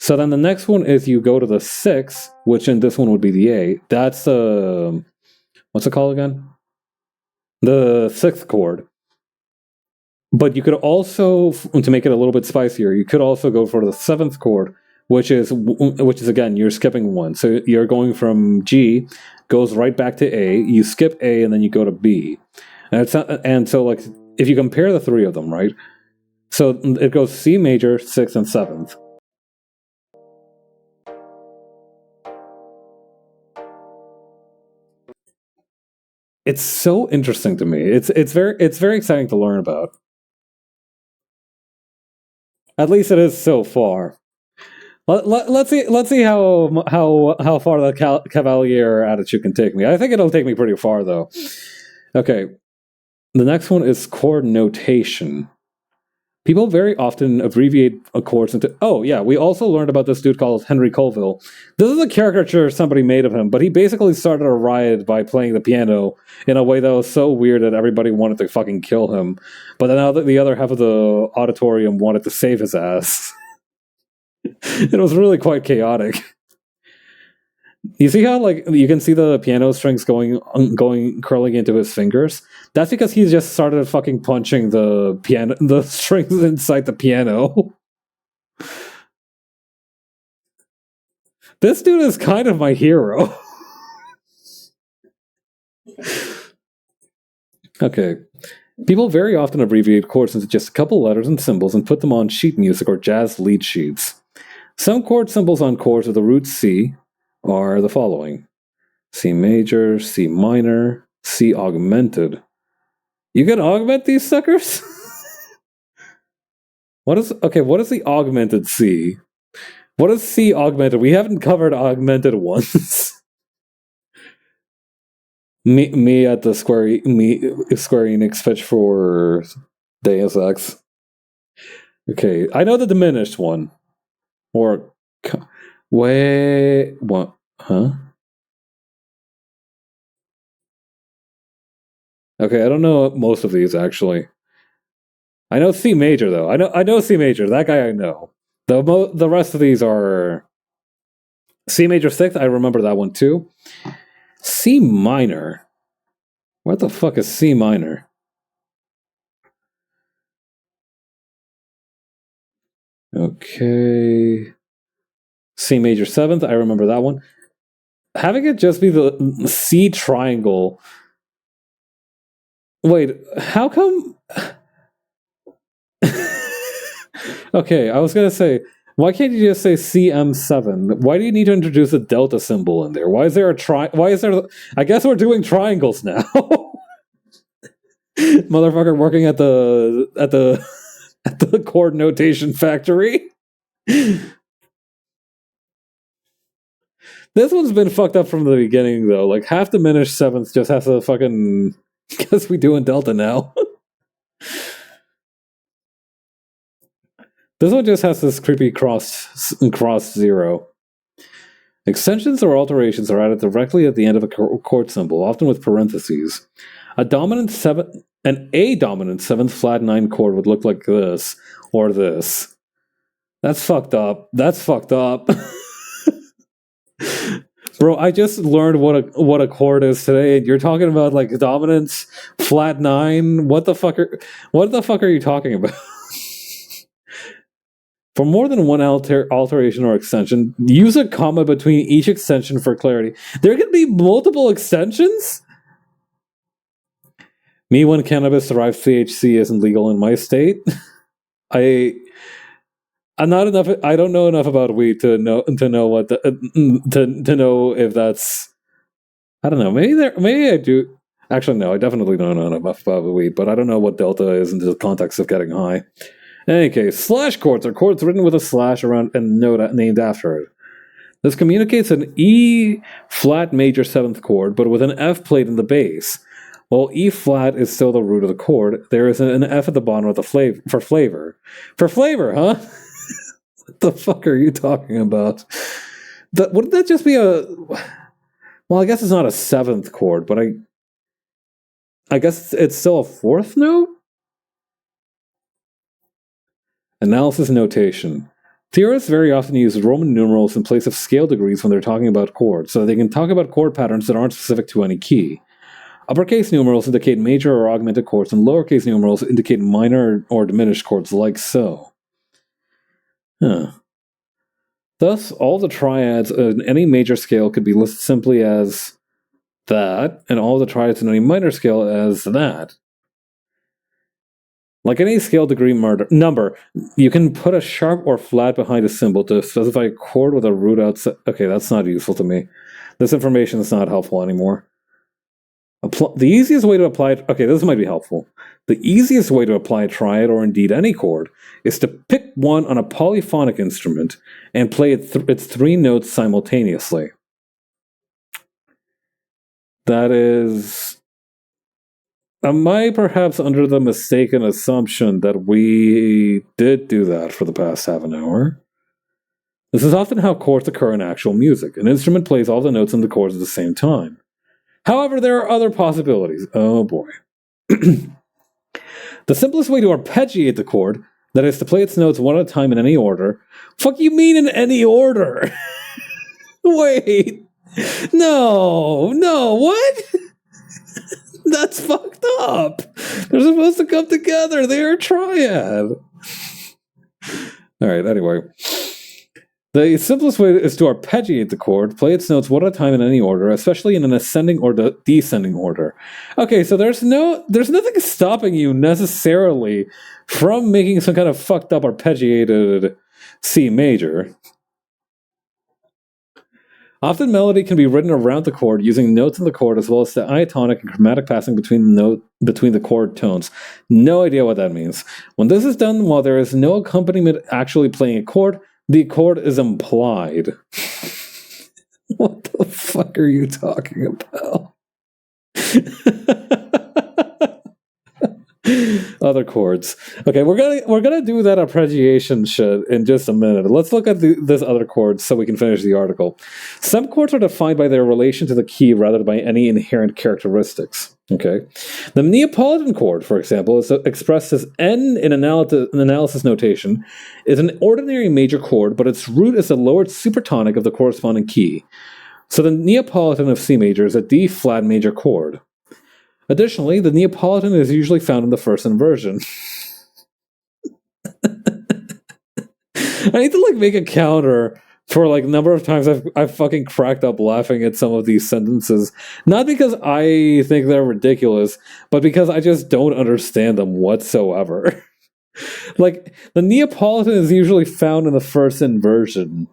So then the next one is you go to the 6, which in this one would be the A. That's what's it called again? The 6th chord. But you could also, to make it a little bit spicier, you could also go for the 7th chord, which is again, you're skipping one. So you're going from G, goes right back to A, you skip A, and then you go to B. And so like, if you compare the three of them, right? So it goes C major, 6th, and 7th. It's so interesting to me. It's very exciting to learn about. At least it is so far. Let's see how far the Cavalier attitude can take me. I think it'll take me pretty far though. Okay, the next one is chord notation. People very often abbreviate chords into... Oh, yeah, we also learned about this dude called Henry Colville. This is a caricature somebody made of him, but he basically started a riot by playing the piano in a way that was so weird that everybody wanted to fucking kill him. But then now the other half of the auditorium wanted to save his ass. It was really quite chaotic. You see how, like, you can see the piano strings going curling into his fingers? That's because he's just started fucking punching the strings inside the piano. This dude is kind of my hero. Okay. People very often abbreviate chords into just a couple letters and symbols and put them on sheet music or jazz lead sheets. Some chord symbols on chords with the root C are the following: C major, C minor, C augmented. You can augment these suckers? What is the augmented C? What is C augmented? We haven't covered augmented once. me at the Square Enix pitch for Deus Ex. Okay, I know the diminished one. Or wait, what? Huh? Okay, I don't know most of these actually. I know C major though. I know C major. That guy I know. The rest of these are C major 6th. I remember that one too. C minor. What the fuck is C minor? Okay. C major 7th. I remember that one. Having it just be the C triangle. Wait, how come? Okay, I was gonna say, why can't you just say CM7? Why do you need to introduce a delta symbol in there? Why is there a Why is there? I guess we're doing triangles now. Motherfucker working at the chord notation factory. This one's been fucked up from the beginning though. Like half diminished 7th just has a fucking. Guess we doing delta now. This one just has this creepy cross 0. Extensions or alterations are added directly at the end of a chord symbol, often with parentheses. A dominant 7th flat 9 chord would look like this or this. That's fucked up. Bro, I just learned what a chord is today, and you're talking about like dominance, flat 9. What the fuck are you talking about? For more than one alteration or extension, use a comma between each extension for clarity. There can be multiple extensions? Me when cannabis-derived THC isn't legal in my state? I don't know enough about weed to know what to know if that's... I don't know. Maybe I do. Actually, no, I definitely don't know enough about weed, but I don't know what delta is in the context of getting high. In any case, slash chords are chords written with a slash around a note named after it. This communicates an E flat major 7th chord, but with an F played in the bass. While E flat is still the root of the chord, there is an F at the bottom of the for flavor. For flavor, huh? What the fuck are you talking about? Wouldn't that just be a... Well, I guess it's not a 7th chord, but I guess it's still a 4th note? Analysis notation. Theorists very often use Roman numerals in place of scale degrees when they're talking about chords, so they can talk about chord patterns that aren't specific to any key. Uppercase numerals indicate major or augmented chords, and lowercase numerals indicate minor or diminished chords, like so. Thus, all the triads in any major scale could be listed simply as that, and all the triads in any minor scale as that. Like any scale degree number, you can put a sharp or flat behind a symbol to specify a chord with a root outside. Okay, that's not useful to me. This information is not helpful anymore. The easiest way to apply it... Okay, this might be helpful. The easiest way to apply a triad, or indeed any chord, is to pick one on a polyphonic instrument and play its 3 notes simultaneously. That is... Am I perhaps under the mistaken assumption that we did do that for the past half an hour? This is often how chords occur in actual music. An instrument plays all the notes and the chords at the same time. However, there are other possibilities. Oh boy. The simplest way to arpeggiate the chord, that is to play its notes one at a time in any order. Fuck you mean in any order? Wait. No, what? That's fucked up. They're supposed to come together. They are a triad. Alright, anyway. The simplest way is to arpeggiate the chord, play its notes one at a time in any order, especially in an ascending or descending order. Okay, so there's nothing stopping you necessarily from making some kind of fucked up arpeggiated C major. Often melody can be written around the chord using notes in the chord as well as the iatonic and chromatic passing between the chord tones. No idea what that means. When this is done while there is no accompaniment actually playing a chord, the chord is implied. What the fuck are you talking about? Other chords. Okay, we're gonna do that arpeggiation shit in just a minute. Let's look at this other chord so we can finish the article. Some chords are defined by their relation to the key rather than by any inherent characteristics. Okay, the Neapolitan chord, for example, is expressed as N in analysis notation, is an ordinary major chord, but its root is the lowered supertonic of the corresponding key. So the Neapolitan of C major is a D flat major chord. Additionally, the Neapolitan is usually found in the first inversion. I need to make a counter for number of times I've fucking cracked up laughing at some of these sentences. Not because I think they're ridiculous, but because I just don't understand them whatsoever. The Neapolitan is usually found in the first inversion.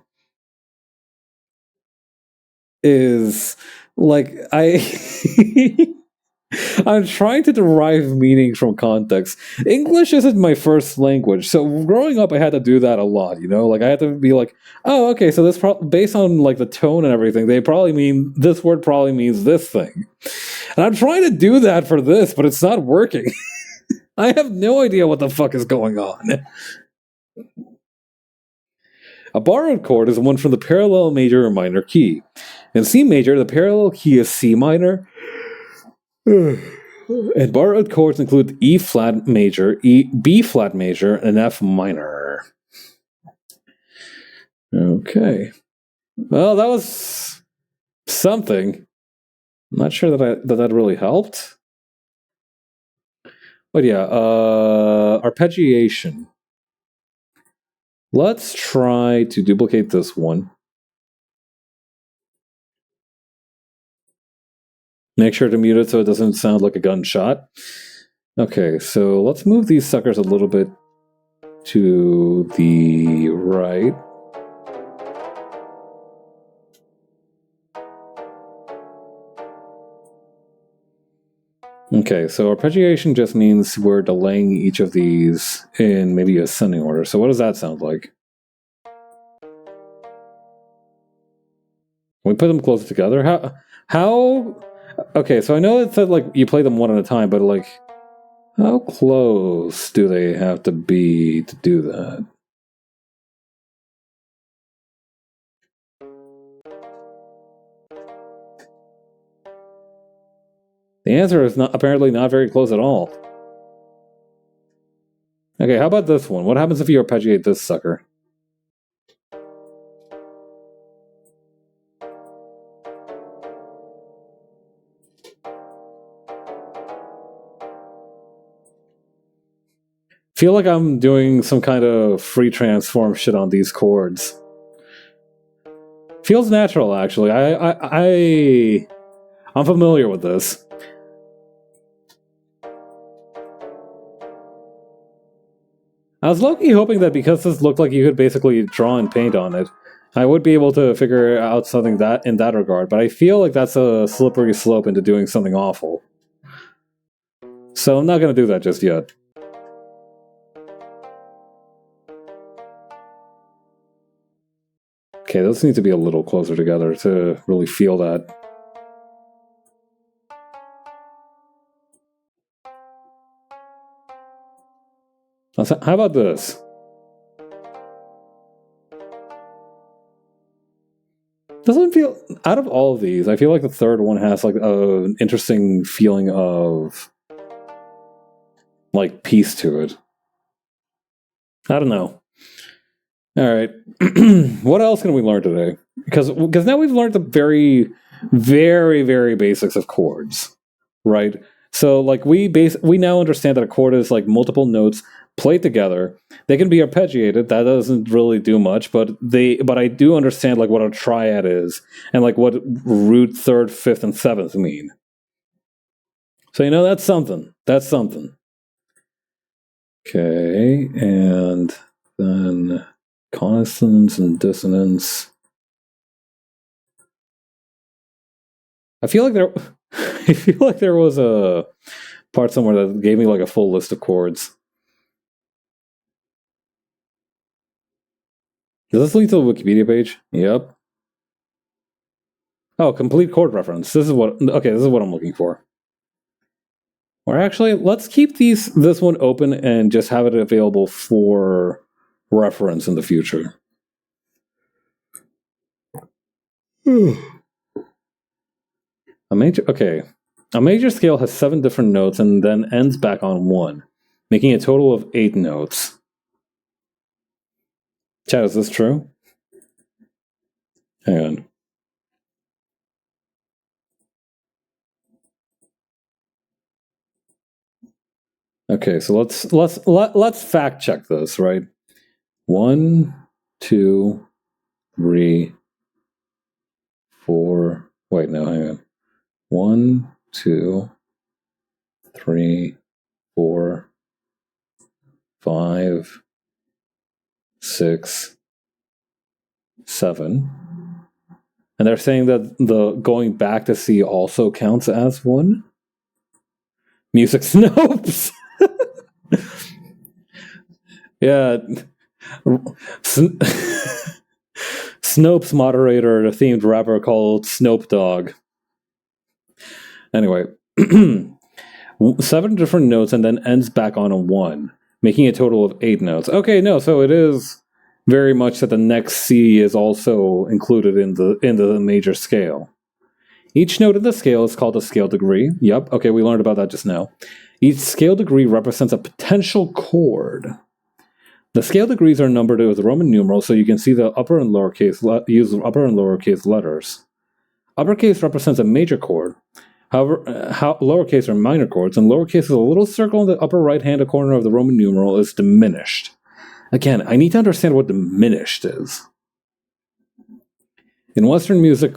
I'm trying to derive meaning from context. English isn't my first language, so growing up I had to do that a lot, I had to be oh, okay, so this based on the tone and everything, this word probably means this thing. And I'm trying to do that for this, but it's not working. I have no idea what the fuck is going on. A borrowed chord is one from the parallel major or minor key. In C major, the parallel key is C minor. And borrowed chords include E flat major, B flat major, and F minor. Okay. Well, that was something. I'm not sure that really helped. But yeah, arpeggiation. Let's try to duplicate this one. Make sure to mute it so it doesn't sound like a gunshot. Okay, so let's move these suckers a little bit to the right. Okay, so arpeggiation just means we're delaying each of these in maybe ascending order. So what does that sound like? Can we put them closer together? How? Okay, so I know it said you play them one at a time, but how close do they have to be to do that? The answer is apparently not very close at all. Okay, how about this one? What happens if you arpeggiate this sucker? Feel like I'm doing some kind of free transform shit on these chords. Feels natural, actually. I'm familiar with this. I was low-key hoping that because this looked like you could basically draw and paint on it, I would be able to figure out something that in that regard, but I feel like that's a slippery slope into doing something awful. So I'm not going to do that just yet. Okay, those need to be a little closer together to really feel that. How about this? Doesn't feel, out of all of these, I feel like the third one has like an interesting feeling of like peace to it. I don't know. All right, what else can we learn today? Because now we've learned the very, very, very basics of chords, right? So like we now understand that a chord is like multiple notes played together. They can be arpeggiated. That doesn't really do much, but I do understand like what a triad is and like what root, third, fifth, and seventh mean. So that's something. That's something. Okay, and then consonance and dissonance. I feel like there was a part somewhere that gave me like a full list of chords. Does this lead to the Wikipedia page? Yep. Oh, complete chord reference. This is what I'm looking for. Or actually, let's keep this one open and just have it available for reference in the future. A major scale has 7 different notes and then ends back on 1, making a total of 8 notes. Chat, is this true? Hang on. Okay, so let's fact check this, right? 1, 2, 3, 4. Wait, no, hang on. 1, 2, 3, 4, 5, 6, 7. And they're saying that the going back to C also counts as 1? Music Snopes! Yeah. Snopes moderator, a themed rapper called Snope Dogg. Anyway, 7 different notes and then ends back on a 1, making a total of 8 notes. Okay, no, so it is very much that the next C is also included in the major scale. Each note in the scale is called a scale degree. Yep, okay, we learned about that just now. Each scale degree represents a potential chord. The scale degrees are numbered with Roman numerals, so you can see the upper and lowercase use upper and lowercase letters. Uppercase represents a major chord. However, lowercase are minor chords, and lowercase is a little circle in the upper right-hand corner of the Roman numeral is diminished. Again, I need to understand what diminished is. In Western music,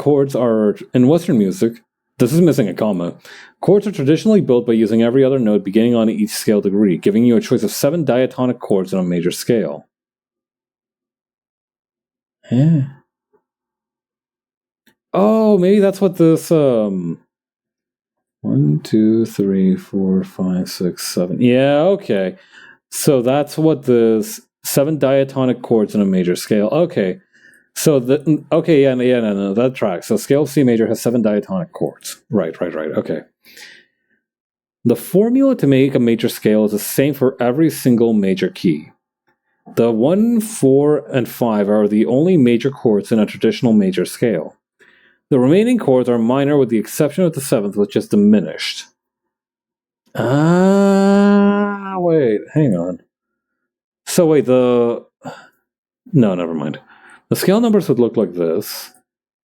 this is missing a comma. Chords are traditionally built by using every other note beginning on each scale degree, giving you a choice of 7 diatonic chords on a major scale. Oh, maybe that's what this 1, 2, 3, 4, 5, 6, 7. Yeah, okay. So that's what this 7 diatonic chords on a major scale. Okay. So no, that tracks. So scale C major has 7 diatonic chords. Right. Okay. The formula to make a major scale is the same for every single major key. The 1, 4, and 5 are the only major chords in a traditional major scale. The remaining chords are minor with the exception of the 7th, which is diminished. Wait, hang on. So wait, no, never mind. The scale numbers would look like this.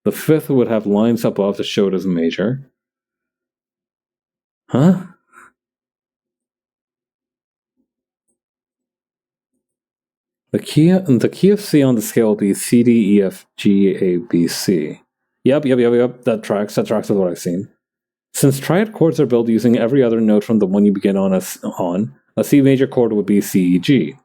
The 5th would have lines above to show it as major. Huh? The key of C on the scale will be C, D, E, F, G, A, B, C. Yep. That tracks with what I've seen. Since triad chords are built using every other note from the one you begin on, a C major chord would be C, E, G.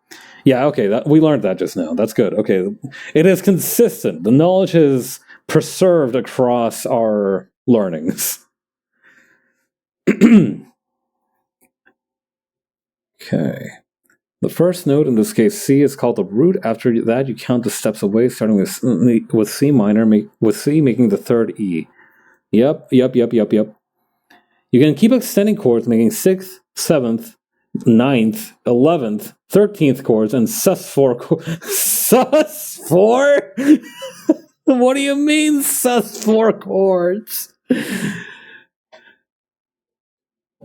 Yeah, okay, we learned that just now. That's good. Okay, it is consistent. The knowledge is preserved across our learnings. Okay. The first note, in this case C, is called the root. After that, you count the steps away, starting with C minor, with C making the third E. Yep. You can keep extending chords, making 6th, 7th, 9th, 11th, 13th chords, and sus4 chords. Sus4? What do you mean, sus4 chords?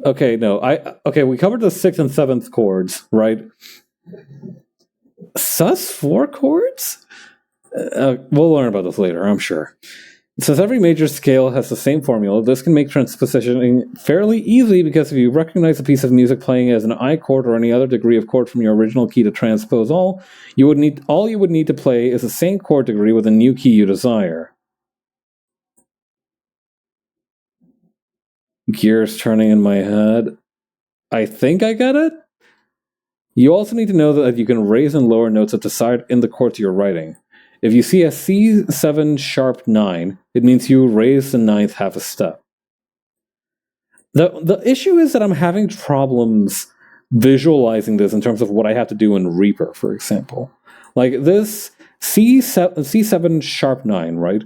Okay, no. We covered the 6th and 7th chords, right? Sus4 chords? We'll learn about this later, I'm sure. Since every major scale has the same formula, this can make transpositioning fairly easy, because if you recognize a piece of music playing as an I chord or any other degree of chord from your original key to transpose all you would need to play is the same chord degree with a new key you desire. Gears turning in my head. I think I get it. You also need to know that you can raise and lower notes at the side in the chords you're writing. If you see a C7 sharp 9, it means you raise the 9th half a step. The issue is that I'm having problems visualizing this in terms of what I have to do in Reaper, for example. Like this C7 sharp 9, right?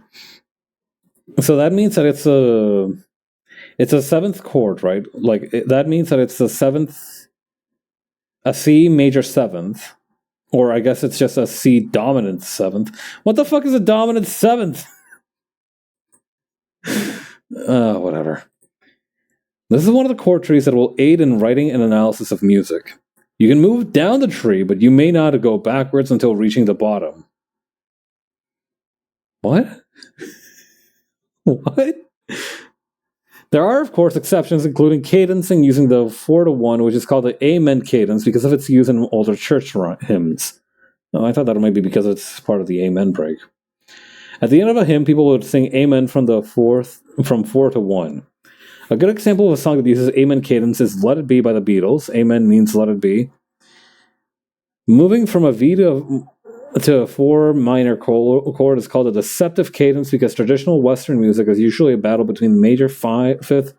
So that means that it's a 7th chord, right? Like that means that it's a C major 7th. Or I guess it's just a C dominant 7th. What the fuck is a dominant 7th? Whatever. This is one of the chord trees that will aid in writing and analysis of music. You can move down the tree, but you may not go backwards until reaching the bottom. What? What? There are, of course, exceptions, including cadencing using the 4-1, which is called the Amen cadence because of its use in older church hymns. Oh, I thought that might be because it's part of the Amen break. At the end of a hymn, people would sing Amen from 4 to 1. A good example of a song that uses Amen cadence is Let It Be by the Beatles. Amen means Let It Be. Moving from a V to a 4 minor chord is called a deceptive cadence because traditional Western music is usually a battle between the major 5th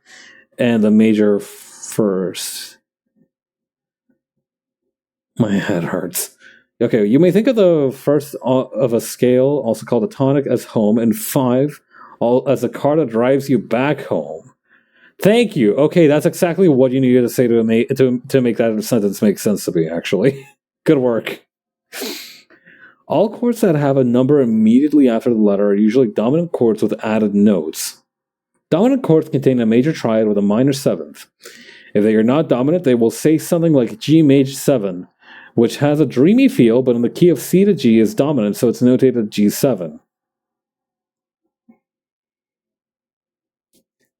and the major 1st. My head hurts. Okay, you may think of the first of a scale, also called a tonic, as home, and 5 as a car that drives you back home. Thank you. Okay, that's exactly what you needed to say to make that sentence make sense to me, actually. Good work. All chords that have a number immediately after the letter are usually dominant chords with added notes. Dominant chords contain a major triad with a minor 7th. If they are not dominant, they will say something like G major 7, which has a dreamy feel, but in the key of C to G is dominant, so it's notated G7.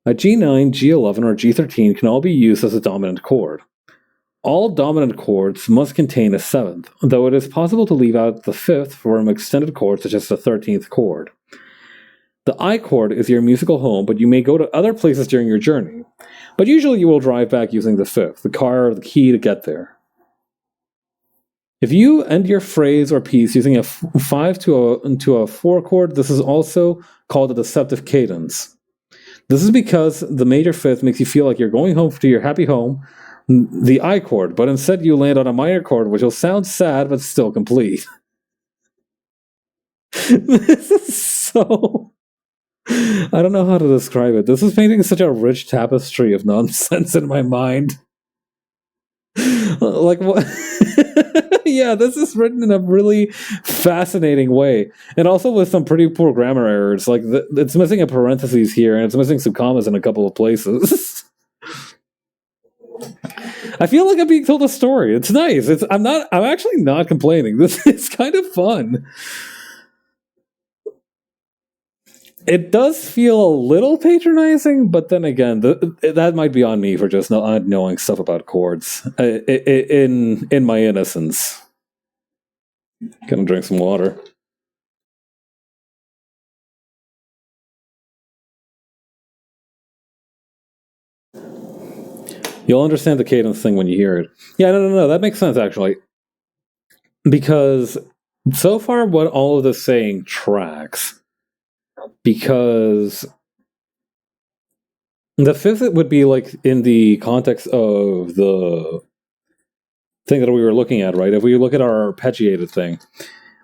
A G9, G11, or G13 can all be used as a dominant chord. All dominant chords must contain a 7th, though it is possible to leave out the 5th for an extended chord such as the 13th chord. The I chord is your musical home, but you may go to other places during your journey. But usually you will drive back using the 5th, the car or the key to get there. If you end your phrase or piece using a 5 to a 4 chord, this is also called a deceptive cadence. This is because the major 5th makes you feel like you're going home to your happy home, the I chord, but instead you land on a minor chord, which will sound sad but still complete. This is so... I don't know how to describe it. This is painting such a rich tapestry of nonsense in my mind. Like what? Yeah, this is written in a really fascinating way, and also with some pretty poor grammar errors. Like it's missing a parentheses here, and it's missing some commas in a couple of places. I feel like I'm being told a story. It's nice. I'm actually not complaining. This is kind of fun. It does feel a little patronizing, but then again, that might be on me for just not knowing stuff about chords in my innocence. Gonna drink some water. You'll understand the cadence thing when you hear it. Yeah, no. That makes sense, actually. Because so far, what all of this saying tracks. Because the fifth would be like in the context of the thing that we were looking at, right? If we look at our arpeggiated thing,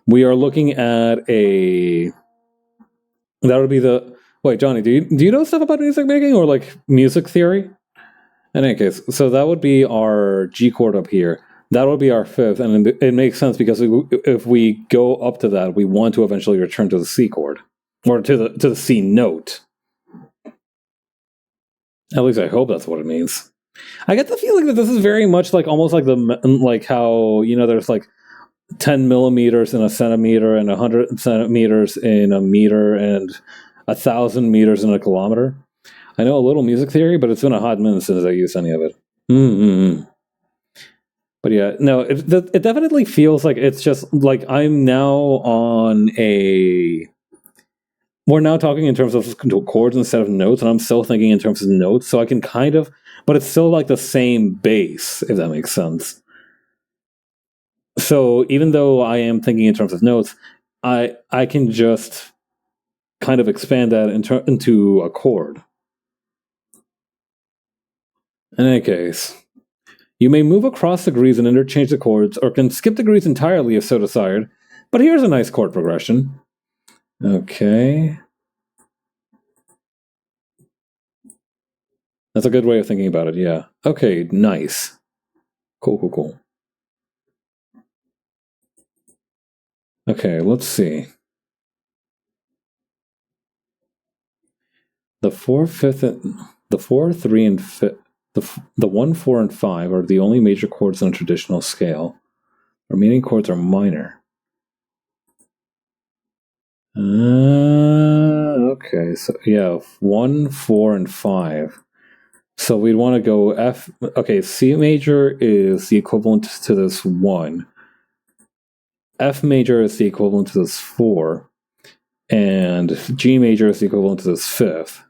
we are looking at a. That would be the. Wait, Johnny, do you know stuff about music making or like music theory? In any case, so that would be our G chord up here. That would be our fifth, and it makes sense because if we go up to that, we want to eventually return to the C chord or to the C note. At least I hope that's what it means. I get the feeling that this is very much like almost like how there's like 10 millimeters in a centimeter and 100 centimeters in a meter and 1,000 meters in a kilometer. I know a little music theory, but it's been a hot minute since I used any of it. Mm-hmm. But yeah, no, it definitely feels like it's just like I'm now on a. We're now talking in terms of chords instead of notes, and I'm still thinking in terms of notes, so I can kind of. But it's still like the same bass, if that makes sense. So even though I am thinking in terms of notes, I can just kind of expand that into a chord. In any case. You may move across degrees and interchange the chords, or can skip degrees entirely if so desired. But here's a nice chord progression. Okay. That's a good way of thinking about it, yeah. Okay, nice. Cool. Okay, let's see. The 4, 3, and 5, the 1, 4, and 5 are the only major chords on a traditional scale. Remaining chords are minor. Okay, so yeah, 1, 4, and 5. So we'd want to go F. Okay, C major is the equivalent to this 1. F major is the equivalent to this 4. And G major is the equivalent to this 5th.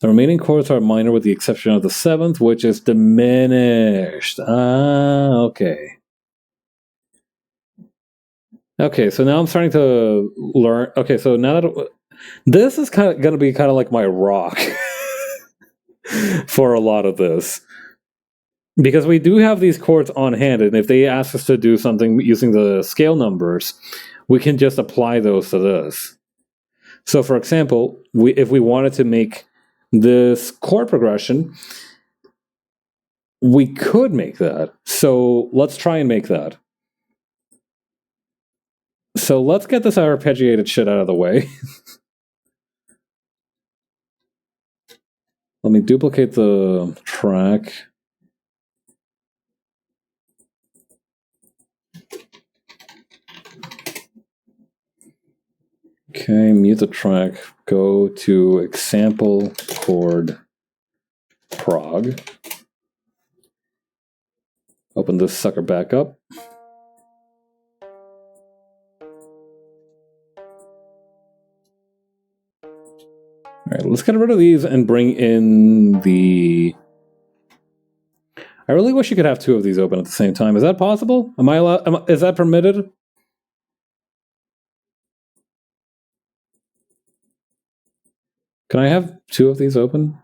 The remaining chords are minor with the exception of the 7th, which is diminished. Okay. Okay, so now I'm starting to learn. Okay, so now that this is kind of going to be kind of like my rock for a lot of this. Because we do have these chords on hand, and if they ask us to do something using the scale numbers, we can just apply those to this. So, for example, if we wanted to make this chord progression, we could make that. So let's try and make that. So let's get this arpeggiated shit out of the way. Let me duplicate the track. Okay, mute the track. Go to example chord prog. Open this sucker back up. All right, let's get rid of these and bring in the. I really wish you could have two of these open at the same time. Is that possible? Am I allowed? Is that permitted? Can I have two of these open?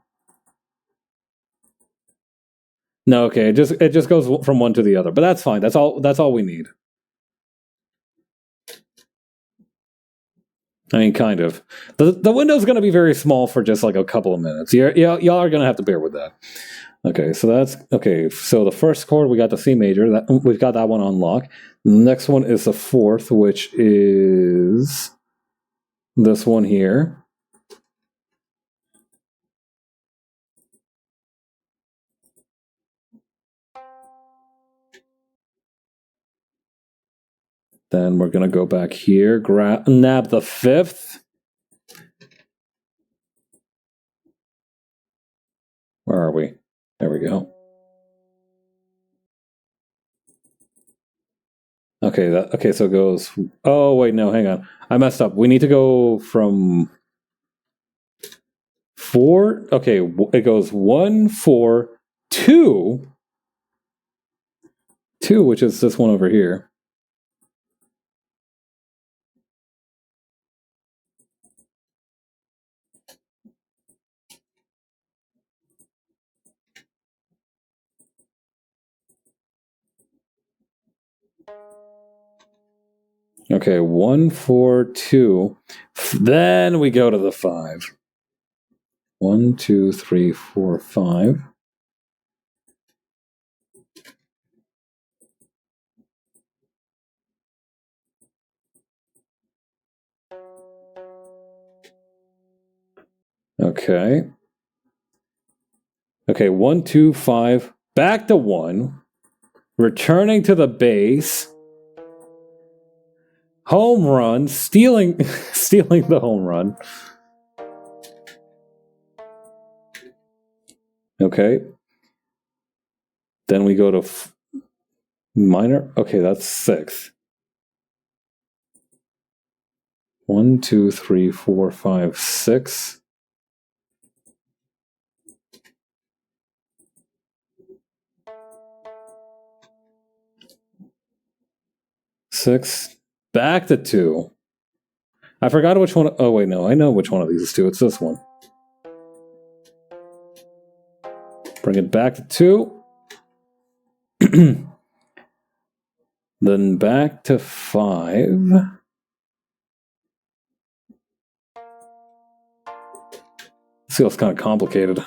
No, okay. It just goes from one to the other, but that's fine. That's all we need. I mean, kind of. The window's going to be very small for just like a couple of minutes. Y'all are going to have to bear with that. Okay, so that's okay. So the first chord we got the C major. We've got that one on lock. The next one is the 4th, which is this one here. Then we're going to go back here, nab the 5th. Where are we? There we go. Okay, so it goes. Oh wait, no, hang on. I messed up. We need to go from 4. Okay, it goes 1, 4, 2, 2, which is this one over here. Okay, 1, 4, 2. Then we go to the 5. 1, 2, 3, 4, 5. Okay. Okay, 1, 2, 5. Back to 1. Returning to the base. Home run. Stealing the home run. Okay. Then we go to minor. Okay, that's 6. 1, 2, 3, 4, 5, 6. Six. Back to 2. I forgot which one. Oh, wait, no. I know which one of these is 2. It's this one. Bring it back to 2. Then back to 5. This feels kind of complicated.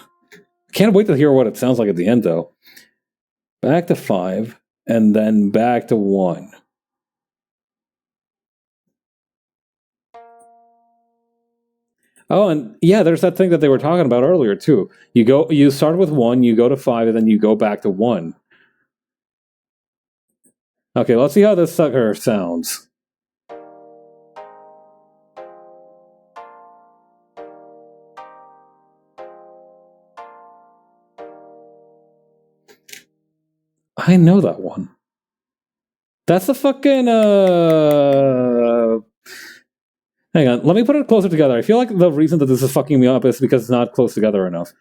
Can't wait to hear what it sounds like at the end, though. Back to 5, and then back to 1. Oh, and yeah, there's that thing that they were talking about earlier too. You start with 1, you go to 5, and then you go back to 1. Okay, let's see how this sucker sounds. I know that one. That's the fucking hang on, let me put it closer together. I feel like the reason that this is fucking me up is because it's not close together enough.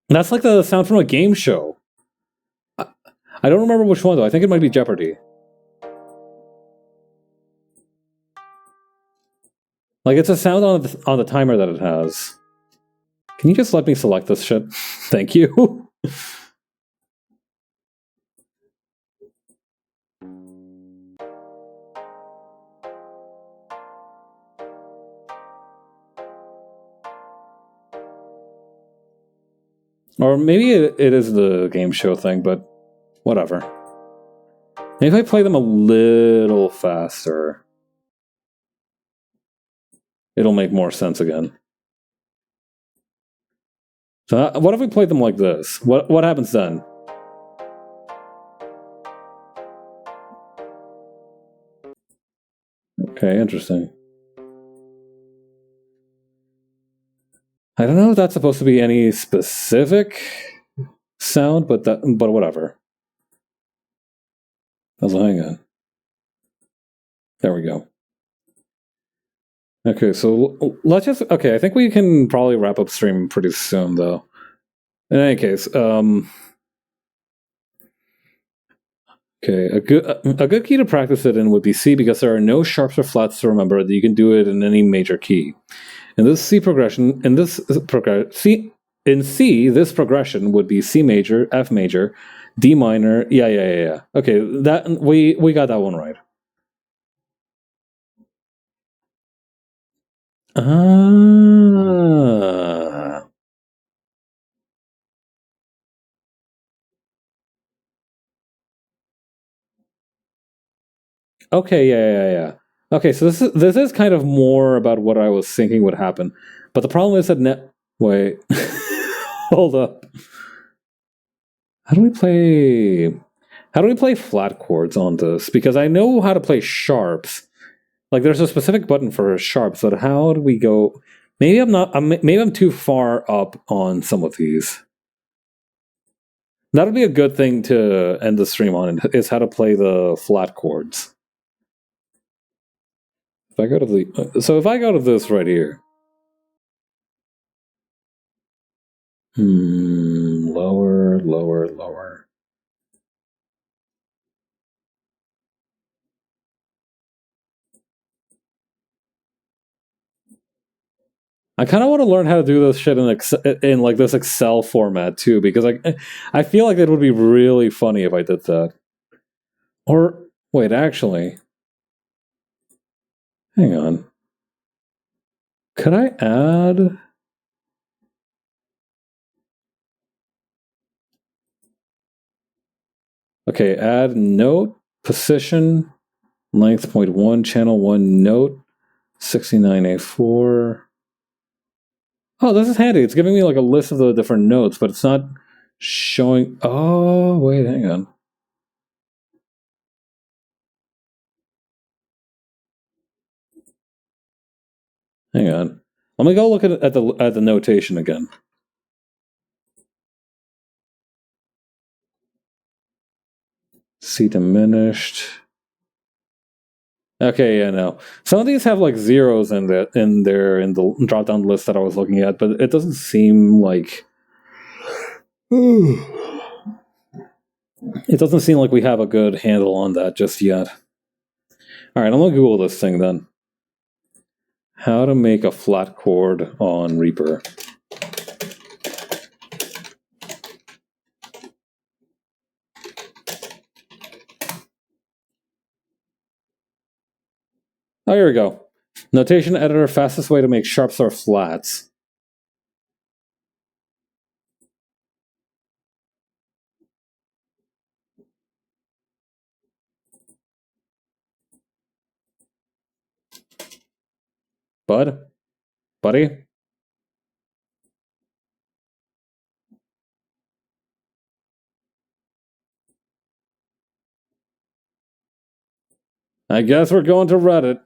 That's like the sound from a game show. I don't remember which one though. I think it might be Jeopardy. Like it's a sound on the timer that it has. Can you just let me select this shit? Thank you. Or maybe it is the game show thing, but whatever. Maybe if I play them a little faster, it'll make more sense again. So what if we play them like this? What happens then? Okay, interesting. I don't know if that's supposed to be any specific sound, but whatever. Hang on. There we go. Okay, so let's just... Okay, I think we can probably wrap up stream pretty soon, though. In any case, okay, a good key to practice it in would be C, because there are no sharps or flats to remember. That you can do it in any major key. In this C progression, in C, this progression would be C major, F major, D minor. Yeah. Okay, that we got that one right. Okay, yeah. Okay, so this is kind of more about what I was thinking would happen, but the problem is that wait, hold up. How do we play flat chords on this? Because I know how to play sharps. Like there's a specific button for sharps, but how do we go? Maybe I'm too far up on some of these. That would be a good thing to end the stream on, is how to play the flat chords. If I go to if I go to this right here. Lower, lower, lower. I kind of want to learn how to do this shit in like this Excel format too, because I feel like it would be really funny if I did that. Or wait, actually, hang on. Could I add? Okay, add note, position, length 0.1, channel 1 note, 69A4. Oh, this is handy. It's giving me like a list of the different notes, but it's not showing. Oh, wait, hang on. Hang on. Let me go look at the notation again. C diminished. Okay, yeah, no. Some of these have like zeros in the drop down list that I was looking at, but it doesn't seem like it doesn't seem like we have a good handle on that just yet. All right, I'm gonna Google this thing then. How to make a flat chord on Reaper. Oh, here we go. Notation editor, fastest way to make sharps or flats. Buddy? I guess we're going to Reddit.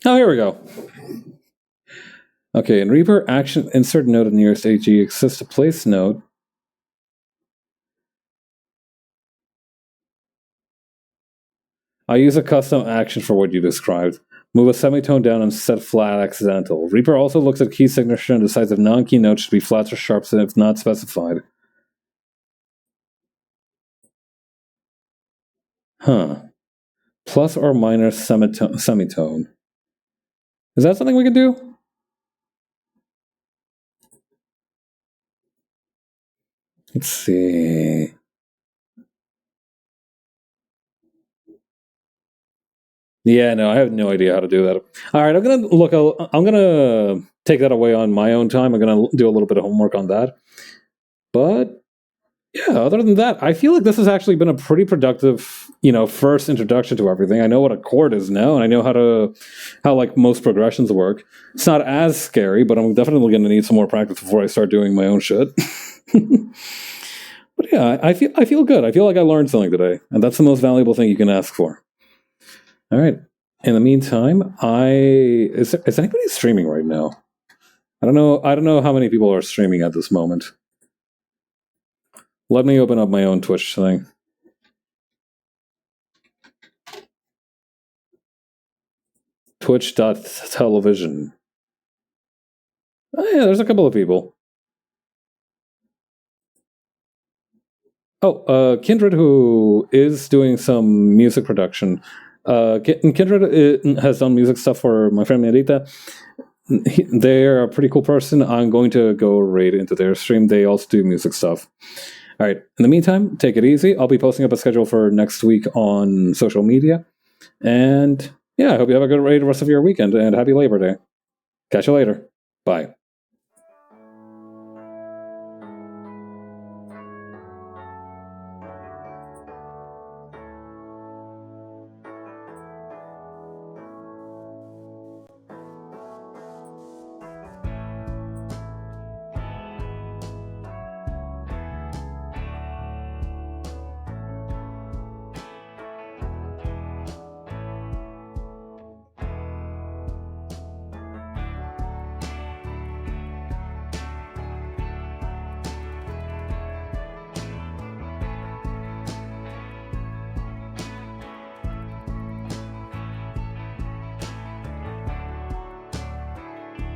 Oh, here we go. Okay, in Reaper, action insert note in nearest AG exists to place note. I use a custom action for what you described. Move a semitone down and set flat accidental. Reaper also looks at key signature and decides if non-key notes should be flats or sharps and if not specified. Huh. Plus or minus semitone. Is that something we can do? Let's see. Yeah, no, I have no idea how to do that. All right, I'm gonna take that away on my own time. I'm gonna do a little bit of homework on that. But yeah, other than that, I feel like this has actually been a pretty productive, first introduction to everything. I know what a chord is now, and I know how like most progressions work. It's not as scary, but I'm definitely going to need some more practice before I start doing my own shit. But yeah, I feel good. I feel like I learned something today, and that's the most valuable thing you can ask for. All right. In the meantime, is anybody streaming right now? I don't know how many people are streaming at this moment. Let me open up my own Twitch thing. Twitch.television. Oh yeah, there's a couple of people. Oh, Kindred, who is doing some music production. Kindred has done music stuff for my friend Marita. They're a pretty cool person. I'm going to go right into their stream. They also do music stuff. All right. In the meantime, take it easy. I'll be posting up a schedule for next week on social media. And yeah, I hope you have a good rest of your weekend and happy Labor Day. Catch you later. Bye.